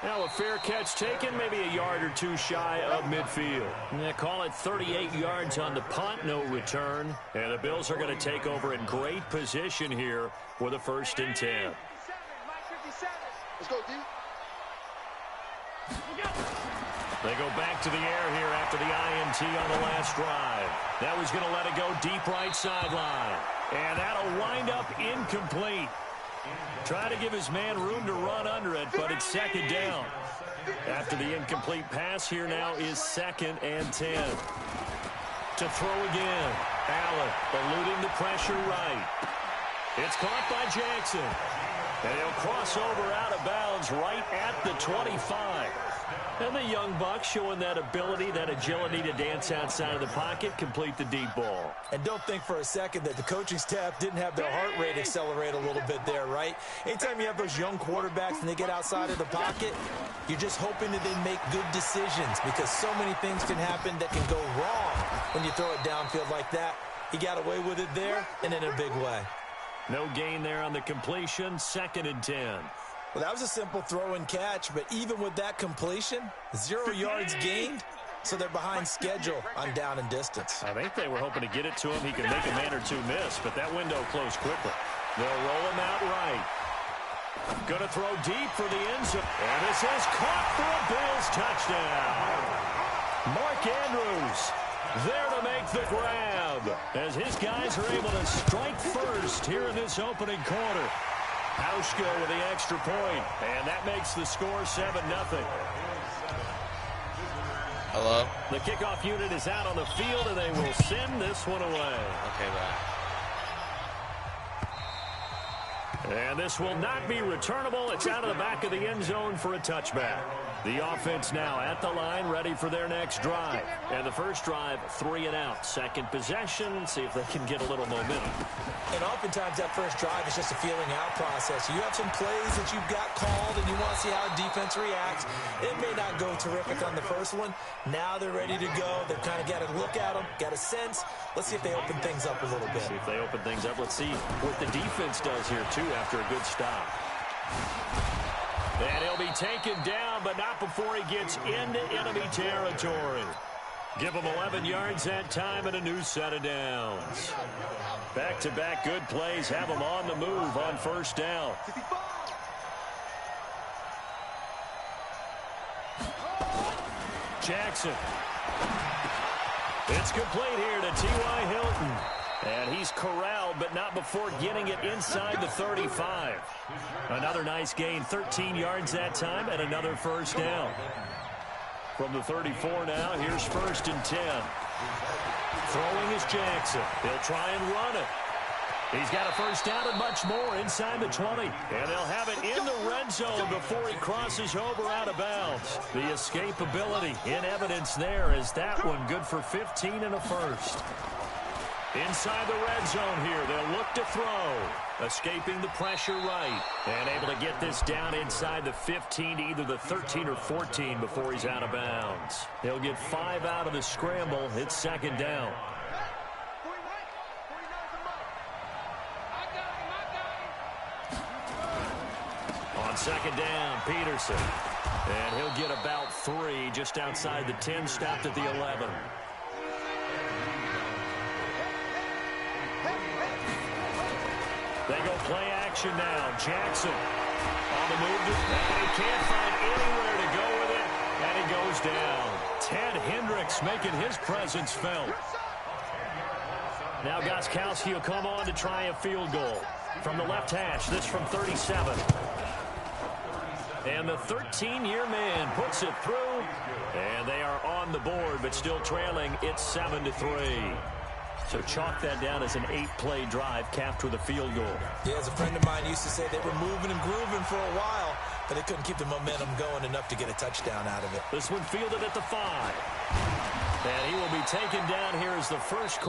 Now a fair catch taken, maybe a yard or two shy of midfield. They call it 38 yards on the punt, no return. And the Bills are going to take over in great position here with a 1st and 10. Let's go, D. They go back to the air here after the INT on the last drive. Now he's going to let it go deep right sideline. And that'll wind up incomplete. Trying to give his man room to run under it, but it's 2nd down. After the incomplete pass, here now is 2nd and 10. To throw again. Allen eluding the pressure right. It's caught by Jackson. And he'll cross over out of bounds right at the 25. And the young buck showing that ability, that agility to dance outside of the pocket, complete the deep ball. And don't think for a second that the coaching staff didn't have their heart rate accelerate a little bit there, right? Anytime you have those young quarterbacks and they get outside of the pocket, you're just hoping that they make good decisions because so many things can happen that can go wrong when you throw it downfield like that. He got away with it there and in a big way. No gain there on the completion, 2nd and 10. Well, that was a simple throw and catch, but even with that completion, 0 yards gained, so they're behind schedule on down and distance. I think they were hoping to get it to him. He could make a man or two miss, but that window closed quickly. They'll roll him out right. Going to throw deep for the end zone. And this is caught for a Bills touchdown. Mark Andrews there to make the grab as his guys are able to strike first here in this opening quarter. Hauschka with the extra point, and that makes the score 7-0. Hello? The kickoff unit is out on the field, and they will send this one away. Okay, bye. And this will not be returnable. It's out of the back of the end zone for a touchback. The offense now at the line, ready for their next drive. And the first drive, 3 and out. Second possession, see if they can get a little momentum. And oftentimes that first drive is just a feeling out process. You have some plays that you've got called and you want to see how defense reacts. It may not go terrific on the first one. Now they're ready to go. They've kind of got to look at them, got a sense. Let's see if they open things up a little bit. See if they open things up. Let's see what the defense does here, too, after a good stop. And he'll be taken down, but not before he gets into enemy territory. Give him 11 yards that time and a new set of downs. Back-to-back good plays have him on the move on first down. Jackson. It's complete here to T.Y. Hilton. And he's corralled, but not before getting it inside the 35. Another nice gain, 13 yards that time, and another first down. From the 34 now, here's 1st and 10. Throwing is Jackson. They'll try and run it. He's got a first down and much more inside the 20. And they'll have it in the red zone before he crosses over out of bounds. The escapability in evidence there is that one good for 15 and a first. Inside the red zone here, they'll look to throw. Escaping the pressure right. And able to get this down inside the 15 to either the 13 or 14 before he's out of bounds. He'll get 5 out of the scramble. It's 2nd down. On 2nd down, Peterson. And he'll get about 3 just outside the 10, stopped at the 11. They go play action now. Jackson on the move. And he can't find anywhere to go with it. And he goes down. Ted Hendricks making his presence felt. Now Gostkowski will come on to try a field goal. From the left hash, this from 37. And the 13-year man puts it through. And they are on the board, but still trailing. It's 7-3. So chalk that down as an 8-play drive capped with a field goal. Yeah, as a friend of mine used to say, they were moving and grooving for a while, but they couldn't keep the momentum going enough to get a touchdown out of it. This one fielded at the 5. And he will be taken down here as the first.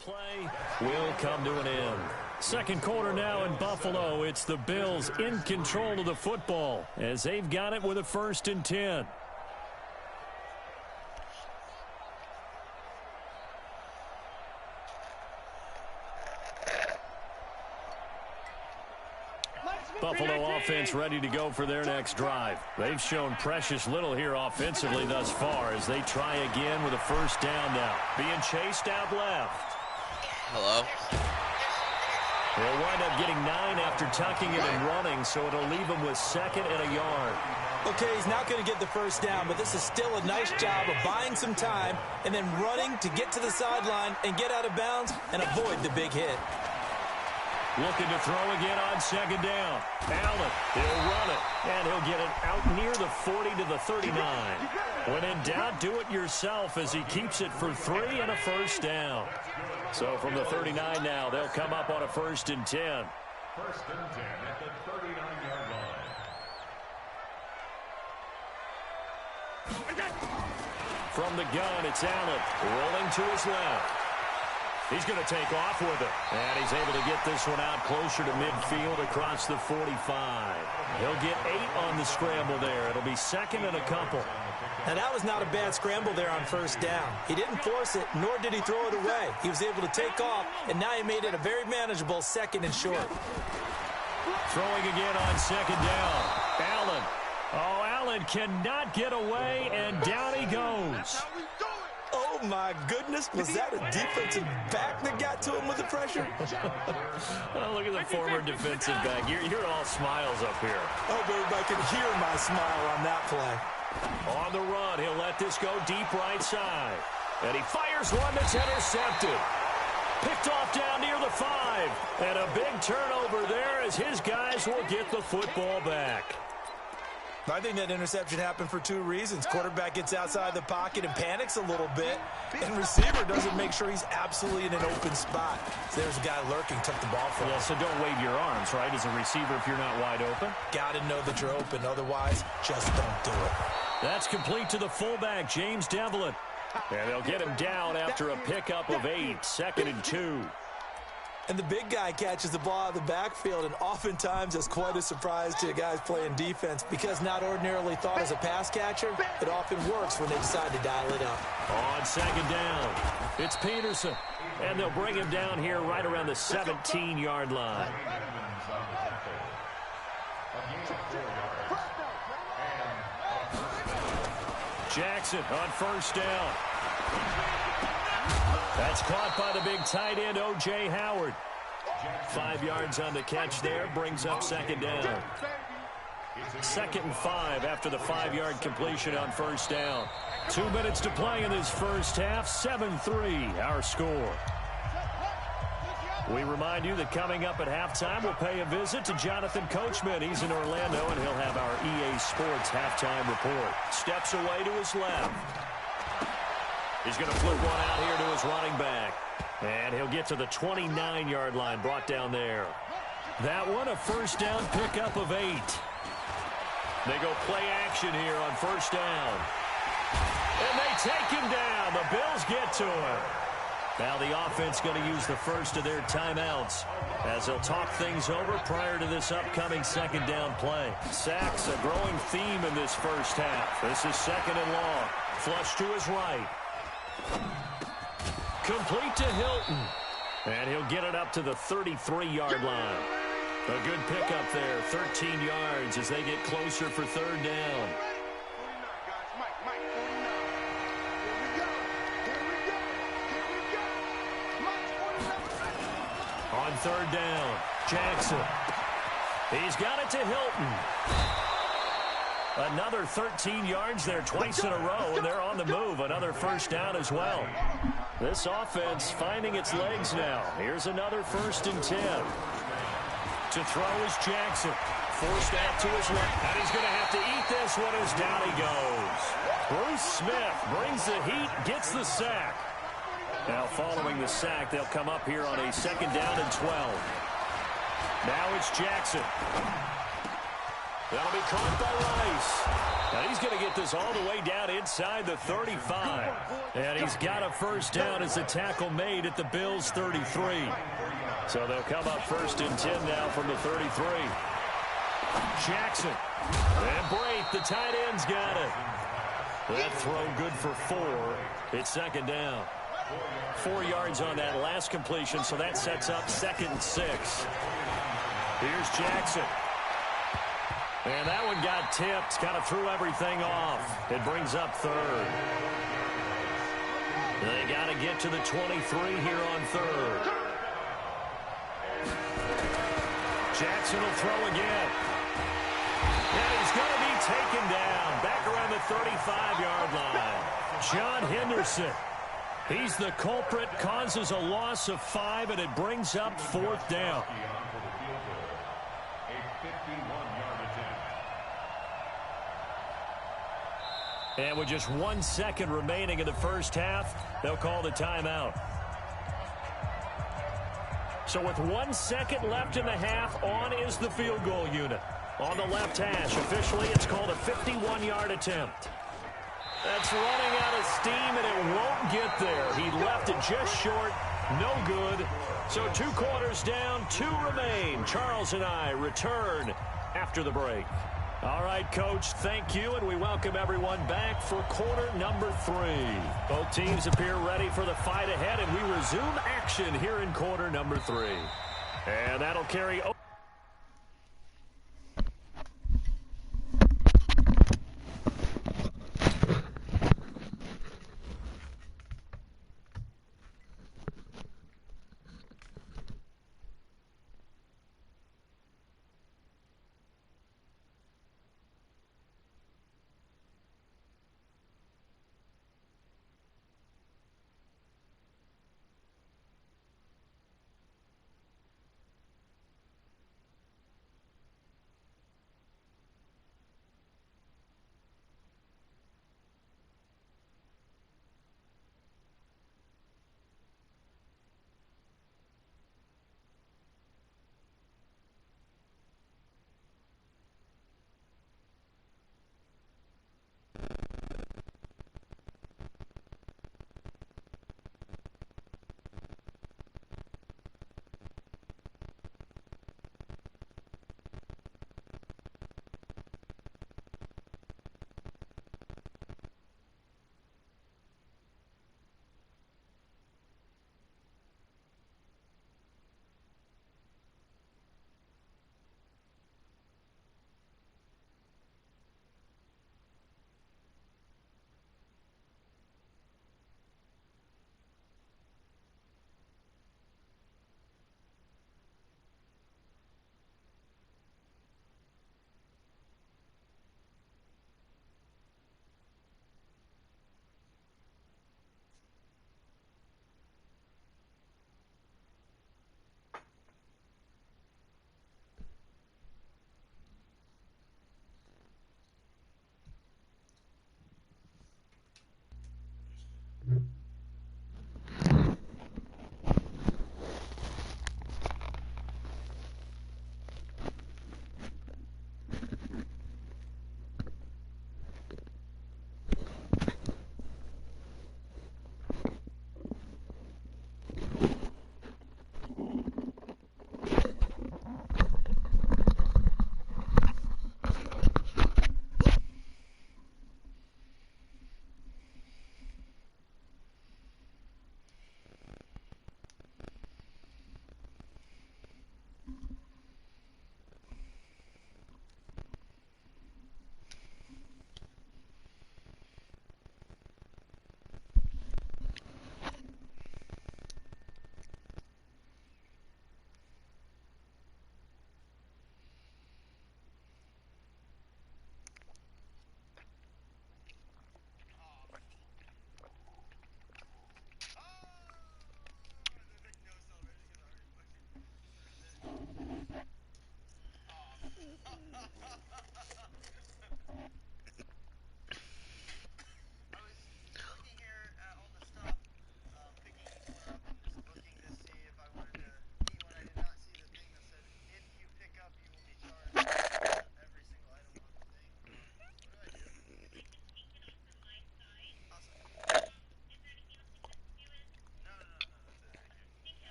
Play will come to an end. Second quarter now in Buffalo. It's the Bills in control of the football as they've got it with a 1st and 10. Buffalo offense ready to go for their next drive. They've shown precious little here offensively thus far as they try again with a 1st down now. Being chased out left. Hello? He'll wind up getting 9 after tucking it and running, so it'll leave him with 2nd and a yard. Okay, he's not going to get the 1st down, but this is still a nice job of buying some time and then running to get to the sideline and get out of bounds and avoid the big hit. Looking to throw again on 2nd down. Allen, he'll run it, and he'll get it out near the 40 to the 39. When in doubt, do it yourself as he keeps it for 3 and a 1st down. So from the 39 now, they'll come up on a 1st and 10. 1st and 10 at the 39-yard line. From the gun, it's Allen rolling to his left. He's going to take off with it. And he's able to get this one out closer to midfield across the 45. He'll get 8 on the scramble there. It'll be second and a couple. Now, that was not a bad scramble there on first down. He didn't force it, nor did he throw it away. He was able to take off, and now he made it a very manageable second and short. Throwing again on second down. Allen. Oh, Allen cannot get away, and down he goes. Oh, my goodness. Was that a defensive back that got to him with the pressure? Oh, look at the former defensive back. You're all smiles up here. I hope everybody can hear my smile on that play. On the run, he'll let this go deep right side. And he fires one that's intercepted. Picked off down near the 5. And a big turnover there as his guys will get the football back. I think that interception happened for 2 reasons. Quarterback gets outside the pocket and panics a little bit, and receiver doesn't make sure he's absolutely in an open spot. So there's a guy lurking, took the ball from him. Yeah, so don't wave your arms, right, as a receiver if you're not wide open. Got to know that you're open. Otherwise, just don't do it. That's complete to the fullback, James Devlin. And they'll get him down after a pickup of 8, second and 2. And the big guy catches the ball out of the backfield, and oftentimes it's quite a surprise to guys playing defense because not ordinarily thought as a pass catcher, it often works when they decide to dial it up. On second down, it's Peterson. And they'll bring him down here right around the 17-yard line. Jackson on first down. That's caught by the big tight end, O.J. Howard. 5 yards on the catch there, brings up second down. 2nd and 5 after the 5-yard completion on first down. 2 minutes to play in this first half, 7-3 our score. We remind you that coming up at halftime, we'll pay a visit to Jonathan Coachman. He's in Orlando, and he'll have our EA Sports halftime report. Steps away to his left. He's going to flip one out here to his running back. And he'll get to the 29-yard line, brought down there. That one, a first down pickup of 8. They go play action here on first down. And they take him down. The Bills get to him. Now the offense going to use the first of their timeouts as they'll talk things over prior to this upcoming second down play. Sacks, a growing theme in this first half. This is second and long. Flush to his right. Complete to Hilton. And he'll get it up to the 33-yard line. A good pickup there, 13 yards as they get closer for third down. On third down, Jackson. He's got it to Hilton. Another 13 yards there twice in a row, and they're on the move. Another first down as well. This offense finding its legs now. Here's another 1st and 10. To throw is Jackson. Forced out to his left. And he's going to have to eat this one as down he goes. Bruce Smith brings the heat, gets the sack. Now following the sack, they'll come up here on a second down and 12. Now it's Jackson. That'll be caught by Rice. Now he's going to get this all the way down inside the 35. And he's got a first down as the tackle made at the Bills' 33. So they'll come up 1st and 10 now from the 33. Jackson. And Brate, the tight end's got it. That throw good for 4. It's second down. 4 yards on that last completion, so that sets up 2nd and 6. Here's Jackson. And that one got tipped, kind of threw everything off. It brings up 3rd. They got to get to the 23 here on 3rd. Jackson will throw again. And he's going to be taken down back around the 35-yard line. John Henderson. He's the culprit, causes a loss of 5, and it brings up 4th down. And with just 1 second remaining in the first half, they'll call the timeout. So with 1 second left in the half, on is the field goal unit. On the left hash, officially it's called a 51-yard attempt. That's running out of steam, and it won't get there. He left it just short. No good. So 2 quarters down, 2 remain. Charles and I return after the break. All right, Coach, thank you, and we welcome everyone back for quarter number 3. Both teams appear ready for the fight ahead, and we resume action here in quarter number 3. And that'll carry over.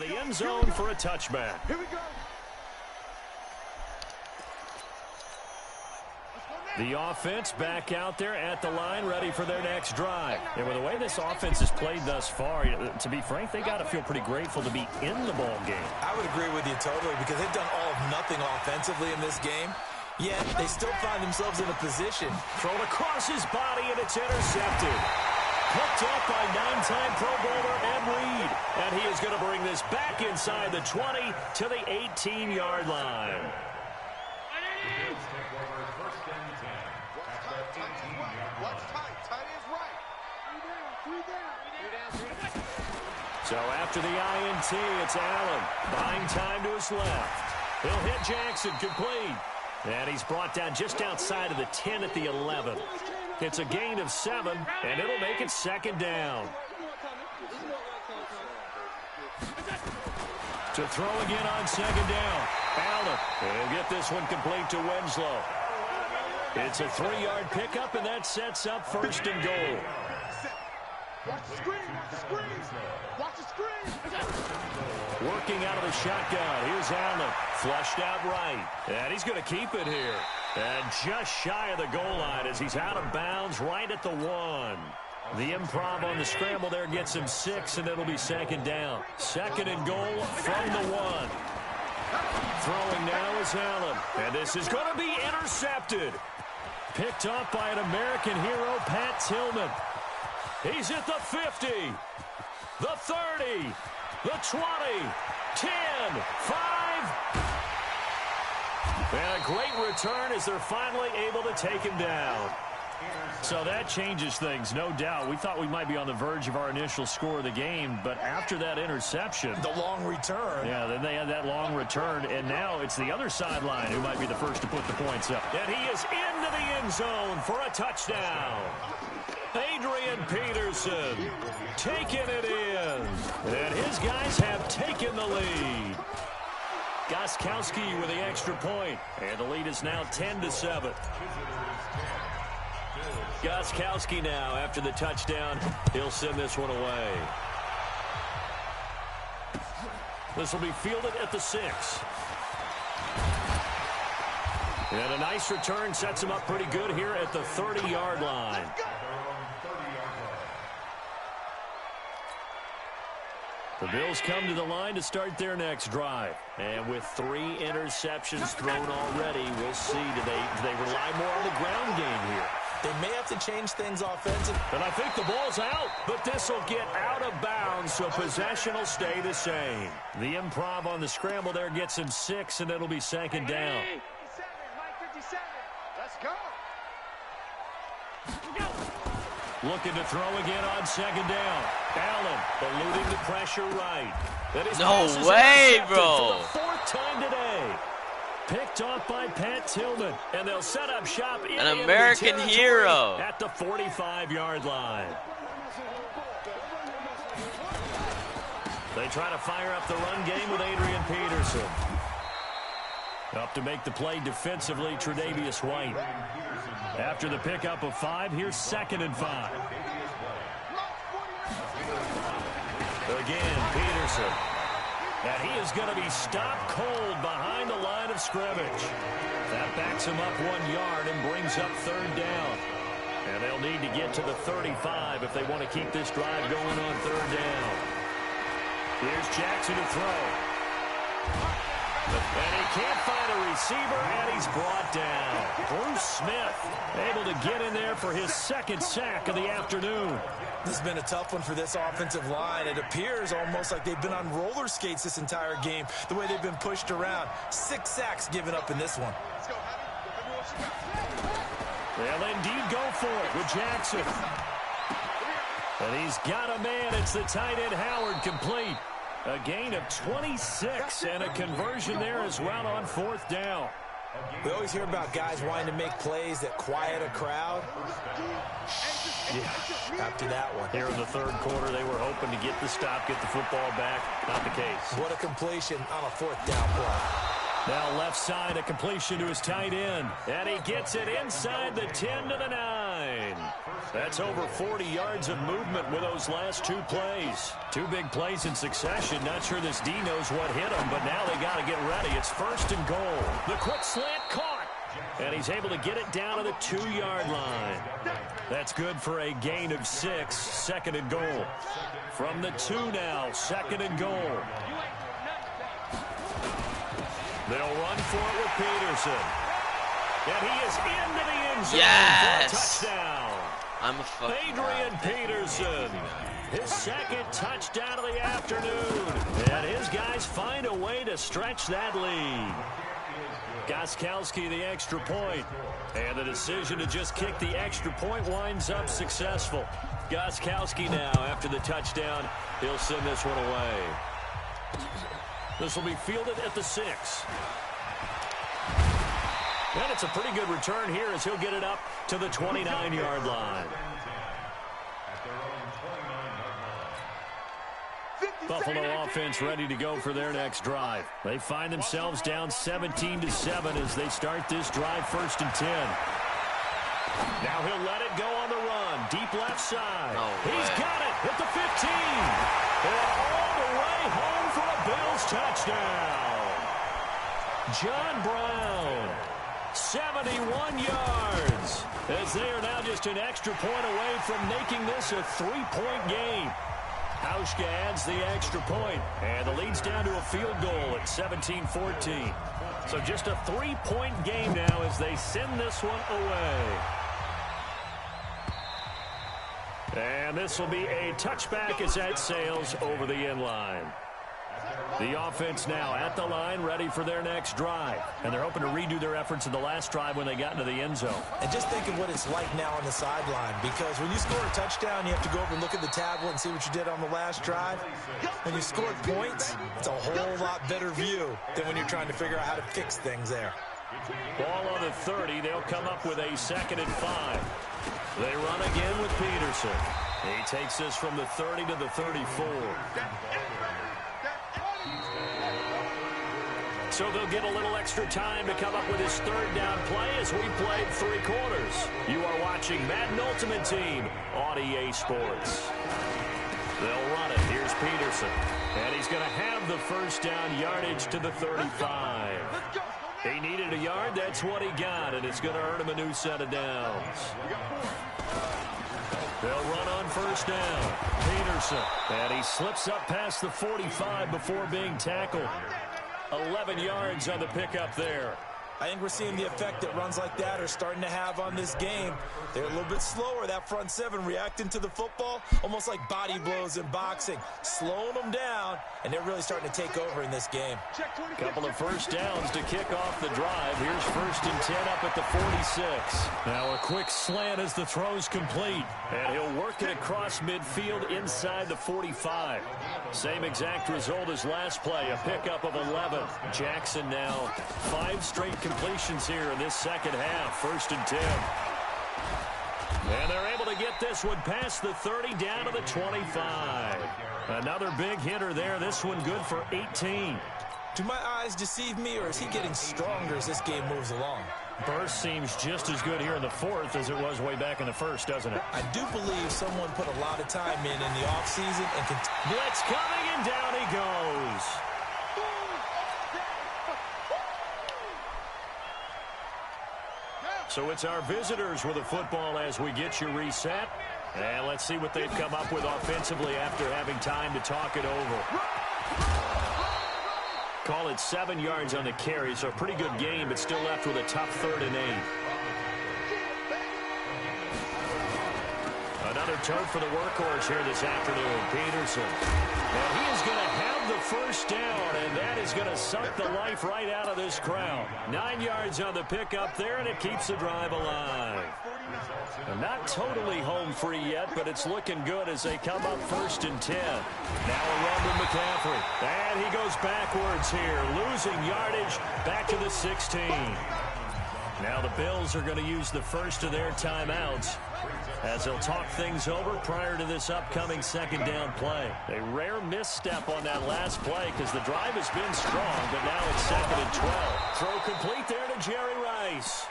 the end zone for a touchback. Here we go. The offense back out there at the line, ready for their next drive. And with the way this offense has played thus far, to be frank, they got to feel pretty grateful to be in the ball game. I would agree with you totally because they've done all of nothing offensively in this game, yet they still find themselves in a position. Thrown across his body, and it's intercepted. Picked up by 9-time Pro Bowler Ed Reed. And he is going to bring this back inside the 20 to the 18-yard line. So after the INT, it's Allen. Buying time to his left. He'll hit Jackson complete. And he's brought down just outside of the 10 at the 11. It's a gain of 7, and it'll make it second down. To throw again on second down. Allen will get this one complete to Winslow. It's a 3-yard pickup, and that sets up first and goal. Watch the screen, watch the screen, watch the screen. Working out of the shotgun. Here's Allen. Flushed out right. And he's going to keep it here. And just shy of the goal line as he's out of bounds right at the 1. The improv on the scramble there gets him 6, and it'll be second down. Second and goal from the 1. Throwing now is Allen. And this is going to be intercepted. Picked up by an American hero, Pat Tillman. He's at the 50, the 30, the 20, 10, 5. And a great return as they're finally able to take him down. So that changes things, no doubt. We thought we might be on the verge of our initial score of the game, but after that interception. The long return. Yeah, then they had that long return, and now it's the other sideline who might be the first to put the points up. And he is into the end zone for a touchdown. Adrian Peterson taking it in. And his guys have taken the lead. Gostkowski with the extra point. And the lead is now 10-7. Gostkowski now, after the touchdown, he'll send this one away. This will be fielded at the 6. And a nice return sets him up pretty good here at the 30-yard line. The Bills come to the line to start their next drive. And with 3 interceptions thrown already, we'll see. Do they rely more on the ground game here? They may have to change things offensively. And I think the ball's out, but this will get out of bounds, so possession will stay the same. The improv on the scramble there gets him 6, and it'll be second down. 57, let's go. Looking to throw again on second down. Allen eluding the pressure right. No way, bro. For the 4th time today. Picked off by Pat Tillman. And they'll set up shop in an American hero at the 45-yard line. They try to fire up the run game with Adrian Peterson. Up to make the play defensively, Tre'Davious White. After the pickup of 5, here's 2nd and 5. Again, Peterson. And he is going to be stopped cold behind the line of scrimmage. That backs him up 1 yard and brings up 3rd down. And they'll need to get to the 35 if they want to keep this drive going on 3rd down. Here's Jackson to throw. And he can't find a receiver, and he's brought down. Bruce Smith able to get in there for his 2nd sack of the afternoon. This has been a tough one for this offensive line. It appears almost like they've been on roller skates this entire game, the way they've been pushed around. 6 sacks given up in this one. They'll indeed go for it with Jackson. And he's got a man. It's the tight end Howard complete. A gain of 26 and a conversion there as well on 4th down. We always hear about guys wanting to make plays that quiet a crowd. Yeah, after that one. Here in the 3rd quarter, they were hoping to get the stop, get the football back. Not the case. What a completion on a 4th down play. Now left side, a completion to his tight end. And he gets it inside the 10 to the 9. That's over 40 yards of movement with those last 2 plays. 2 big plays in succession. Not sure this D knows what hit him, but now they got to get ready. It's 1st and goal. The quick slant caught. And he's able to get it down to the 2-yard line. That's good for a gain of 6. 2nd and goal. From the 2 now, 2nd and goal. They'll run for it with Peterson. And he is into the end zone for a touchdown. I'm a fucking Adrian Peterson. His 2nd touchdown of the afternoon. And his guys find a way to stretch that lead. Gostkowski the extra point. And the decision to just kick the extra point winds up successful. Gostkowski now, after the touchdown, he'll send this one away. This will be fielded at the 6. And it's a pretty good return here as he'll get it up to the 29-yard line. Buffalo offense ready to go for their next drive. They find themselves down 17-7 as they start this drive, 1st and 10. Now he'll let it go on the run. Deep left side. He's got it at the 15. And all the way home for a Bills touchdown. John Brown, 71 yards. As they are now just an extra point away from making this a 3-point game. Hauschka adds the extra point, and the lead's down to a field goal at 17-14. So just a 3-point game now as they send this one away. And this will be a touchback as that sails over the end line. The offense now at the line, ready for their next drive. And they're hoping to redo their efforts in the last drive when they got into the end zone. And just think of what it's like now on the sideline, because when you score a touchdown, you have to go over and look at the tablet and see what you did on the last drive. When you scored points, it's a whole lot better view than when you're trying to figure out how to fix things there. Ball on the 30. They'll come up with a 2nd and 5. They run again with Peterson. He takes this from the 30 to the 34. So they'll get a little extra time to come up with his 3rd down play as we played 3 quarters. You are watching Madden Ultimate Team on EA Sports. They'll run it. Here's Peterson. And he's going to have the 1st down yardage to the 35. He needed a yard. That's what he got. And it's going to earn him a new set of downs. They'll run on 1st down. Peterson. And he slips up past the 45 before being tackled. 11 yards on the pickup there. I think we're seeing the effect that runs like that are starting to have on this game. They're a little bit slower, that front 7 reacting to the football, almost like body blows in boxing, slowing them down, and they're really starting to take over in this game. Couple of 1st downs to kick off the drive. Here's 1st and 10 up at the 46. Now a quick slant as the throw's complete, and he'll work it across midfield inside the 45. Same exact result as last play, a pickup of 11. Jackson now 5 straight completions here in this 2nd half, 1st and 10. And they're able to get this one past the 30 down to the 25. Another big hitter there. This one good for 18. Do my eyes deceive me, or is he getting stronger as this game moves along? Burst seems just as good here in the 4th as it was way back in the 1st, doesn't it? I do believe someone put a lot of time in the offseason and can... Blitz coming, and down he goes. So it's our visitors with the football as we get you reset. And let's see what they've come up with offensively after having time to talk it over. Call it 7 yards on the carry, so a pretty good game, but still left with a tough 3rd and 8. Another tote for the workhorse here this afternoon, Peterson. And he is going to have the 1st down, and that is going to suck the life right out of this crowd. 9 yards on the pickup there, and it keeps the drive alive. And not totally home free yet, but it's looking good as they come up 1st and 10. Now a run with McCaffrey. And he goes backwards here, losing yardage back to the 16. Now the Bills are going to use the first of their timeouts as they'll talk things over prior to this upcoming second down play. A rare misstep on that last play because the drive has been strong, but now it's second and 12. Throw complete there to Jerry Rice.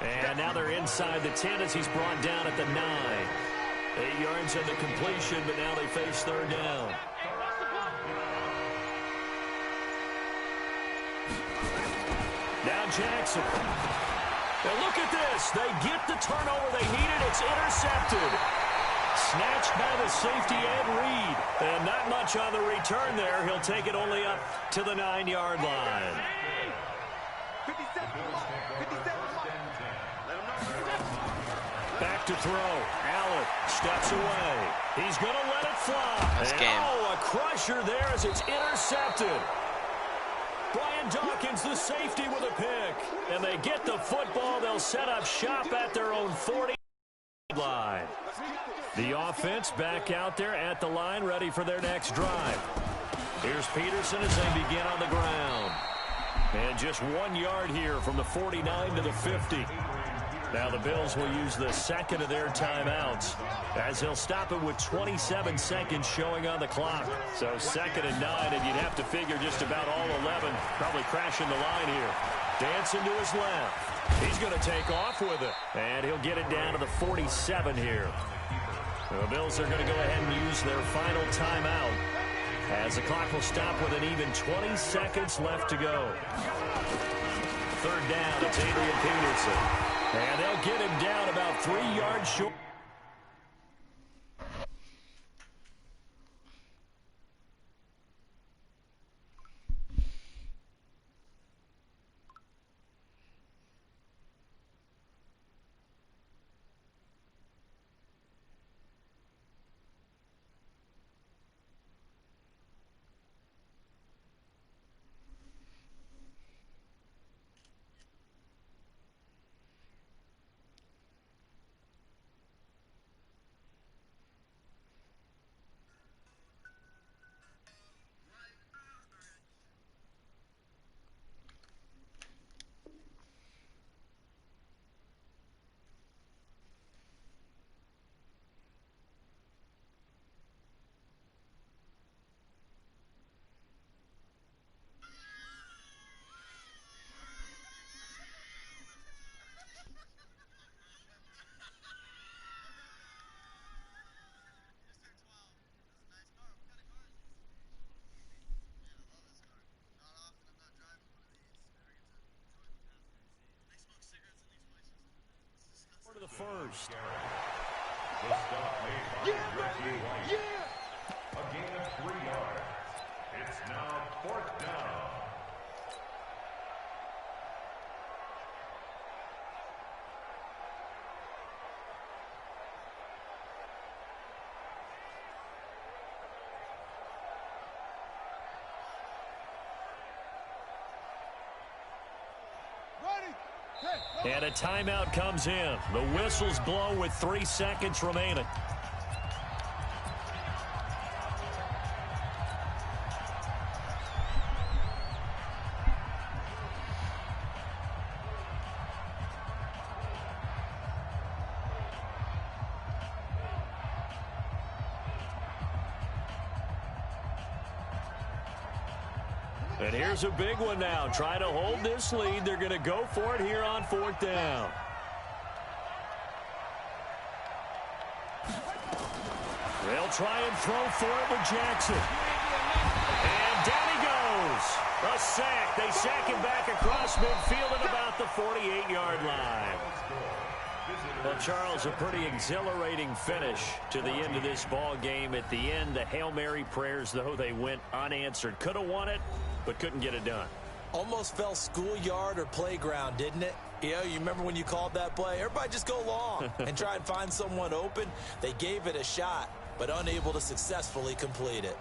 And now they're inside the 10 as he's brought down at the 9. 8 yards on the completion, but now they face third down. Now Jackson. And look at this. They get the turnover they needed. It's intercepted. Snatched by the safety Ed Reed. And not much on the return there. He'll take it only up to the 9-yard line. Back to throw. Allen steps away. He's going to let it fly. Nice game. Oh, a crusher there as it's intercepted. Brian Dawkins, the safety, with a pick. And they get the football. They'll set up shop at their own 40 line. The offense back out there at the line, ready for their next drive. Here's Peterson as they begin on the ground. And just 1 yard here from the 49 to the 50. Now the Bills will use the second of their timeouts as they'll stop it with 27 seconds showing on the clock. So 2nd and 9, and you'd have to figure just about all 11 probably crashing the line here. Dancing to his left. He's going to take off with it, and he'll get it down to the 47 here. The Bills are going to go ahead and use their final timeout as the clock will stop with an even 20 seconds left to go. Third down, it's Adrian Peterson. And they'll get him down about 3 yards short. To the first. Yeah, baby! Yeah! A gain of 3 yards. It's now 4th down. And a timeout comes in. The whistles blow with 3 seconds remaining. And here's a big one now. Trying to hold this lead. They're going to go for it here on 4th down. They'll try and throw for it with Jackson. And down he goes. A sack. They sack him back across midfield at about the 48-yard line. Well, Charles, a pretty exhilarating finish to the end of this ball game. At the end, the Hail Mary prayers, though, they went unanswered. Could have won it, but couldn't get it done. Almost felt schoolyard or playground, didn't it? You know, you remember when you called that play? Everybody just go long and try and find someone open. They gave it a shot, but unable to successfully complete it.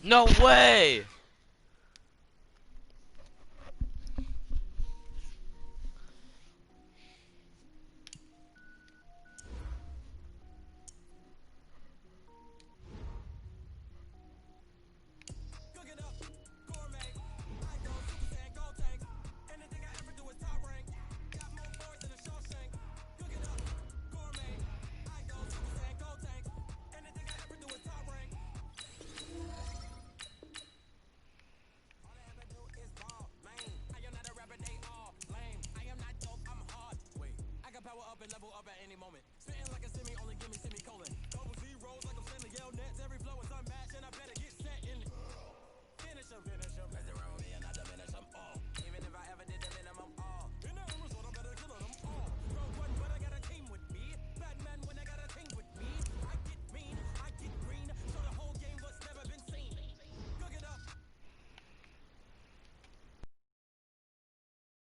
No way!